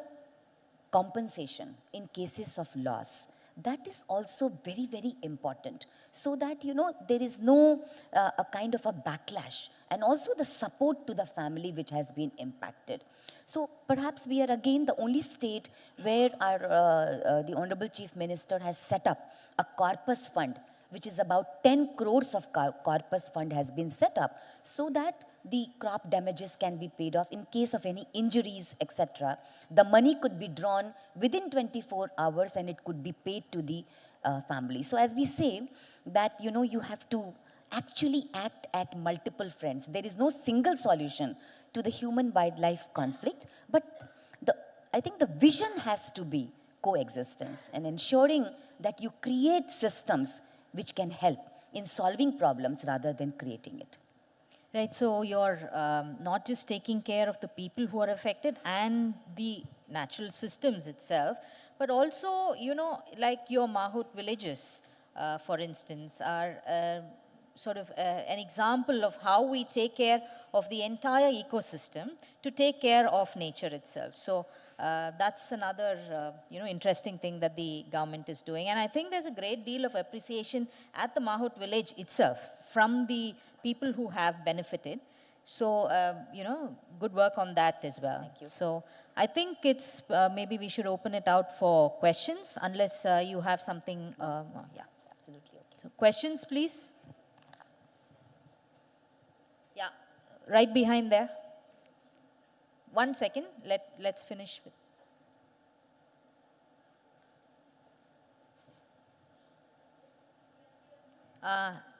compensation in cases of loss. That is also very, very important so that, there is no a kind of a backlash and also the support to the family which has been impacted. So perhaps we are again the only state where the Honorable Chief Minister has set up a corpus fund, which is about 10 crores of corpus fund has been set up so that the crop damages can be paid off in case of any injuries, etc. The money could be drawn within 24 hours and it could be paid to the family. So as we say that, you have to actually act at multiple fronts. There is no single solution to the human-wildlife conflict, but I think the vision has to be coexistence and ensuring that you create systems which can help in solving problems rather than creating it. Right, so you're not just taking care of the people who are affected and the natural systems itself, but also, like your Mahut villages, for instance, are sort of an example of how we take care of the entire ecosystem to take care of nature itself. So that's another, interesting thing that the government is doing. And I think there's a great deal of appreciation at the Mahut village itself from the people who have benefited. So, good work on that as well. Thank you. So I think it's, maybe we should open it out for questions unless you have something, yeah. Absolutely okay. So questions, please. Yeah, right behind there. 1 second, let's finish with.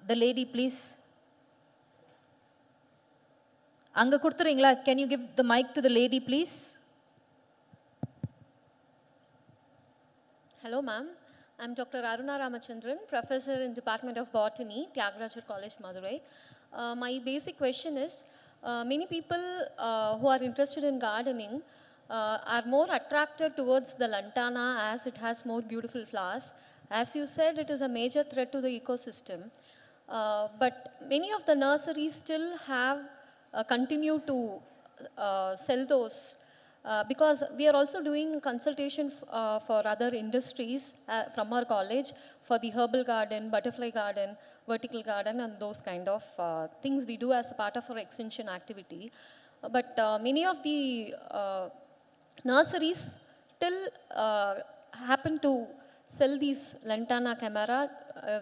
The lady, please. Anga kuduthurீங்களா? Can you give the mic to the lady, please? Hello, ma'am. I'm Dr. Aruna Ramachandran, professor in Department of Botany, Tyagarajar College, Madurai. My basic question is, Many people who are interested in gardening are more attracted towards the lantana as it has more beautiful flowers. As you said, it is a major threat to the ecosystem. But many of the nurseries still have continue to sell those because we are also doing consultation for other industries from our college for the herbal garden, butterfly garden, vertical garden, and those kind of things we do as a part of our extension activity. But many of the nurseries still happen to sell these lantana camera.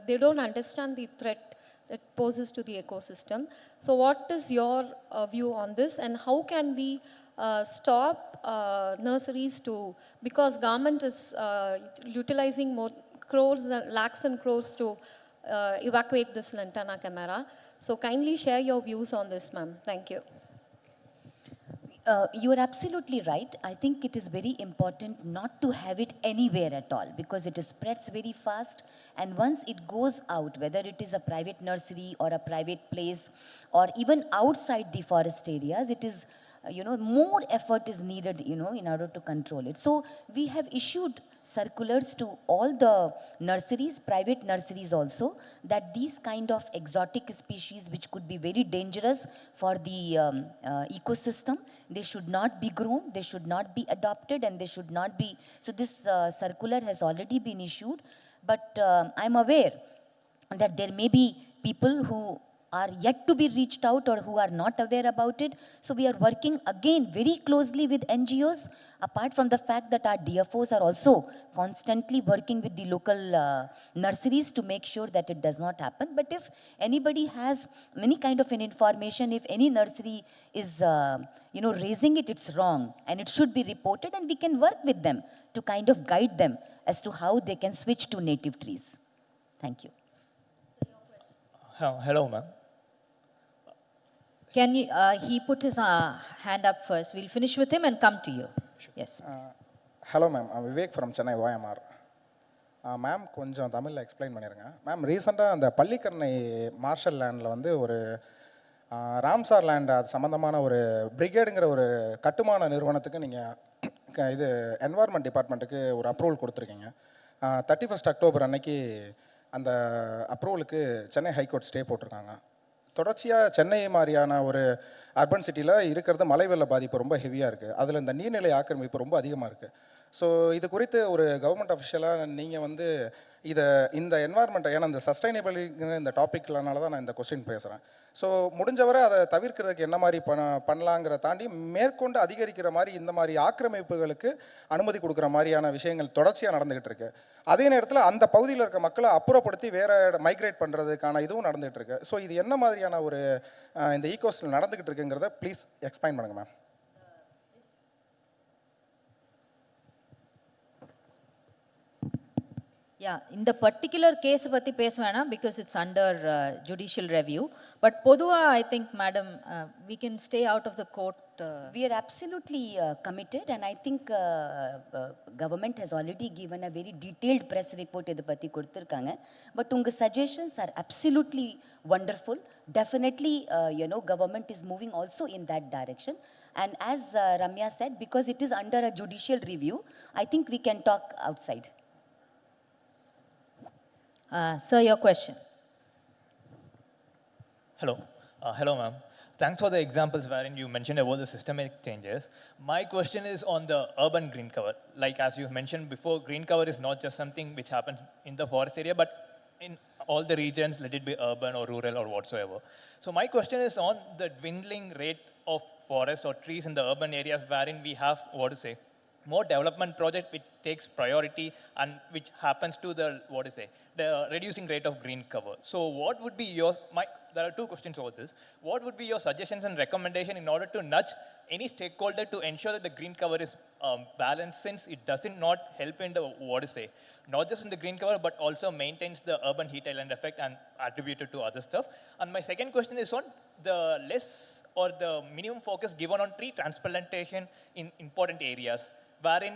They don't understand the threat that poses to the ecosystem. So what is your view on this, and how can we stop nurseries to, because government is utilizing more crores, lakhs and crores to evacuate this lantana camera. So kindly share your views on this, ma'am. Thank you. You are absolutely right. I think it is very important not to have it anywhere at all because it spreads very fast, and once it goes out, whether it is a private nursery or a private place or even outside the forest areas, it is more effort is needed in order to control it. So we have issued circulars to all the nurseries, private nurseries also, that these kind of exotic species which could be very dangerous for the ecosystem, they should not be grown, they should not be adopted, and they should not be. So this circular has already been issued, but I'm aware that there may be people who are yet to be reached out or who are not aware about it. So we are working again very closely with NGOs, apart from the fact that our DFOs are also constantly working with the local nurseries to make sure that it does not happen. But if anybody has any kind of an information, if any nursery is raising it, it's wrong and it should be reported, and we can work with them to kind of guide them as to how they can switch to native trees. Thank you. Hello, ma'am. Can you, he put his hand up first. We'll finish with him and come to you. Sure. Yes. Hello, ma'am. I'm Vivek from Chennai, OMR. Ma'am, கொஞ்சம் தமிழில் explain பண்ணிடுங்க. Ma'am, ரீசெண்டாக அந்த Pallikaranai marshal லேண்டில் வந்து ஒரு Ramsar land அது சம்மந்தமான ஒரு பிரிகேடுங்கிற ஒரு கட்டுமான நிறுவனத்துக்கு நீங்கள் இது என்வாயர்மெண்ட் டிபார்ட்மெண்ட்டுக்கு ஒரு அப்ரூவல் கொடுத்துருக்கீங்க. 31 அக்டோபர் அன்னைக்கு அந்த அப்ரூவலுக்கு சென்னை ஹைகோர்ட் ஸ்டே போட்டிருக்காங்க. தொடர்ச்சியாக சென்னை மாதிரியான ஒரு அர்பன் சிட்டியில் இருக்கிறது மழை வெள்ள பாதிப்பு ரொம்ப ஹெவியாக இருக்குது. அதில் இந்த நீர்நிலை ஆக்கிரமிப்பு ரொம்ப அதிகமாக இருக்குது. ஸோ இது குறித்து ஒரு கவர்மெண்ட் அஃபிஷியலாக நீங்கள் வந்து இந்த என்வாயர்மெண்ட்டை, ஏன்னா இந்த சஸ்டைனபிலிங்கிற இந்த டாப்பிக்லனால தான் நான் இந்த கொஸ்டின் பேசுகிறேன். ஸோ முடிஞ்சவரை அதை தவிர்க்கிறதுக்கு என்ன மாதிரி பண்ணலாங்கிற தாண்டி மேற்கொண்டு அதிகரிக்கிற மாதிரி இந்த மாதிரி ஆக்கிரமிப்புகளுக்கு அனுமதி கொடுக்குற மாதிரியான விஷயங்கள் தொடர்ச்சியாக நடந்துகிட்டு இருக்கு. அதே நேரத்தில் அந்த பகுதியில் இருக்க மக்களை அப்புறப்படுத்தி வேறு மைக்ரேட் பண்ணுறதுக்கான இதுவும் நடந்துகிட்டு இருக்கு. ஸோ இது என்ன மாதிரியான ஒரு இந்த ஈகோஸ்டில் நடந்துகிட்டு இருக்குங்கிறத ப்ளீஸ் எக்ஸ்பிளைன் பண்ணுங்கள் ma'am. Yeah, in the particular case பத்தி பேச வேணாம் because it's under judicial review. But பொதுவா I think, madam, we can stay out of the court. We are absolutely committed, and I think government has already given a very detailed press report இதை பற்றி கொடுத்துருக்காங்க. But உங்கள் suggestions are absolutely wonderful. Definitely, government is moving also in that direction. And as Ramya said, because it is under a judicial review, I think we can talk outside. Sir, your question. Hello. Hello, ma'am. Thanks for the examples wherein you mentioned about the systemic changes. My question is on the urban green cover. Like as you mentioned before, green cover is not just something which happens in the forest area, but in all the regions, let it be urban or rural or whatsoever. So my question is on the dwindling rate of forests or trees in the urban areas wherein we have, more development project which takes priority and which happens to the, the reducing rate of green cover. So what would be there are two questions over this. What would be your suggestions and recommendation in order to nudge any stakeholder to ensure that the green cover is balanced, since it doesn't not help in the, not just in the green cover, but also maintains the urban heat island effect and attributed to other stuff. And my second question is on the less or the minimum focus given on tree transplantation in important areas, wherein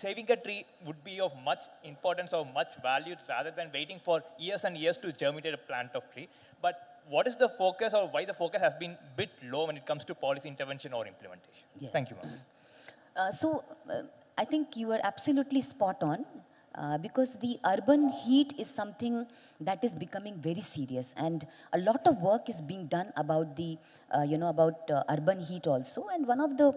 saving a tree would be of much importance or much value rather than waiting for years and years to germinate a plant of tree. But what is the focus or why the focus has been a bit low when it comes to policy intervention or implementation? Yes. Thank you, ma'am. I think you are absolutely spot on. Because the urban heat is something that is becoming very serious, and a lot of work is being done about the, urban heat also. And one of the,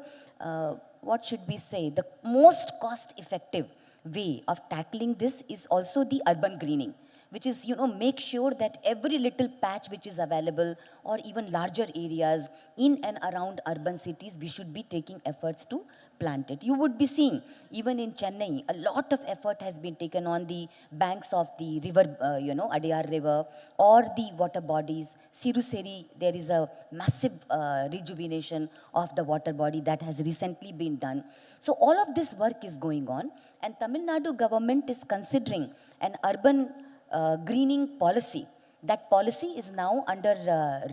what should we say, the most cost-effective way of tackling this is also the urban greening, which is, make sure that every little patch which is available or even larger areas in and around urban cities, we should be taking efforts to plant it. You would be seeing, even in Chennai, a lot of effort has been taken on the banks of the river, Adiyar River, or the water bodies. Siruseri, there is a massive rejuvenation of the water body that has recently been done. So all of this work is going on, and Tamil Nadu government is considering an urban greening policy. That policy is now under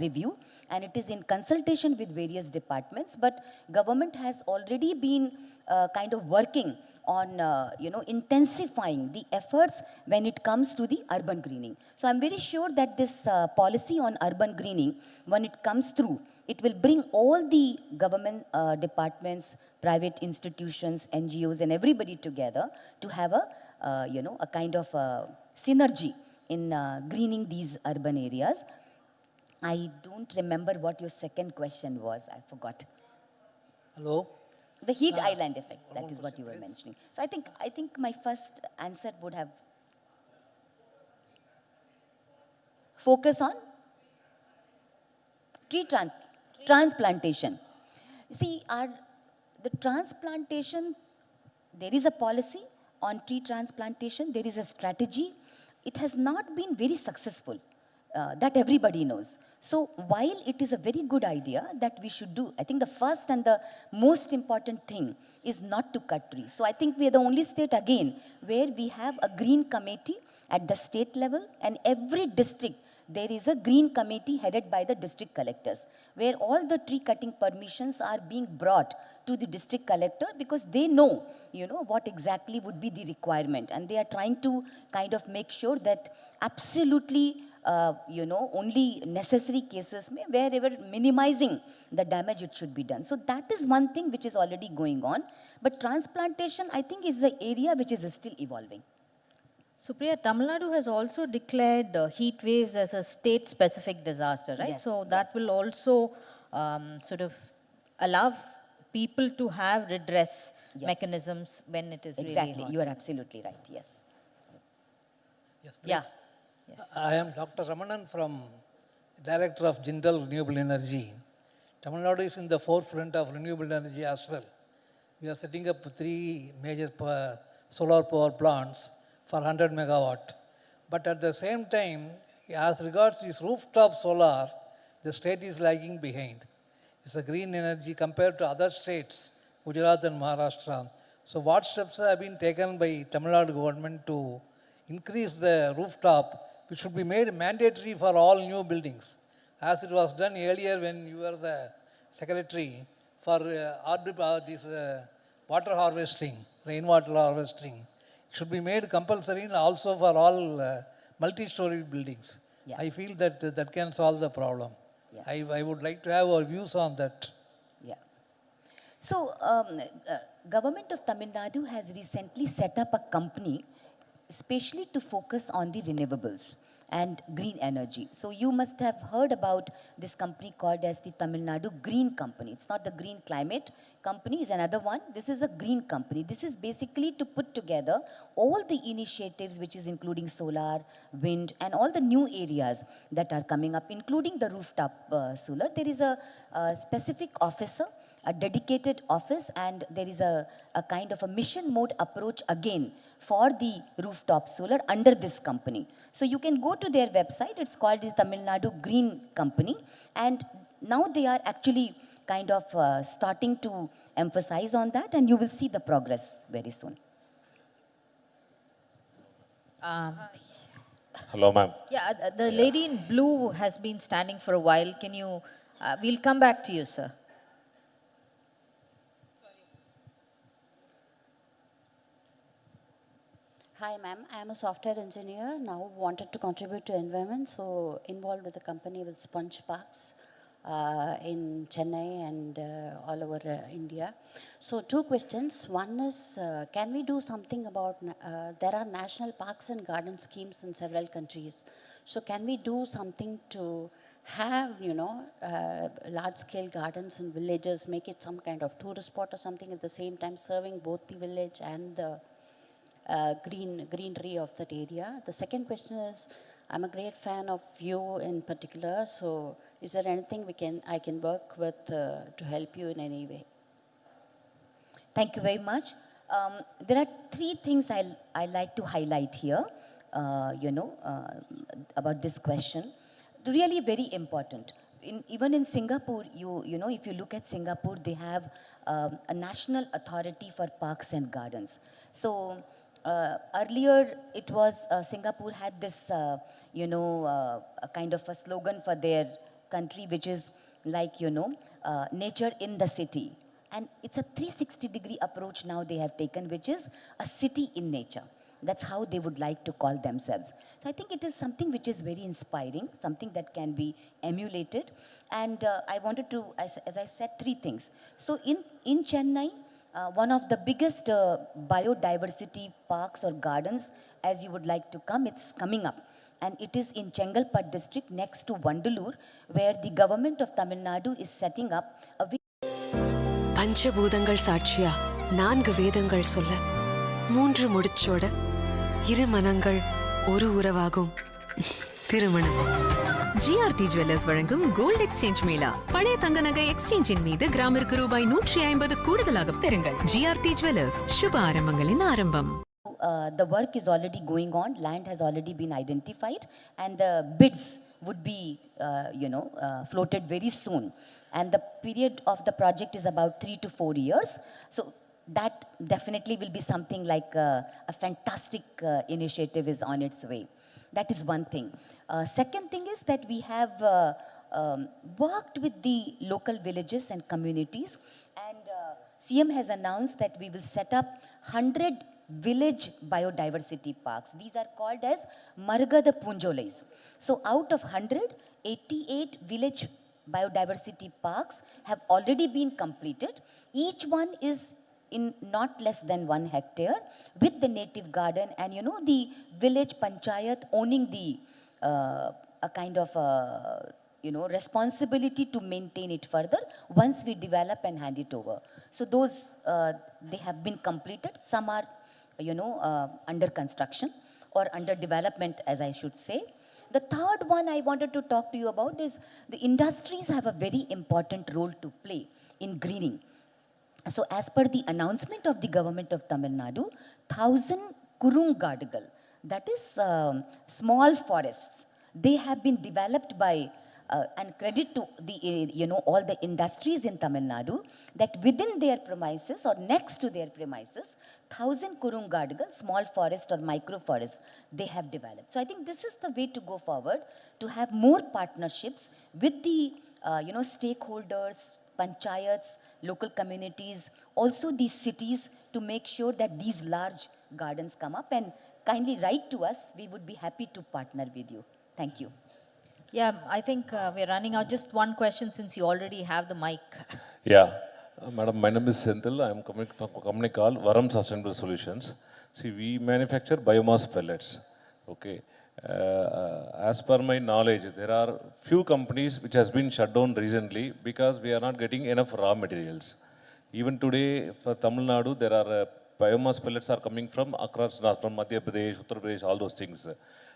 review, and it is in consultation with various departments, but government has already been kind of working on intensifying the efforts when it comes to the urban greening. So I'm very sure that this policy on urban greening, when it comes through, it will bring all the government departments, private institutions, NGOs, and everybody together to have a kind of synergy in greening these urban areas. I don't remember what your second question was. I forgot. Hello? The heat island effect, that is what you were mentioning. So I think my first answer would have focus on tree transplantation. See, the transplantation, there is a policy on tree transplantation, there is a strategy. It has not been very successful, that everybody knows. So while it is a very good idea that we should do, I think the first and the most important thing is not to cut trees. So I think we are the only state again where we have a green committee at the state level, and every district there is a green committee headed by the district collectors, where all the tree cutting permissions are being brought to the district collector, because they know, what exactly would be the requirement, and they are trying to kind of make sure that absolutely, only necessary cases, wherever minimizing the damage, it should be done. So that is one thing which is already going on. But transplantation, I think, is the area which is still evolving. Supriya, Tamil Nadu has also declared heat waves as a state-specific disaster, right? Yes, so that will also sort of allow people to have redress mechanisms when it is really hot. You are absolutely right, yes. Yes, please. Yeah. Yes. I am Dr. Ramanan from Director of Jindal Renewable Energy. Tamil Nadu is in the forefront of renewable energy as well. We are setting up 3 major solar power plants for 100 megawatt. But at the same time, as regards this rooftop solar, the state is lagging behind. It's a green energy compared to other states, Gujarat and Maharashtra. So what steps have been taken by Tamil Nadu government to increase the rooftop, which should be made mandatory for all new buildings, as it was done earlier when you were the secretary for water harvesting, rainwater harvesting. It should be made compulsory also for all multi-story buildings. Yeah. I feel that that can solve the problem. Yeah. I would like to have our views on that. Yeah. So, government of Tamil Nadu has recently set up a company especially to focus on the renewables and green energy. So you must have heard about this company called as the Tamil Nadu Green Company. It's not the Green Climate Company, it's another one. This is a green company. This is basically to put together all the initiatives, which is including solar, wind, and all the new areas that are coming up, including the rooftop solar. There is a specific officer, a dedicated office, and there is a kind of a mission mode approach again for the rooftop solar under this company. So you can go to their website. It's called the Tamil Nadu Green Company, and now they are actually kind of starting to emphasize on that, and you will see the progress very soon. Hello, ma'am. Yeah, the lady in blue has been standing for a while. Can you, we'll come back to you, sir. Hi, ma'am. I'm a software engineer. Now wanted to contribute to environment, so involved with the company with sponge parks in Chennai and all over India. So 2 questions. One is, can we do something about, there are national parks and garden schemes in several countries. So can we do something to have, large-scale gardens in villages, make it some kind of tourist spot or something at the same time, serving both the village and the greenery of that area. The second question is, I'm a great fan of you in particular, so is there anything I can work with to help you in any way? Thank you very much. There are 3 things I like to highlight here, about this question. Really very important. Even in Singapore, if you look at Singapore, they have a national authority for parks and gardens. So earlier, it was Singapore had this, a kind of a slogan for their country, which is like, nature in the city. And it's a 360-degree approach now they have taken, which is a city in nature. That's how they would like to call themselves. So I think it is something which is very inspiring, something that can be emulated. And I wanted to, as I said, 3 things. So in Chennai, one of the biggest biodiversity parks or gardens, as you would like to come, it's coming up. And it is in Chengalpattu district next to Vandalur, where the government of Tamil Nadu is setting up a பஞ்சபூதங்கள் சாட்சியா 4 வேதங்கள் சொல்ல 3 முடிச்சோட 2 மனங்கள் ஒரு உறவாகும் திருமணம். GRT Jewellers வழங்கும் கோல்ட் எக்ஸ்சேஞ்ச் மேளா. பழைய தங்க நகை எக்ஸ்சேஞ்சின் மீது கிராமிற்கு ரூபாய் 150 கூடுதலாக பெறுங்கள். GRT Jewellers, சுப ஆரம்பங்களின் ஆரம்பம். The work is already going on, land has already been identified, and the bids would be, floated very soon. And the period of the project is about 3 to 4 years. So that definitely will be something like a fantastic initiative is on its way. That is one thing. Second thing is that we have worked with the local villages and communities, and CM has announced that we will set up 100 village biodiversity parks. These are called as Margada Punjolais. So out of 100, 88 village biodiversity parks have already been completed. Each one is in not less than 1 hectare with the native garden and the village panchayat owning the a kind of responsibility to maintain it further once we develop and hand it over. So those they have been completed. Some are under construction or under development, as I should say. The third one I wanted to talk to you about is the industries have a very important role to play in greening. So as per the announcement of the government of Tamil Nadu, 1000 kurungadigal, that is small forests, they have been developed by and credit to the all the industries in Tamil Nadu, that within their premises or next to their premises, 1000 kurungadigal, small forest or micro forest, they have developed. So I think this is the way to go forward, to have more partnerships with the stakeholders, panchayats, local communities, also these cities, to make sure that these large gardens come up. And kindly write to us. We would be happy to partner with you. Thank you. Yeah, I think we're running out. Just one question, since you already have the mic. Yeah. Madam, my name is Senthil. I am from a company called Varam Sustainable Solutions. See, we manufacture biomass pellets. Okay. As per my knowledge, there are few companies which has been shut down recently because we are not getting enough raw materials. Even today, for Tamil Nadu, there are biomass pellets are coming from across north, from Madhya Pradesh, Uttar Pradesh, all those things.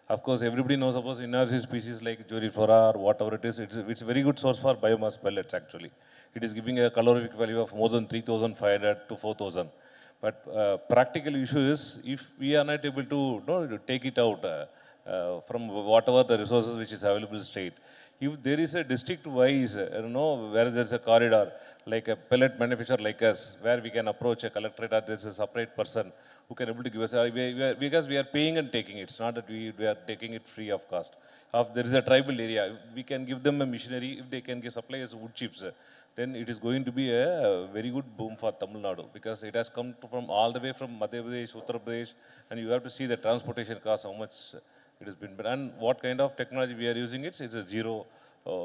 Of course, everybody knows about energy species like Jorifera or whatever it is. It's a very good source for biomass pellets actually. It is giving a calorific value of more than 3,500 to 4,000. But practical issue is, if we are not able to take it out from whatever the resources which is available state, if there is a district-wise, where there is a corridor, like a pellet manufacturer like us, where we can approach a collectorate or there is a separate person who can able to give us, because we are paying and taking it. It's not that we are taking it free of cost. If there is a tribal area, we can give them a machinery, if they can supply us wood chips, then it is going to be a very good boom for Tamil Nadu, because it has come from all the way from Madhya Pradesh, Uttar Pradesh, and you have to see the transportation cost, how much it has been. And what kind of technology we are using, it's a zero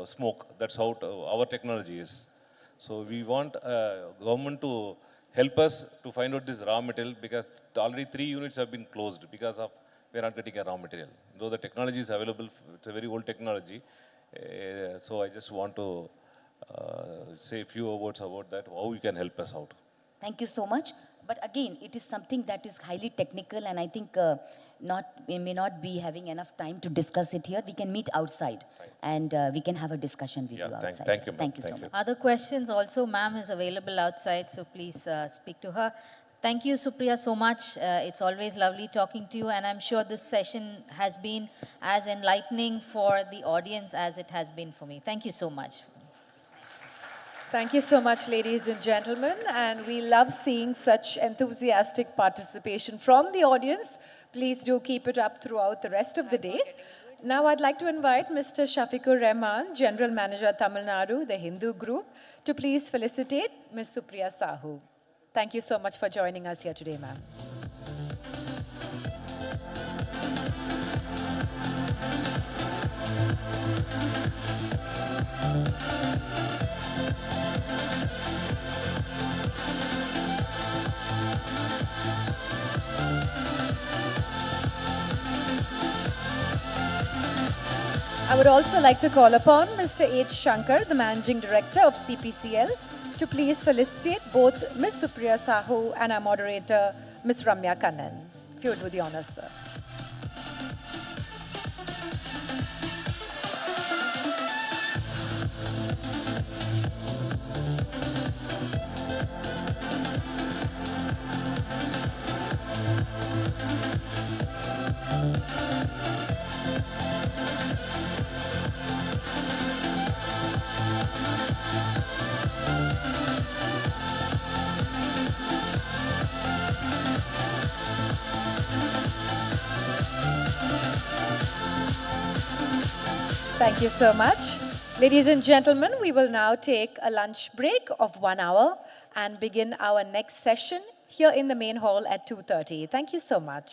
smoke. That's how our technology is. So we want government to help us to find out this raw material, because already 3 units have been closed because of we are not getting a raw material. Though the technology is available, it's a very old technology. So I just want to say a few words about that, how you can help us out. Thank you so much. But again, it is something that is highly technical, and I think we may not be having enough time to discuss it here. We can meet outside, and we can have a discussion with you outside. Thank you, Thank you so much. Other questions also, ma'am is available outside, so please speak to her. Thank you, Supriya, so much. It's always lovely talking to you, and I'm sure this session has been as enlightening for the audience as it has been for me. Thank you so much. Thank you so much, ladies and gentlemen, and we love seeing such enthusiastic participation from the audience. Please do keep it up throughout the rest of the day. Now I'd like to invite Mr. Shafiqur Rahman, General Manager, Tamil Nadu, the Hindu Group, to please felicitate Ms. Supriya Sahu. Thank you so much for joining us here today, ma'am. I would also like to call upon Mr. H. Shankar, the Managing Director of CPCL, to please felicitate both Ms. Supriya Sahu and our moderator, Ms. Ramya Kannan. If you would do the honors, sir. Thank you so much. Ladies and gentlemen, we will now take a lunch break of 1 hour and begin our next session here in the main hall at 2:30. Thank you so much.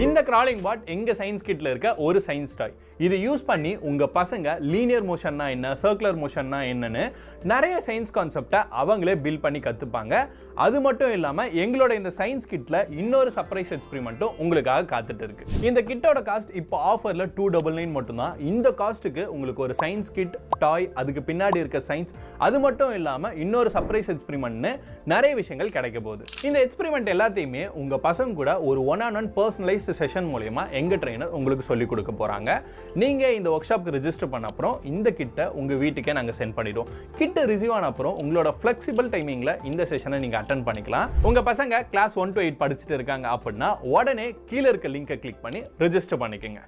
இந்த crawling பாட் எங்க science கிட்ல இருக்க ஒரு science டாய். இது use பண்ணி உங்க பசங்க linear மோஷன்னா என்ன, circular மோஷன்னா என்னன்னு நிறைய சயின்ஸ் கான்செப்டை அவங்களே பில்ட் பண்ணி கத்துப்பாங்க. அது மட்டும் இல்லாம எங்களோட இந்த சயின்ஸ் கிட்ல இன்னொரு சர்ப்ரைஸ் எக்ஸ்பெரிமெண்ட்டும் உங்களுக்காக காத்துட்டு இருக்கு. இந்த கிட்டோட காஸ்ட் இப்போ ஆஃபர்ல 299 மட்டும் தான். இந்த காஸ்ட்டுக்கு உங்களுக்கு ஒரு சயின்ஸ் கிட், டாய், அதுக்கு பின்னாடி இருக்க சயின்ஸ், அது மட்டும் இல்லாம இன்னொரு சர்ப்ரைஸ் எக்ஸ்பெரிமெண்ட்னு நிறைய விஷயங்கள் கிடைக்க போகுது. இந்த எக்ஸ்பெரிமெண்ட் எல்லாத்தையுமே உங்க பசங்க கூட ஒரு 1-on-1 பர்சனலைஸ்டு செஷன் மூலமா எங்க ட்ரெயினர் உங்களுக்கு சொல்லி கொடுக்க போறாங்க. நீங்க இந்த ஒர்க் ஷாப்க்கு ரெஜிஸ்டர் பண்ண அப்புறம் இந்த கிட்ட உங்க வீட்டுக்கே நாங்க சென்ட் பண்ணிடுவோம். கிட்ட ரிசீவ் ஆன அப்புறம் உங்களோட ஃபிளெக்சிபிள் டைமிங்ல இந்த செஷனை நீங்க அட்டெண்ட் பண்ணிக்கலாம். உங்க பசங்க கிளாஸ் 1 to 8 படிச்சுட்டு இருக்காங்க அப்படின்னா உடனே கீழே இருக்க லிங்கை கிளிக் பண்ணி ரெஜிஸ்டர் பண்ணிக்கங்க.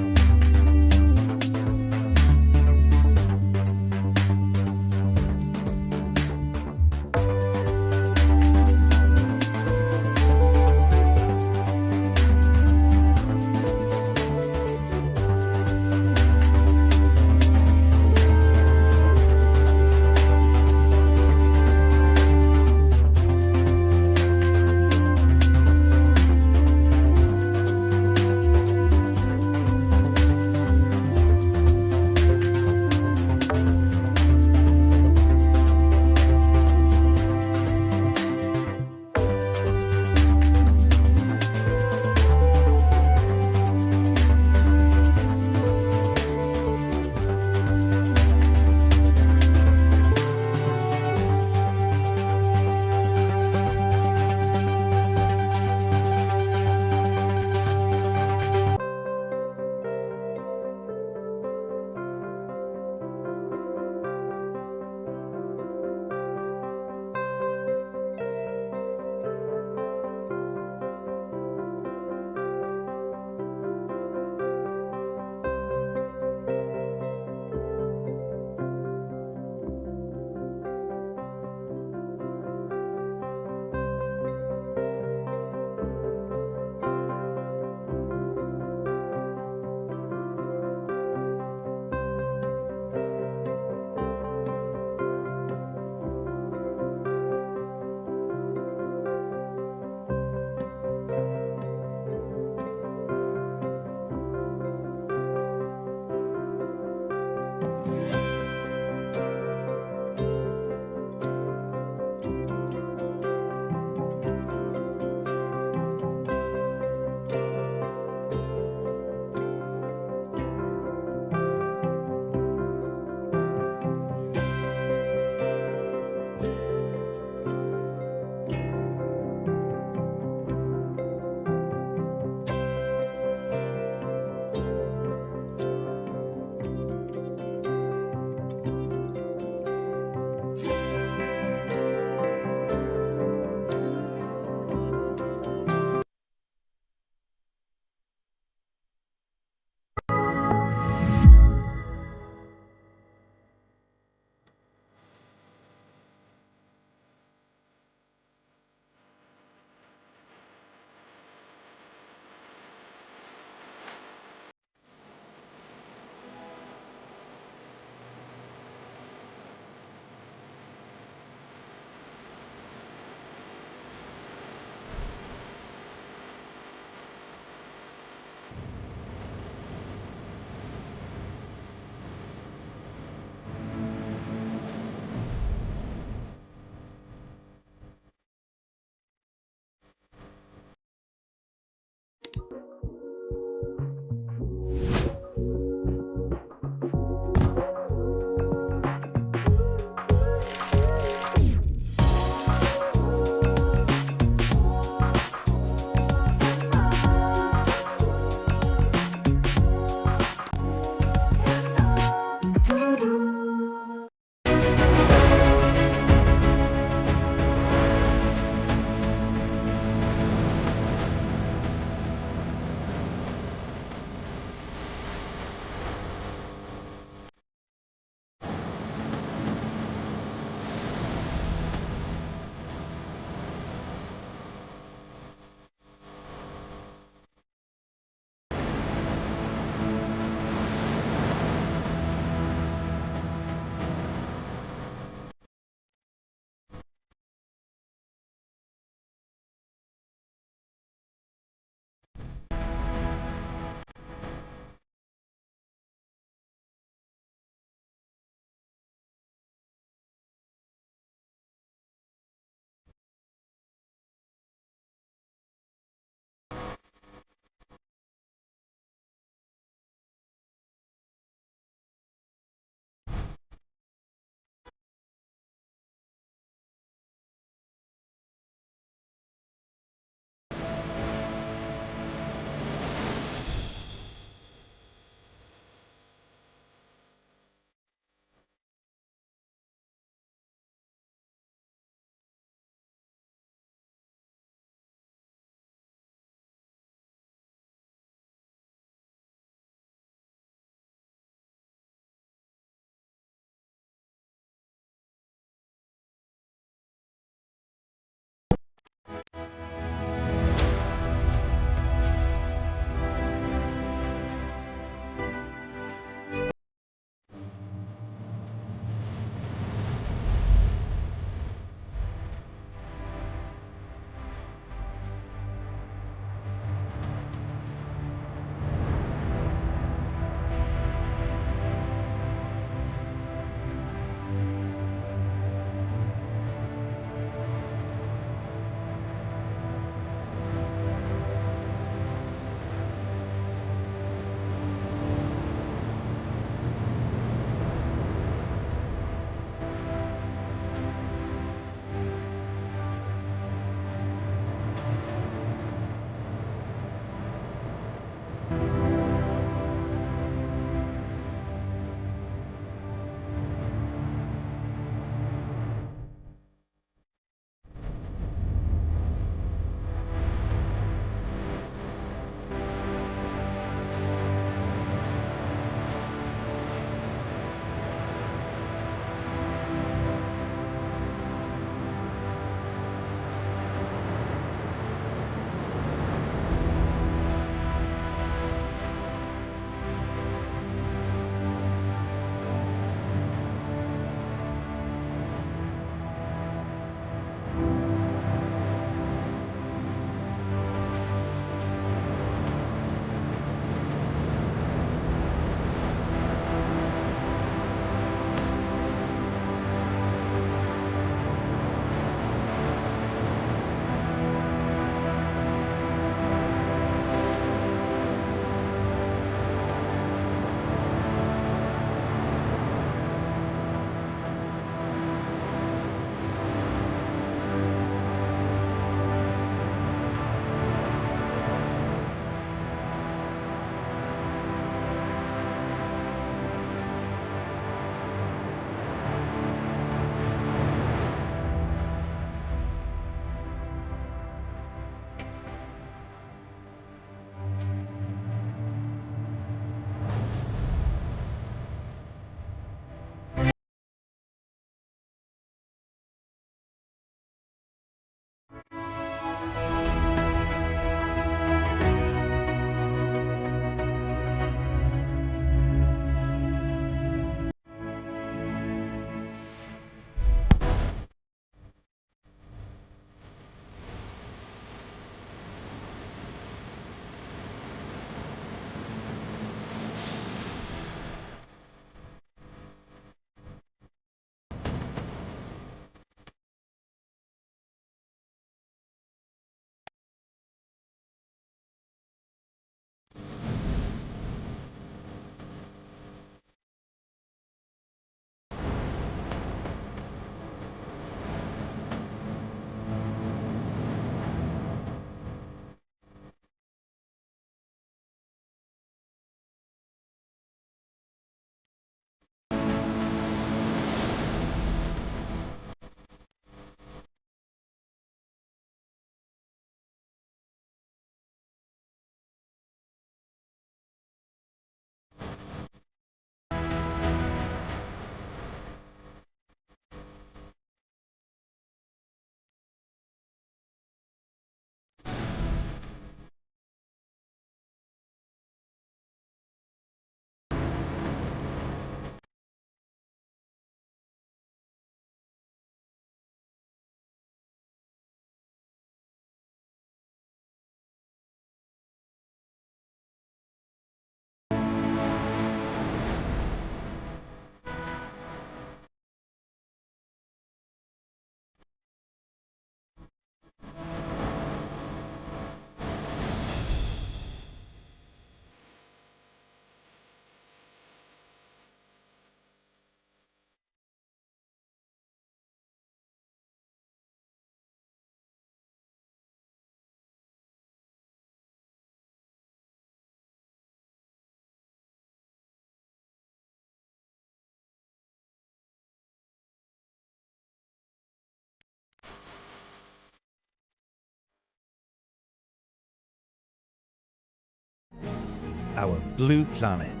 our blue planet,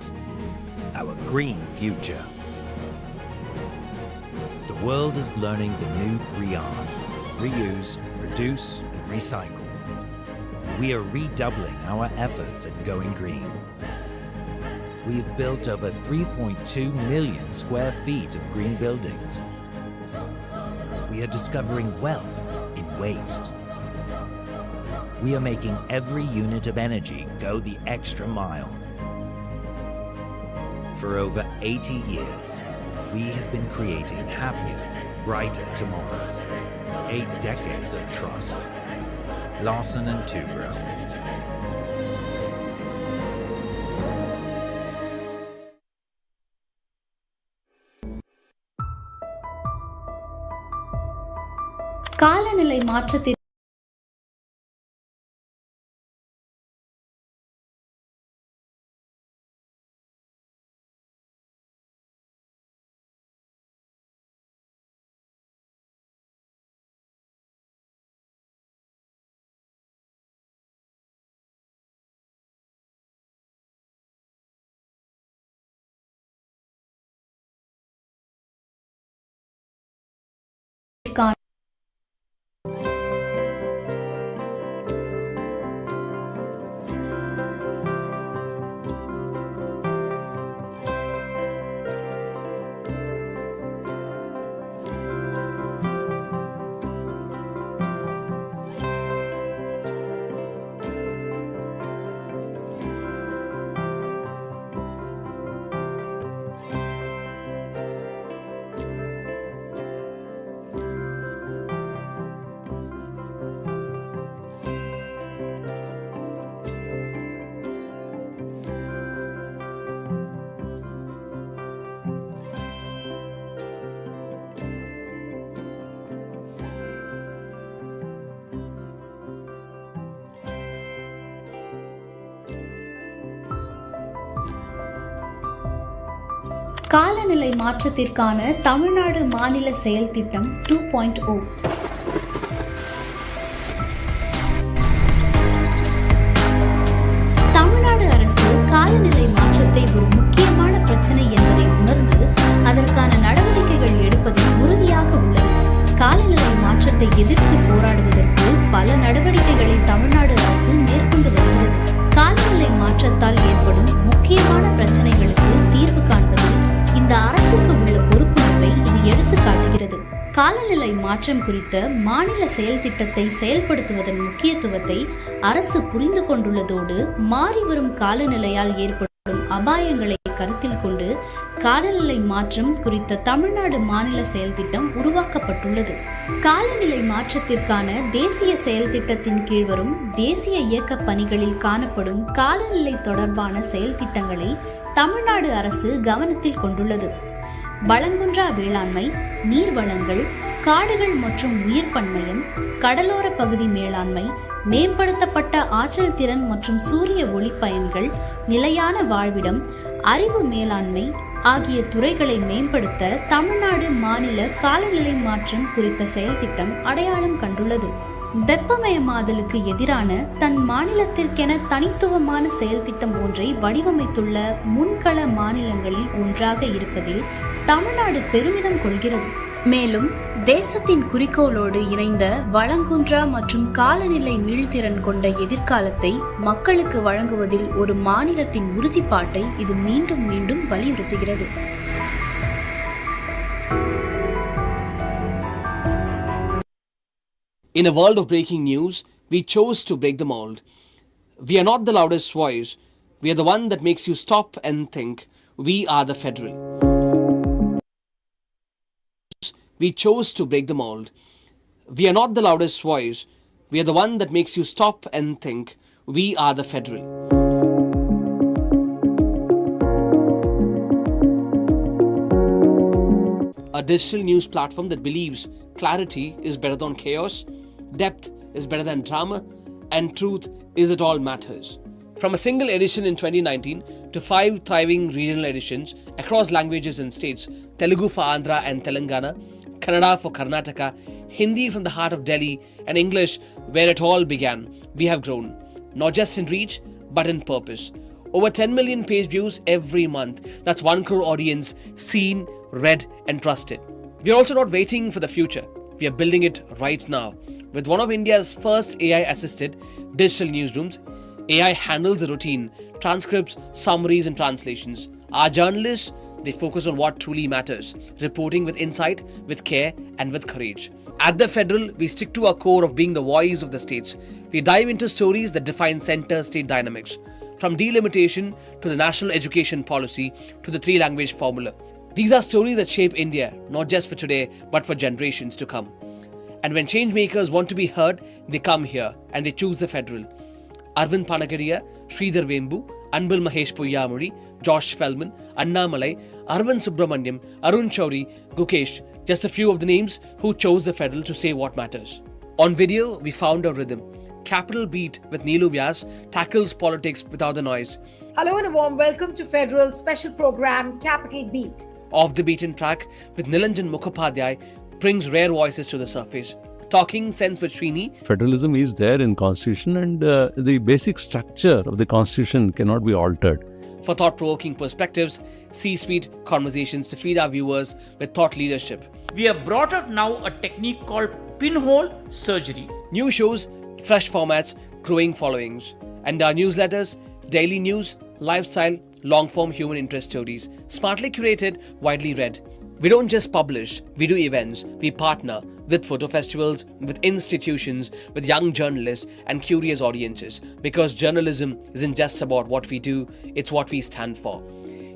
our green future. The world is learning the new 3 R's: reuse, reduce, and recycle. We are redoubling our efforts at going green. We've built over 3.2 million square feet of green buildings. We are discovering wealth in waste. We are making every unit of energy go the extra mile. For over 80 years, we have been creating happier, brighter tomorrows. 8 decades of trust. Lawson and Toubro. காலநிலை மாற்றத்திற்கு காலநிலை மாற்றத்திற்கான தமிழ்நாடு மாநில செயல் திட்டம் 2.0. தமிழ்நாடு அரசு காலநிலை மாற்றத்தை ஒரு முக்கியமான பிரச்சனை என்பதை உணர்ந்து அதற்கான நடவடிக்கைகள் எடுப்பதில் உறுதியாக உள்ளது. காலநிலை மாற்றத்தை எதிர்த்து போராடுவதற்கு பல நடவடிக்கைகளை தமிழ்நாடு அரசு மேற்கொண்டு வருகிறது. காலநிலை மாற்றத்தால் ஏற்படும் முக்கியமான பிரச்சனைகளுக்கு தீர்வு காண்பதில் இந்த அரசுக்கு உள்ள பொறுப்புணர்வை இது எடுத்து காட்டுகிறது. காலநிலை மாற்றம் குறித்த மாநில செயல் திட்டத்தை செயல்படுத்துவதன் முக்கியத்துவத்தை அரசு புரிந்து கொண்டுள்ளதோடு மாறிவரும் காலநிலையால் ஏற்படும் அபாயங்களை கருத்தில் கொண்டு காலநிலை மாற்றம் குறித்த தமிழ்நாடு மாநில செயல் திட்டம் உருவாக்கப்பட்டுள்ளது. காலநிலை மாற்றத்திற்கான தேசிய செயல் திட்டத்தின் கீழ் வரும் தேசிய இயக்க பணிகளில் காணப்படும் காலநிலை தொடர்பான செயல் திட்டங்களை தமிழ்நாடு அரசு கவனத்தில் கொண்டுள்ளது. வளங்குன்றா வேளாண்மை, நீர்வளங்கள், காடுகள் மற்றும் உயிர் பன்மையம், கடலோர பகுதி மேலாண்மை, மேம்படுத்தப்பட்ட ஆற்றல் திறன் மற்றும் சூரிய ஒளி பயன்கள், நிலையான வாழ்விடம், அறிவு மேலாண்மை ஆகிய துறைகளை மேம்படுத்த தமிழ்நாடு மாநில காலநிலை மாற்றம் குறித்த செயல் திட்டம் அடையாளம் கண்டுள்ளது. வெப்பமயமாதலுக்கு எதிரான தன் மாநிலத்திற்கென தனித்துவமான செயல் திட்டம் ஒன்றை வடிவமைத்துள்ள முன்கள மாநிலங்களில் ஒன்றாக இருப்பதில் தமிழ்நாடு பெருமிதம் கொள்கிறது. மேலும் தேசத்தின் குறிக்கோளோடு இணைந்த வளங்குன்றா மற்றும் காலநிலை மீள்திறன் கொண்ட எதிர்காலத்தை மக்களுக்கு வழங்குவதில் ஒரு மாநிலத்தின் உறுதிப்பாட்டை இது மீண்டும் மீண்டும் வலியுறுத்துகிறது. In a world of breaking news, we chose to break the mold. We are not the loudest voice. We are the one that makes you stop and think. We are the Federal. We chose to break the mold. We are not the loudest voice. We are the one that makes you stop and think. We are the Federal. A digital news platform that believes clarity is better than chaos, depth is better than drama, and truth is it all matters. From a single edition in 2019 to 5 thriving regional editions across languages and states, Telugu for Andhra and Telangana, Kannada for Karnataka, Hindi from the heart of Delhi, and English where it all began, we have grown, not just in reach, but in purpose. Over 10 million page views every month. That's 1 crore audience seen, read and trusted. We are also not waiting for the future. We are building it right now. With one of India's first AI-assisted digital newsrooms, AI handles the routine, transcripts, summaries and translations. Our journalists, they focus on what truly matters, reporting with insight, with care and with courage. At the Federal, we stick to our core of being the voice of the states. We dive into stories that define center-state dynamics, from delimitation to the national education policy to the 3-language formula. These are stories that shape India, not just for today, but for generations to come. And when change makers want to be heard, they come here and they choose the Federal. Arvind Panagariya, Sridhar Vembu, Anbil Mahesh Puthiyathalaimurai, Josh Feldman, Annamalai, Arvind Subramaniam, Arun Chauri, Gukesh, just a few of the names who chose the Federal to say what matters. On video, we found a rhythm. Capital Beat with Neelu Vyas tackles politics without the noise. Hello and a warm welcome to Federal's special program, Capital Beat. Off the beaten track with Nilanjan Mukhopadhyay brings rare voices to the surface. Talking sense with Srini. Federalism is there in Constitution and the basic structure of the Constitution cannot be altered. For thought-provoking perspectives, C-suite conversations to feed our viewers with thought leadership. We have brought up now a technique called pinhole surgery. New shows, fresh formats, growing followings. And our newsletters, daily news, lifestyle, long-form human interest stories, smartly curated, widely read. We don't just publish, we do events, we partner with photo festivals, with institutions, with young journalists and curious audiences, because journalism isn't just about what we do, it's what we stand for.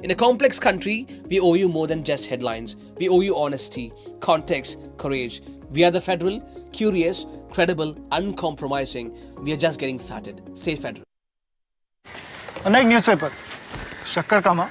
In a complex country, we owe you more than just headlines. We owe you honesty, context, courage. We are the Federal, curious, credible, uncompromising. We are just getting started. Stay Federal. Unlike newspaper, Shakkar Kama.